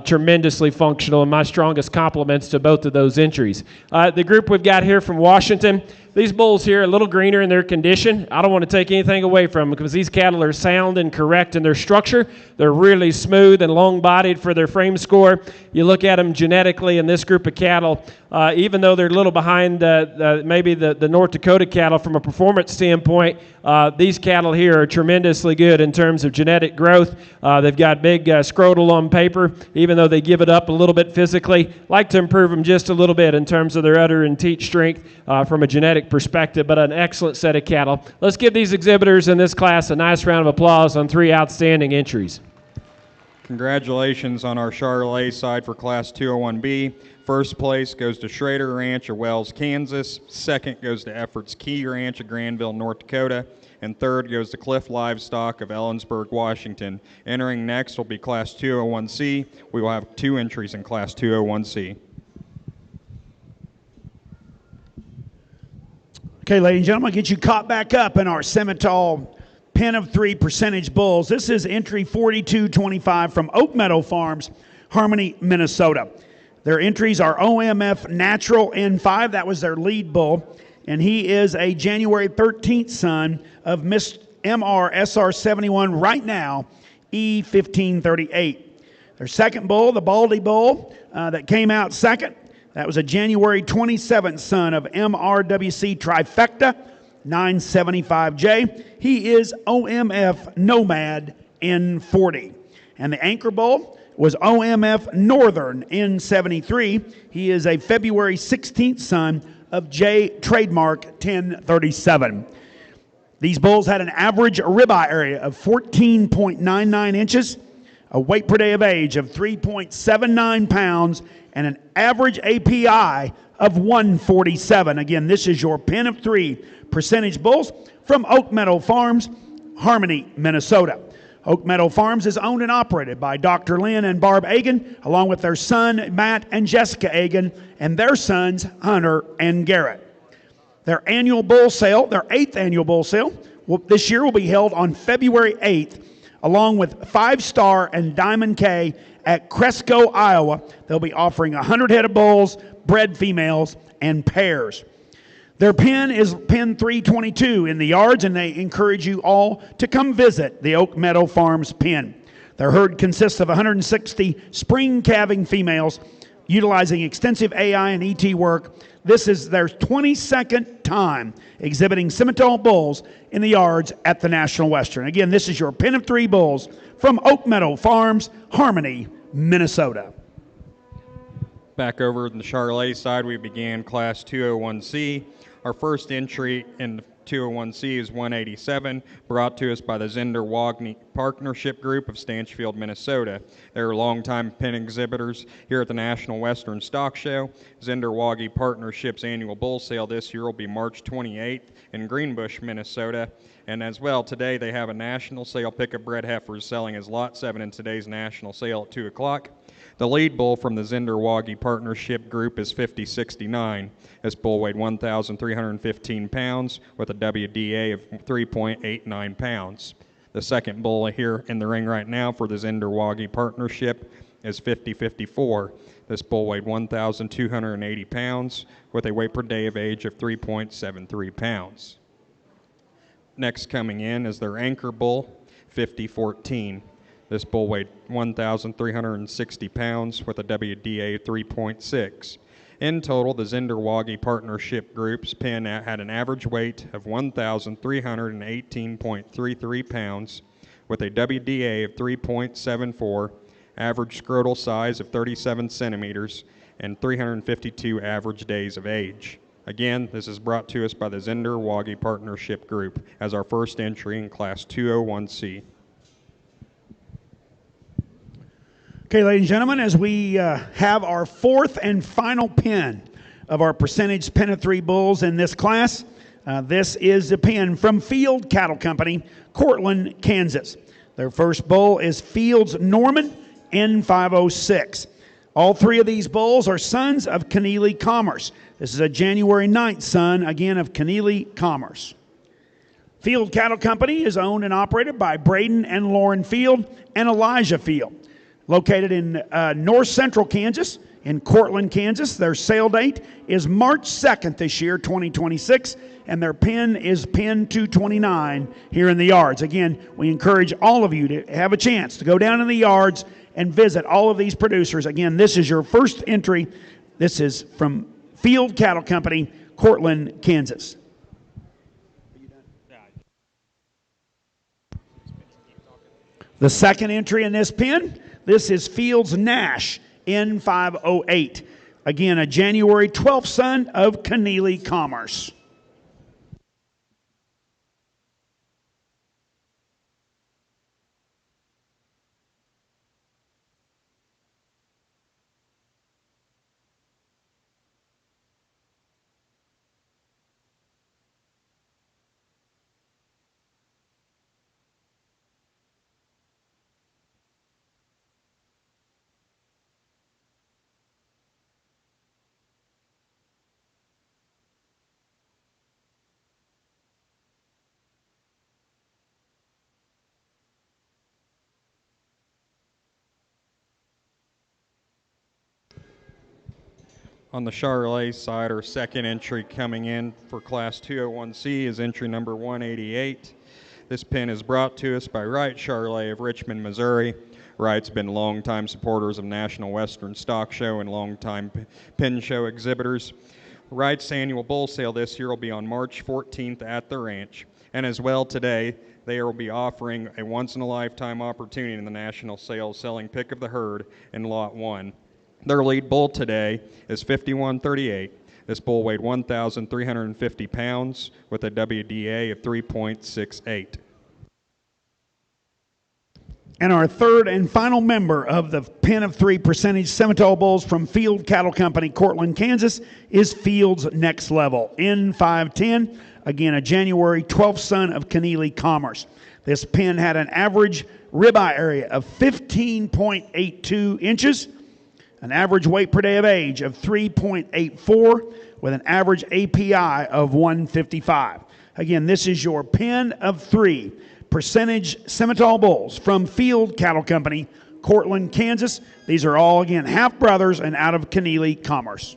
Tremendously functional, and my strongest compliments to both of those entries. The group we've got here from Washington, these bulls here are a little greener in their condition. I don't want to take anything away from them because these cattle are sound and correct in their structure. They're really smooth and long-bodied for their frame score. You look at them genetically in this group of cattle, even though they're a little behind maybe the North Dakota cattle from a performance standpoint. These cattle here are tremendously good in terms of genetic growth. They've got big scrotal on paper, even though they give it up a little bit physically. Like to improve them just a little bit in terms of their udder and teat strength from a genetic perspective, but an excellent set of cattle. Let's give these exhibitors in this class a nice round of applause on 3 outstanding entries. Congratulations on our Charolais side for Class 201B. First place goes to Schrader Ranch of Wells, Kansas. Second goes to Efforts Key Ranch of Granville, North Dakota. And third goes to Cliff Livestock of Ellensburg, Washington. Entering next will be Class 201C. We will have 2 entries in Class 201C. Okay, ladies and gentlemen, I'll get you caught back up in our Simmental Pen of 3 percentage bulls. This is entry 4225 from Oak Meadow Farms, Harmony, Minnesota. Their entries are OMF Natural N5. That was their lead bull. And he is a January 13th son of Miss MR SR71 right now, E1538. Their second bull, the Baldy Bull, that came out second. That was a January 27th son of MRWC Trifecta, 975J. He is OMF Nomad N40. And the anchor bull was OMF Northern N73. He is a February 16th son of J Trademark 1037. These bulls had an average ribeye area of 14.99 inches, a weight per day of age of 3.79 pounds, and an average API of 147. Again, this is your Pen of 3 percentage bulls from Oak Meadow Farms, Harmony, Minnesota. Oak Meadow Farms is owned and operated by Dr. Lynn and Barb Agan, along with their son, Matt and Jessica Agan, and their sons, Hunter and Garrett. Their annual bull sale, their 8th annual bull sale, this year will be held on February 8th, along with 5 Star and Diamond K at Cresco, Iowa. They'll be offering 100 head of bulls, bred females, and pairs. Their pen is Pen 322 in the yards, and they encourage you all to come visit the Oak Meadow Farms pen. Their herd consists of 160 spring calving females utilizing extensive AI and ET work. This is their 22nd time exhibiting Simmental bulls in the yards at the National Western. Again, this is your Pen of 3 bulls from Oak Meadow Farms, Harmony, Minnesota. Back over on the Charolais side, we began Class 201C. Our first entry in the 201C is 187, brought to us by the Zender-Wagney Partnership Group of Stanchfield, Minnesota. They're longtime pen exhibitors here at the National Western Stock Show. Zender-Wagney Partnership's annual bull sale this year will be March 28th in Greenbush, Minnesota. And as well, today they have a national sale pickup bred heifers selling as Lot 7 in today's national sale at 2 o'clock. The lead bull from the Zender-Wagney Partnership Group is 5069. This bull weighed 1,315 pounds with a WDA of 3.89 pounds. The second bull here in the ring right now for the Zender-Wagney Partnership is 5054. This bull weighed 1,280 pounds with a weight per day of age of 3.73 pounds. Next coming in is their anchor bull, 5014. This bull weighed 1,360 pounds with a WDA of 3.6. In total, the Zender-Wagney Partnership Group's pen had an average weight of 1,318.33 pounds with a WDA of 3.74, average scrotal size of 37 centimeters, and 352 average days of age. Again, this is brought to us by the Zender-Wagney Partnership Group as our first entry in Class 201C. Okay, ladies and gentlemen, as we have our 4th and final pen of our percentage Pen of 3 bulls in this class, this is a pen from Field Cattle Company, Cortland, Kansas. Their first bull is Fields Norman N506. All 3 of these bulls are sons of Keneally Commerce. This is a January 9th son, again, of Keneally Commerce. Field Cattle Company is owned and operated by Braden and Lauren Field and Elijah Field. Located in north central Kansas, in Cortland, Kansas. Their sale date is March 2nd this year, 2026, and their pen is Pen 229 here in the yards. Again, we encourage all of you to have a chance to go down in the yards and visit all of these producers. Again, this is your first entry. This is from Field Cattle Company, Cortland, Kansas. The second entry in this pen, this is Fields Nash N508. Again, a January 12th son of Keneally Commerce. On the Charolais side, our second entry coming in for Class 201C is entry number 188. This pin is brought to us by Wright Charolais of Richmond, Missouri. Wright's been longtime supporters of National Western Stock Show and longtime pin show exhibitors. Wright's annual bull sale this year will be on March 14th at the ranch. And as well today, they will be offering a once-in-a-lifetime opportunity in the national sales selling pick of the herd in Lot 1. Their lead bull today is 5138. This bull weighed 1,350 pounds with a WDA of 3.68. And our third and final member of the pen of three percentage Simmental bulls from Field Cattle Company, Cortland, Kansas, is Fields Next Level N510. Again, a January 12th son of Keneally Commerce. This pen had an average ribeye area of 15.82 inches, an average weight per day of age of 3.84 with an average API of 155. Again, this is your pen of three percentage Simmental bulls from Field Cattle Company, Cortland, Kansas. These are all, again, half brothers and out of Keneally Commerce.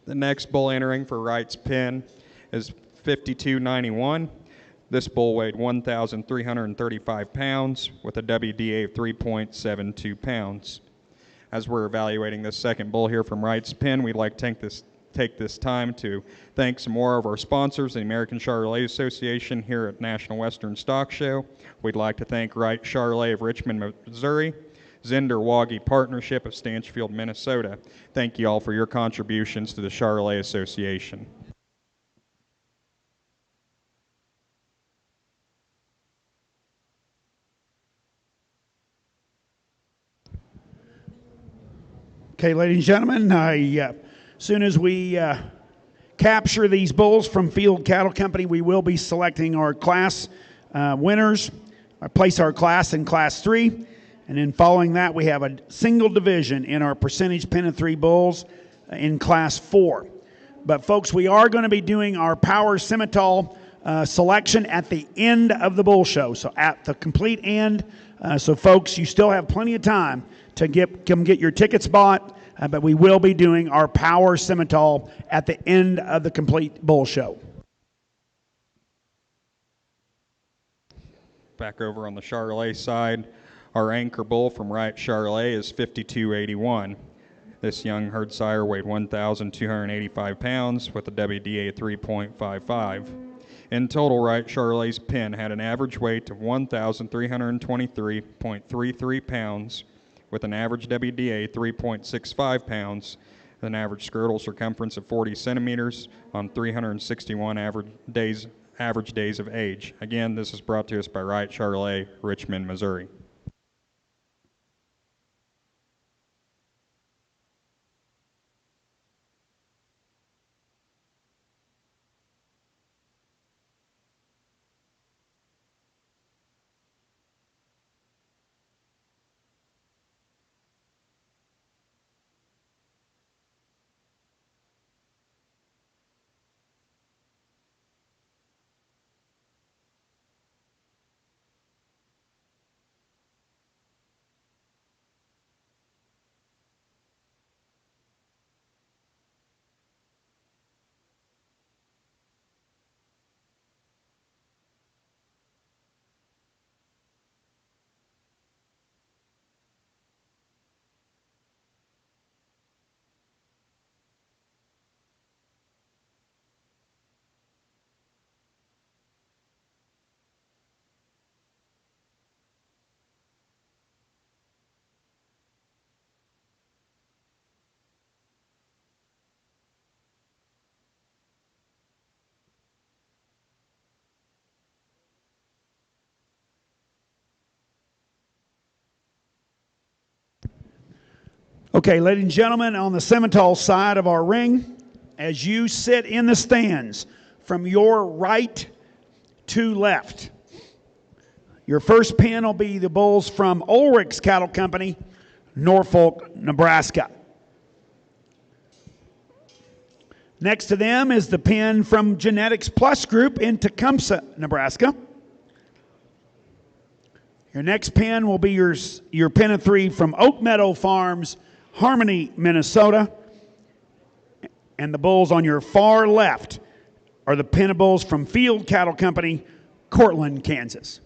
The next bull entering for Wright's pen is 5291. This bull weighed 1,335 pounds with a WDA of 3.72 pounds. As we're evaluating this second bull here from Wright's pen, we'd like to take this time to thank some more of our sponsors, the American Charolais Association here at National Western Stock Show. We'd like to thank Wright Charolais of Richmond, Missouri, Zender-Wauge Partnership of Stanchfield, Minnesota. Thank you all for your contributions to the Charolais Association. Okay, ladies and gentlemen, as soon as we capture these bulls from Field Cattle Company, we will be selecting our class winners, place our class in Class 3. And then following that, we have a single division in our percentage pen of three bulls in Class 4. But folks, we are going to be doing our Power Simmental selection at the end of the bull show. So at the complete end. So folks, you still have plenty of time to come get your tickets bought. But we will be doing our Power Simmental at the end of the complete bull show. Back over on the Charolais side, our anchor bull from Wright Charolais is 5281. This young herd sire weighed 1,285 pounds with a WDA of 3.55. In total, Wright Charolais' pen had an average weight of 1,323.33 pounds with an average WDA 3.65 pounds, an average scrotal circumference of 40 centimeters on 361 average days of age. Again, this is brought to us by Wright Charolais, Richmond, Missouri. Okay, ladies and gentlemen, on the Simmental side of our ring, as you sit in the stands from your right to left, your first pin will be the bulls from Ulrich's Cattle Company, Norfolk, Nebraska. Next to them is the pin from Genetics Plus Group in Tecumseh, Nebraska. Your next pin will be your pin of 3 from Oak Meadow Farms, Harmony, Minnesota. And the bulls on your far left are the pin of bulls from Field Cattle Company, Cortland, Kansas.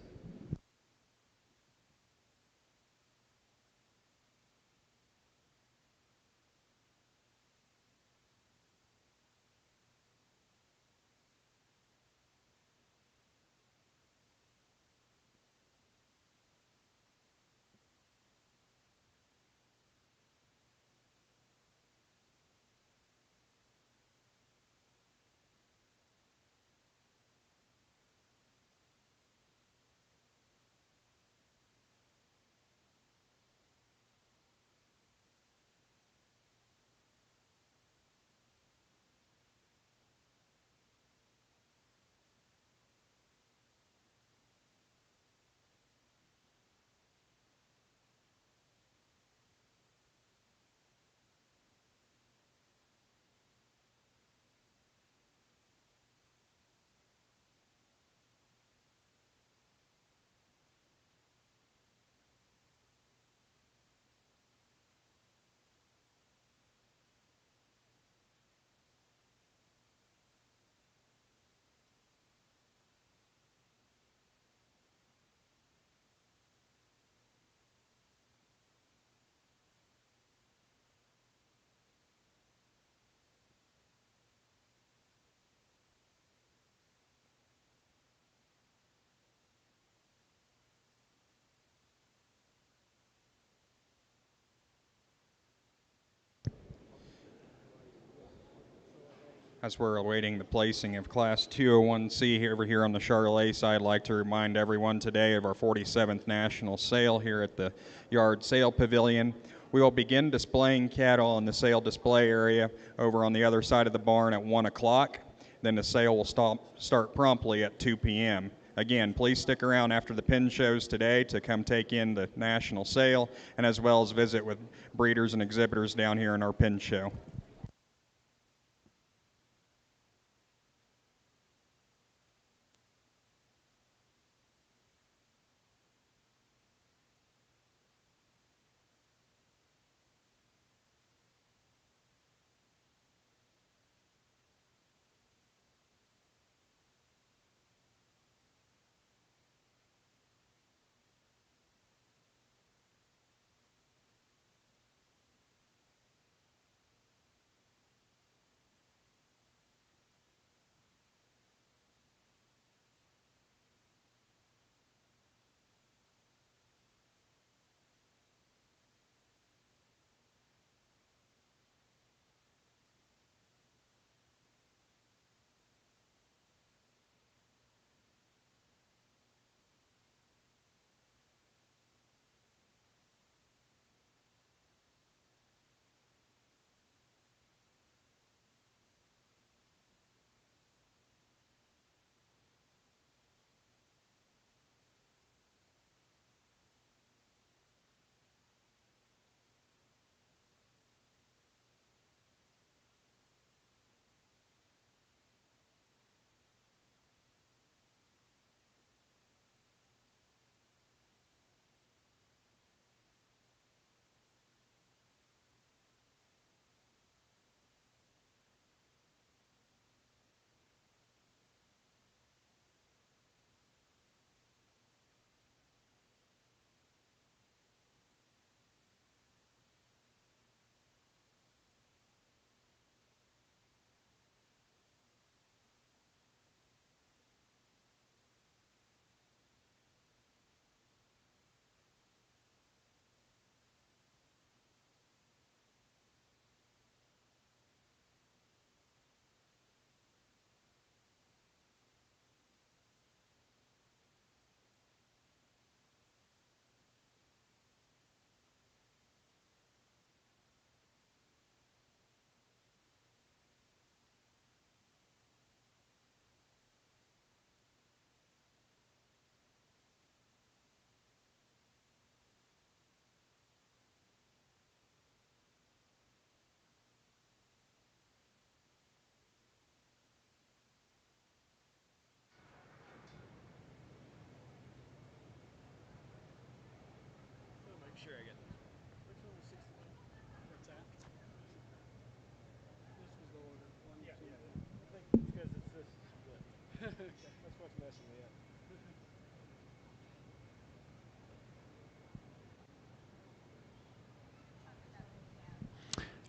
As we're awaiting the placing of Class 201C over here on the Charolais side, I'd like to remind everyone today of our 47th National Sale here at the Yard Sale Pavilion. We will begin displaying cattle in the sale display area over on the other side of the barn at 1 o'clock. Then the sale will start promptly at 2 p.m. Again, please stick around after the pin shows today to come take in the national sale and as well as visit with breeders and exhibitors down here in our pin show.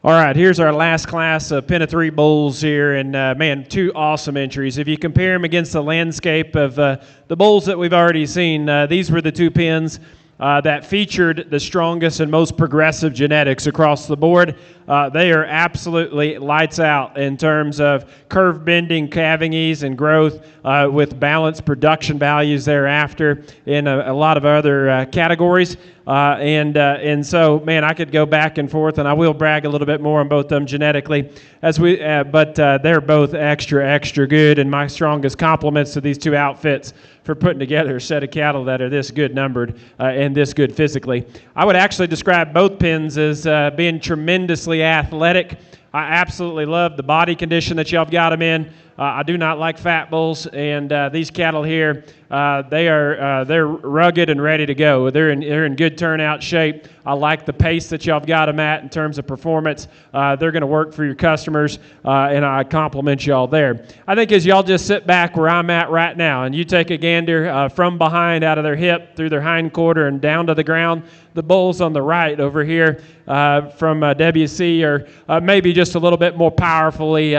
All right, here's our last class of Pen of 3 bulls here, and man, 2 awesome entries. If you compare them against the landscape of the bulls that we've already seen, these were the 2 pens that featured the strongest and most progressive genetics across the board. They are absolutely lights out in terms of curve bending, calving ease, and growth with balanced production values thereafter in a lot of other categories. And so, man, I could go back and forth, and I will brag a little bit more on both of them genetically, but they're both extra good, and my strongest compliments to these 2 outfits for putting together a set of cattle that are this good numbered and this good physically. I would actually describe both pens as being tremendously athletic. I absolutely love the body condition that y'all have got them in. I do not like fat bulls, and these cattle here, they're rugged and ready to go. They're in good turnout shape. I like the pace that y'all have got them at in terms of performance. They're going to work for your customers, and I compliment y'all there. I think as y'all just sit back where I'm at right now, and you take a gander from behind, out of their hip, through their hind quarter, and down to the ground, the bulls on the right over here from WC are maybe just a little bit more powerfully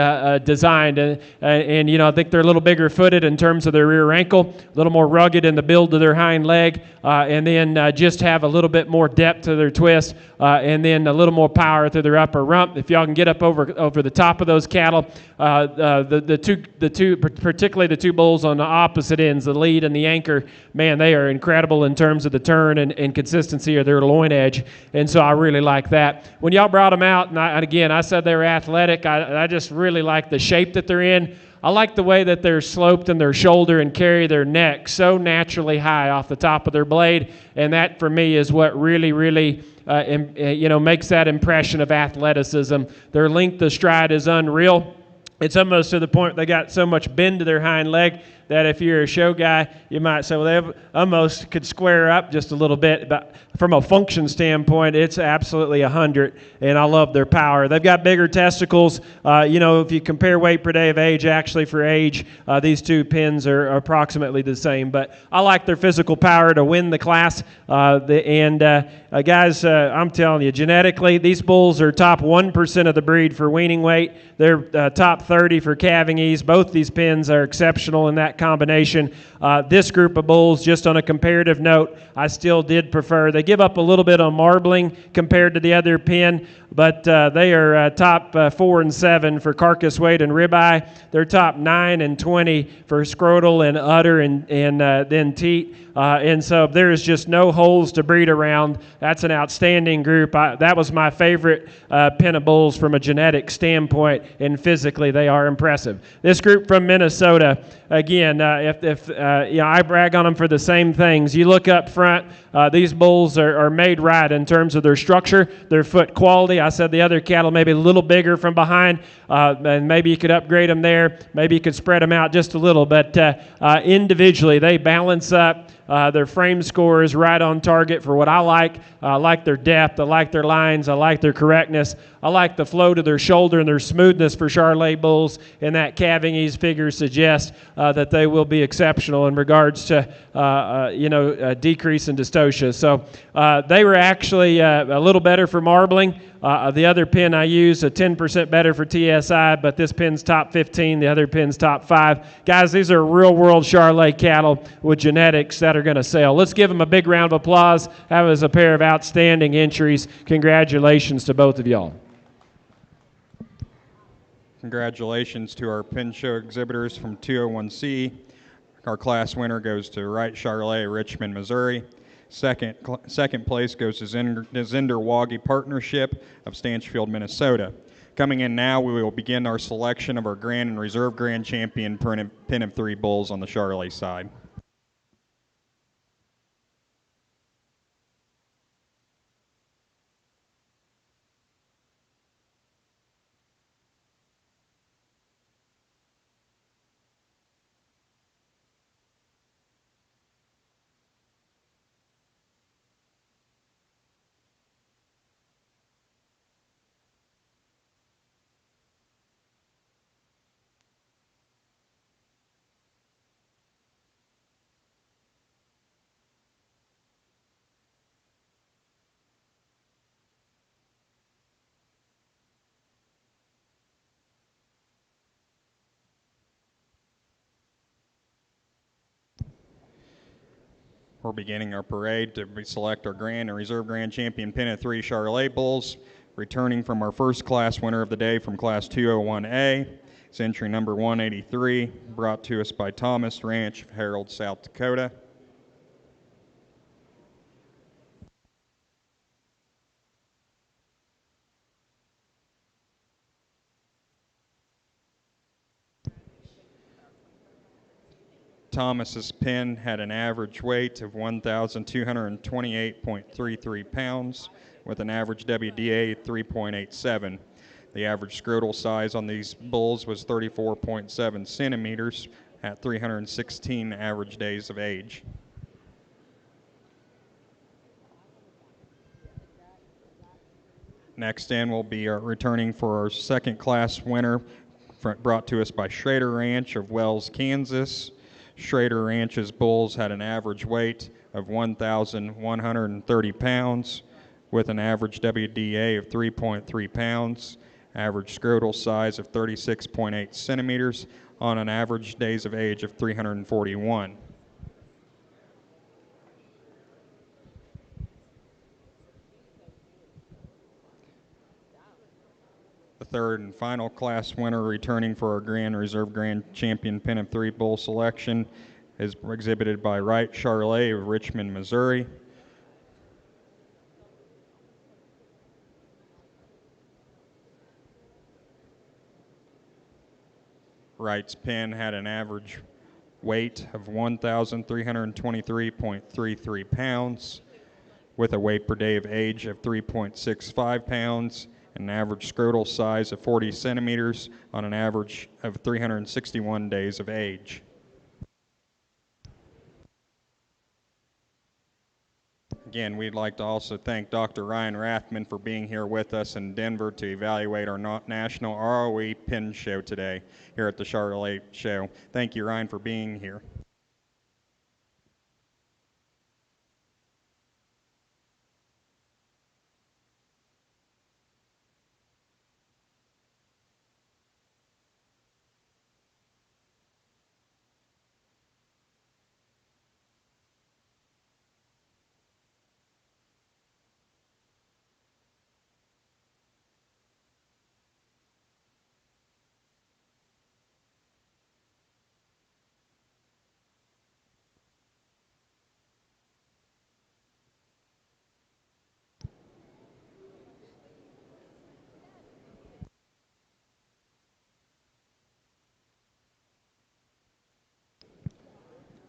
designed, and you know, I think they're a little bigger footed in terms of their rear ankle, a little more rugged in the build of their hind leg, and then just have a little bit more depth to their twist, and then a little more power through their upper rump. If y'all can get up over the top of those cattle, the two, particularly the 2 bulls on the opposite ends, the lead and the anchor, man, they are incredible in terms of the turn and consistency of their loin edge, and so I really like that. When y'all brought them out, and again, I said they were athletic, I just really like the shape that they're in. I like the way that they're sloped in their shoulder and carry their neck so naturally high off the top of their blade, and that for me is what really makes that impression of athleticism. Their length of stride is unreal. It's almost to the point they got so much bend to their hind leg that if you're a show guy, you might say, well, they almost could square up just a little bit. But from a function standpoint, it's absolutely 100, and I love their power. They've got bigger testicles. If you compare weight per day of age, actually for age, these 2 pens are approximately the same. But I like their physical power to win the class. Guys, I'm telling you, genetically, these bulls are top 1% of the breed for weaning weight. They're top 30 for calving ease. Both these pens are exceptional in that combination. This group of bulls, just on a comparative note, I still did prefer. They give up a little bit on marbling compared to the other pen, but they are top 4 and 7 for carcass weight and ribeye. They're top 9 and 20 for scrotal and udder and then teat. And so there is just no holes to breed around. That's an outstanding group. That was my favorite pen of bulls from a genetic standpoint, and physically they are impressive. This group from Minnesota, again, I brag on them for the same things. You look up front, these bulls are made right in terms of their structure, their foot quality. I said the other cattle maybe a little bigger from behind, and maybe you could upgrade them there. Maybe you could spread them out just a little, but individually they balance up. Their frame score is right on target for what I like. I like their depth. I like their lines. I like their correctness. I like the flow to their shoulder and their smoothness for Charolais bulls, and that calving ease figure suggests that they will be exceptional in regards to decrease in dystocia. So they were actually a little better for marbling. The other pen I use, 10% better for TSI, but this pen's top 15, the other pen's top 5. Guys, these are real-world Charolais cattle with genetics that are going to sell. Let's give them a big round of applause. That was a pair of outstanding entries. Congratulations to both of y'all. Congratulations to our pen show exhibitors from 201C. Our class winner goes to Wright Charolais, Richmond, Missouri. Second place goes to Zinder-Woggy Partnership of Stanchfield, Minnesota. Coming in now, we will begin our selection of our Grand and Reserve Grand Champion Pen of 3 bulls on the Charolais side. We're beginning our parade to select our Grand and Reserve Grand Champion pin of 3 Charolais bulls. Returning from our first class winner of the day from Class 201A. It's entry number 183, brought to us by Thomas Ranch of Harold, South Dakota. Thomas's pin had an average weight of 1,228.33 pounds with an average WDA 3.87. The average scrotal size on these bulls was 34.7 centimeters at 316 average days of age. Next in will be our returning for our second class winner brought to us by Schrader Ranch of Wells, Kansas. Schrader Ranch's bulls had an average weight of 1,130 pounds with an average WDA of 3.3 pounds, average scrotal size of 36.8 centimeters on an average days of age of 341. The third and final class winner returning for our Grand Reserve Grand Champion pin of 3 bull selection is exhibited by Wright Charolais of Richmond, Missouri. Wright's pin had an average weight of 1,323.33 pounds with a weight per day of age of 3.65 pounds and an average scrotal size of 40 centimeters on an average of 361 days of age. Again, we'd like to also thank Dr. Ryan Rathman for being here with us in Denver to evaluate our national ROE pin show today here at the Charolais show. Thank you, Ryan, for being here.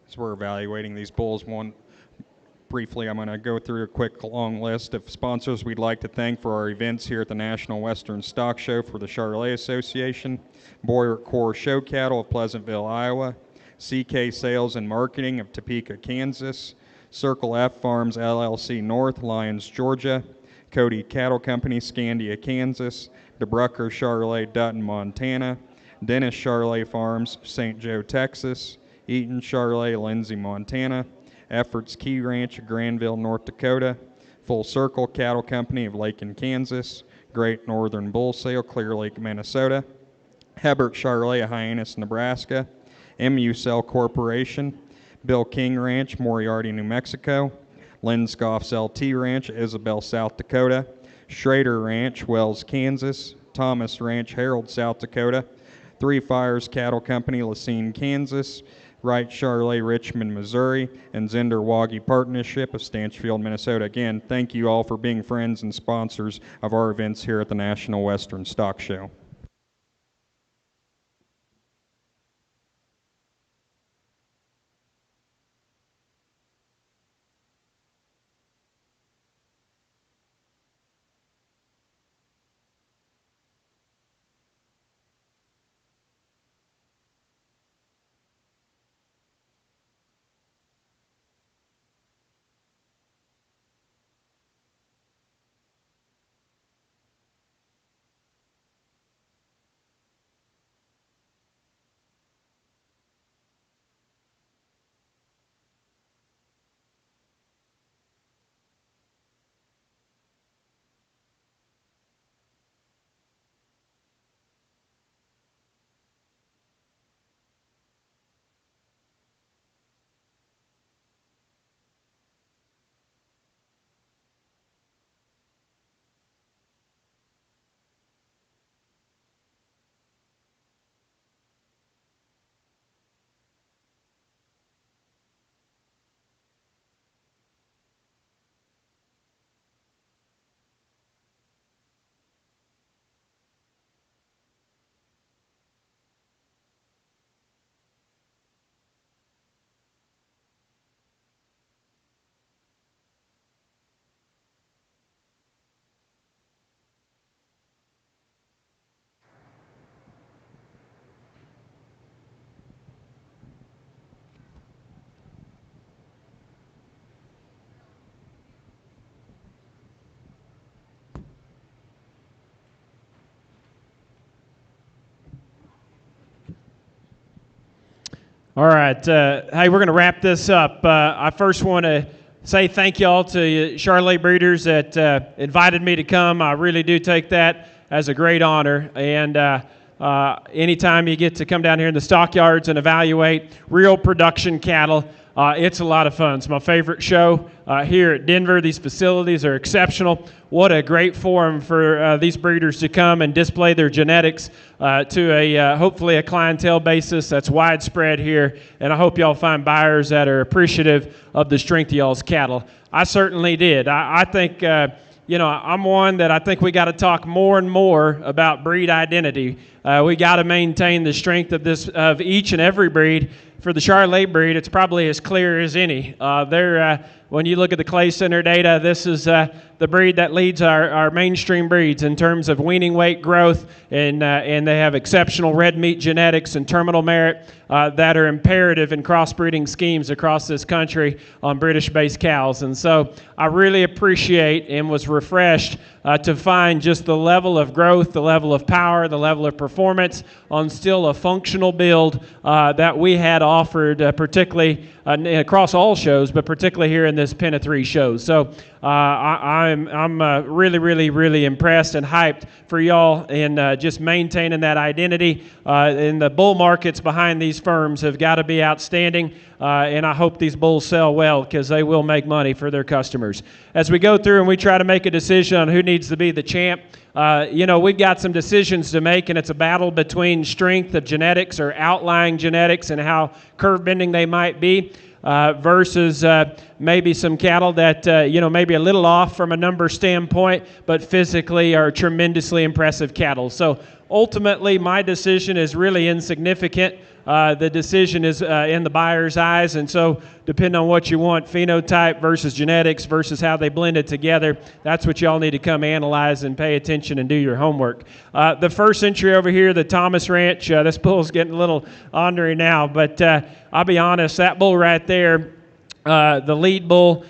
As we're evaluating these bulls, briefly, I'm going to go through a quick long list of sponsors we'd like to thank for our events here at the National Western Stock Show for the Charolais Association, Boyer Core Show Cattle of Pleasantville, Iowa, CK Sales and Marketing of Topeka, Kansas, Circle F Farms LLC North, Lyons, Georgia, Cody Cattle Company, Scandia, Kansas, DeBrucker Charolais, Dutton, Montana, Dennis Charolais Farms, St. Joe, Texas, Eaton Charolais, Lindsay, Montana, Efforts Key Ranch of Granville, North Dakota, Full Circle Cattle Company of Lakin, Kansas, Great Northern Bull Sale, Clear Lake, Minnesota, Hebert Charolais of Hyannis, Nebraska, MU Cell Corporation, Bill King Ranch, Moriarty, New Mexico, Linscoff's LT Ranch, Isabel, South Dakota, Schrader Ranch, Wells, Kansas, Thomas Ranch, Harold, South Dakota, Three Fires Cattle Company, Lacine, Kansas, Wright Charolais, Richmond, Missouri, and Zender Waggy Partnership of Stanchfield, Minnesota. Again, thank you all for being friends and sponsors of our events here at the National Western Stock Show. All right. Hey, we're going to wrap this up. I first want to say thank you all to Charolais breeders that invited me to come. I really do take that as a great honor. And anytime you get to come down here in the stockyards and evaluate real production cattle, it's a lot of fun. It's my favorite show here at Denver. These facilities are exceptional. What a great forum for these breeders to come and display their genetics to a hopefully a clientele basis that's widespread here. And I hope y'all find buyers that are appreciative of the strength of y'all's cattle. I certainly did. I think, I'm one that I think we got to talk more and more about breed identity. We got to maintain the strength of each and every breed. For the Charolais breed, it's probably as clear as any. When you look at the Clay Center data, this is the breed that leads our mainstream breeds in terms of weaning weight growth, and they have exceptional red meat genetics and terminal merit that are imperative in crossbreeding schemes across this country on British-based cows. And so I really appreciate and was refreshed to find just the level of growth, the level of power, the level of performance on still a functional build that we had offered, particularly across all shows, but particularly here in this Pen of 3 shows. So I'm really, really, really impressed and hyped for y'all in just maintaining that identity. And the bull markets behind these firms have got to be outstanding. And I hope these bulls sell well, because they will make money for their customers. As we go through and we try to make a decision on who needs to be the champ, we've got some decisions to make, and it's a battle between strength of genetics or outlying genetics and how curve bending they might be versus maybe some cattle that, maybe a little off from a number standpoint, but physically are tremendously impressive cattle. So ultimately, my decision is really insignificant. The decision is in the buyer's eyes, and so depending on what you want, phenotype versus genetics versus how they blended together, that's what y'all need to come analyze and pay attention and do your homework. The first entry over here, the Thomas Ranch, this bull's getting a little ornery now, but I'll be honest, that bull right there, the lead bull,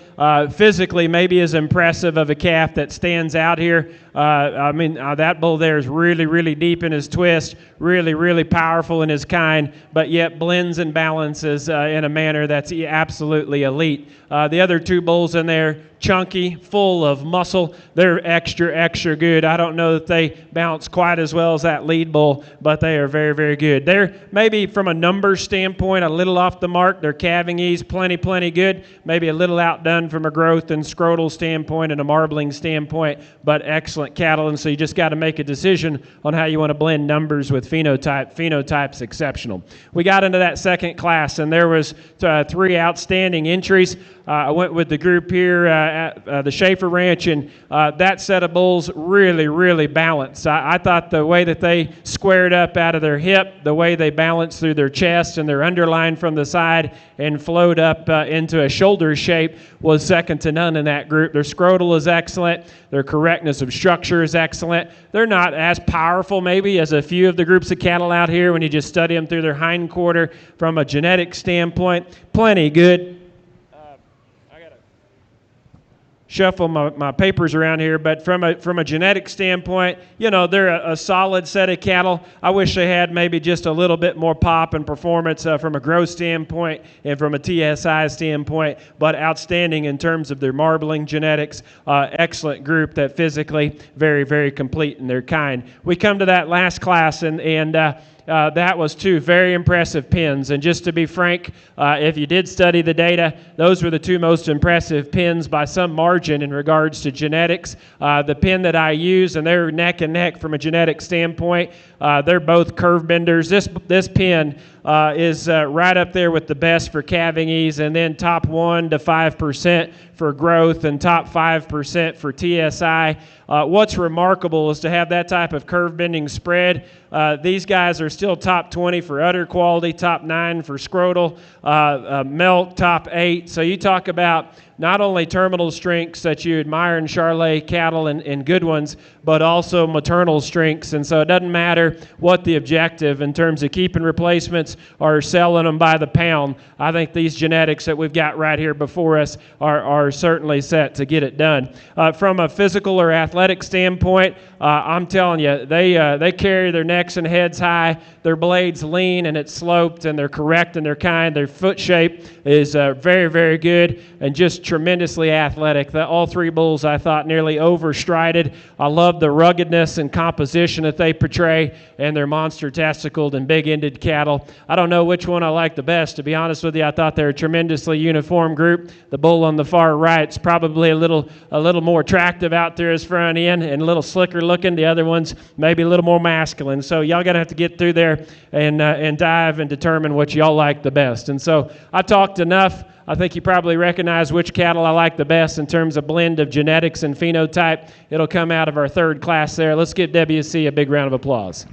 physically maybe is impressive of a calf that stands out here. That bull there is really, really deep in his twist, really, really powerful in his kind, but yet blends and balances in a manner that's absolutely elite. The other two bulls in there, chunky, full of muscle. They're extra, extra good. I don't know that they bounce quite as well as that lead bull, but they are very, very good. They're maybe from a numbers standpoint a little off the mark. Their calving ease, plenty good. Maybe a little outdone from a growth and scrotal standpoint and a marbling standpoint, but excellent cattle. And so you just got to make a decision on how you want to blend numbers with phenotype. Phenotype's exceptional. We got into that second class, and there was 3 outstanding entries. I went with the group here at the Heifer Ranch, and that set of bulls really, really balanced. I thought the way that they squared up out of their hip, the way they balanced through their chest and their underline from the side and flowed up into a shoulder shape was second to none in that group. Their scrotal is excellent. Their correctness of structure is excellent. They're not as powerful maybe as a few of the groups of cattle out here when you just study them through their hindquarter. From a genetic standpoint, plenty good. Shuffle my papers around here, but from a genetic standpoint, they're a solid set of cattle. I wish they had maybe just a little bit more pop and performance from a growth standpoint and from a TSI standpoint, but outstanding in terms of their marbling genetics. Excellent group that physically very, very complete in their kind. We come to that last class, and that was 2 very impressive pins. And just to be frank, if you did study the data, those were the 2 most impressive pins by some margin in regards to genetics. The pin that I use, and they're neck and neck from a genetic standpoint, they're both curve benders. This pin is right up there with the best for calving ease, and then top 1 to 5% for growth and top 5% for TSI. What's remarkable is to have that type of curve bending spread. These guys are still top 20 for udder quality, top 9 for scrotal, milk, top 8. So you talk about not only terminal strengths that you admire in Charolais cattle and good ones, but also maternal strengths. And so it doesn't matter what the objective in terms of keeping replacements or selling them by the pound. I think these genetics that we've got right here before us are certainly set to get it done. From a physical or athletic standpoint, I'm telling you, they carry their necks and heads high, their blades lean and it's sloped, and they're correct and they're kind. Their foot shape is very, very good and just tremendously athletic. All three bulls I thought nearly overstrided. I love the ruggedness and composition that they portray, and their monster testicled and big-ended cattle. I don't know which one I like the best, to be honest with you. I thought they were a tremendously uniform group. The bull on the far right's probably a little more attractive out there as front end and a little slicker looking. The other one's maybe a little more masculine. So y'all got to have to get through there and dive and determine what y'all like the best. And so I talked enough. I think you probably recognize which cattle I like the best in terms of blend of genetics and phenotype. It'll come out of our third class there. Let's give WC a big round of applause.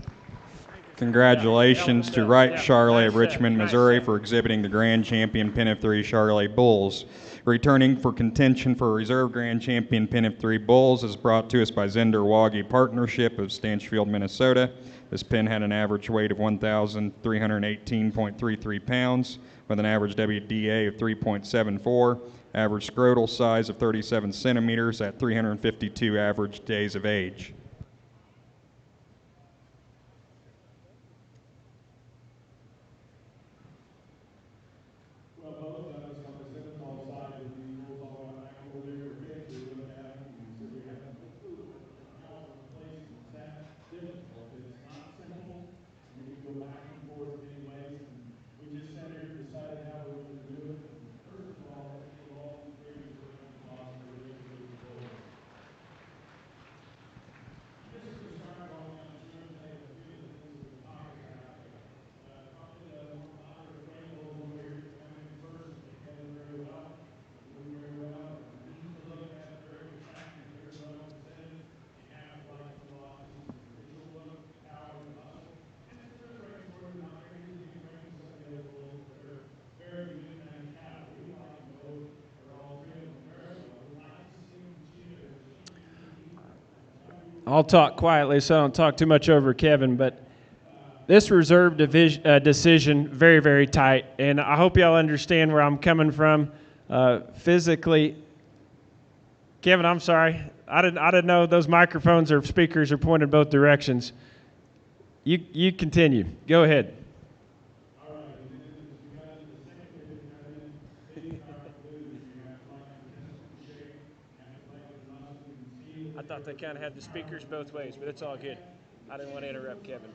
Congratulations to Wright Charolais of Richmond, Missouri for exhibiting the Grand Champion Pen of 3 Charolais Bulls. Returning for contention for Reserve Grand Champion Pen of 3 Bulls is brought to us by Zender Waggy Partnership of Stanchfield, Minnesota. This pen had an average weight of 1,318.33 pounds with an average WDA of 3.74, average scrotal size of 37 centimeters at 352 average days of age. I'll talk quietly so I don't talk too much over Kevin, but this reserve decision, very, very tight, and I hope y'all understand where I'm coming from physically. Kevin, I'm sorry. I didn't know those microphones or speakers are pointed both directions. You continue. Go ahead. I thought they kind of had the speakers both ways, but it's all good. I didn't want to interrupt Kevin.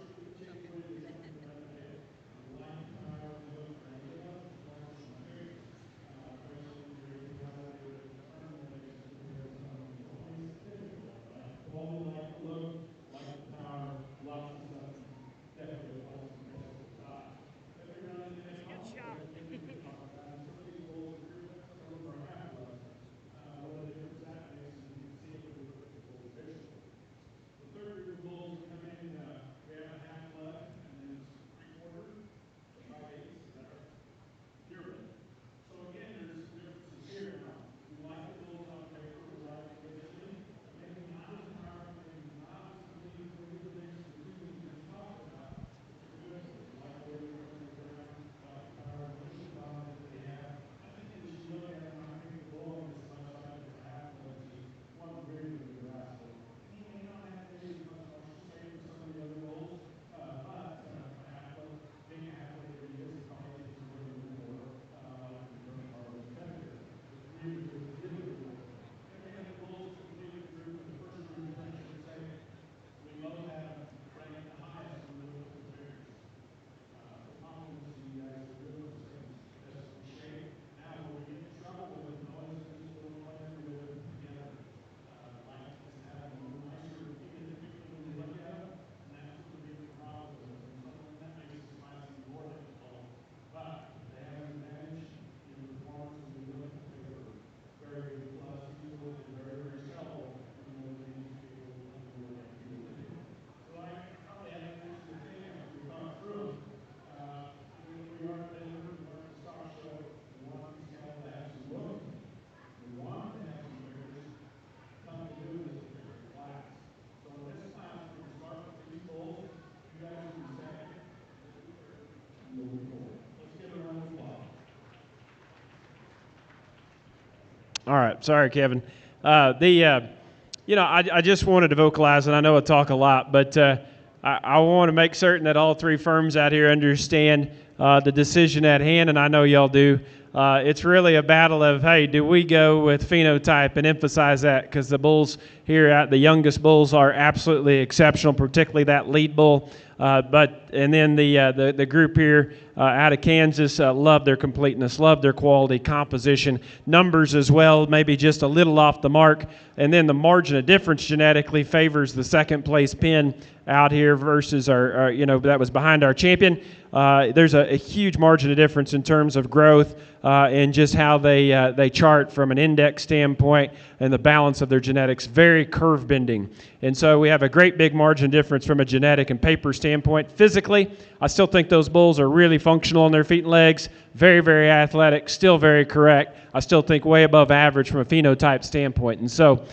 All right. Sorry, Kevin. I just wanted to vocalize, and I know I talk a lot, but I want to make certain that all three firms out here understand the decision at hand, and I know y'all do. It's really a battle of, hey, do we go with phenotype and emphasize that? Because the bulls here, the youngest bulls, are absolutely exceptional, particularly that lead bull. And then the group here out of Kansas love their completeness, love their quality, composition, numbers as well, maybe just a little off the mark. And then the margin of difference genetically favors the second place pin out here versus our that was behind our champion. There's a huge margin of difference in terms of growth and just how they chart from an index standpoint and the balance of their genetics, very curve bending. And so we have a great big margin difference from a genetic and paper standpoint. Physically, I still think those bulls are really functional on their feet and legs, very, very athletic, still very correct. I still think way above average from a phenotype standpoint. And so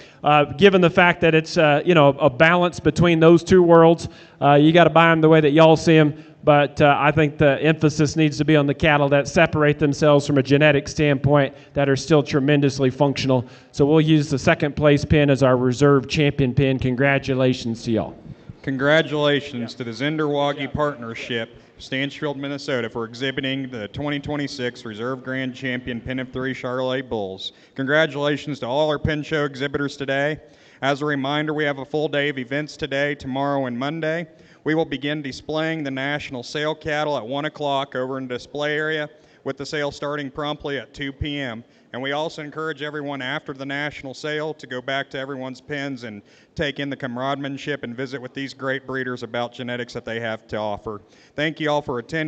given the fact that it's a balance between those two worlds, you got to buy them the way that y'all see them. But I think the emphasis needs to be on the cattle that separate themselves from a genetic standpoint that are still tremendously functional. So we'll use the second place pin as our reserve champion pin. Congratulations to y'all. Congratulations to the Zinderwagi Partnership, Stanchfield, Minnesota, for exhibiting the 2026 Reserve Grand Champion Pin of 3 Charolais Bulls. Congratulations to all our pin show exhibitors today. As a reminder, we have a full day of events today, tomorrow, and Monday. We will begin displaying the national sale cattle at 1 o'clock over in the display area, with the sale starting promptly at 2 p.m. And we also encourage everyone after the national sale to go back to everyone's pens and take in the camaraderie and visit with these great breeders about genetics that they have to offer. Thank you all for attending.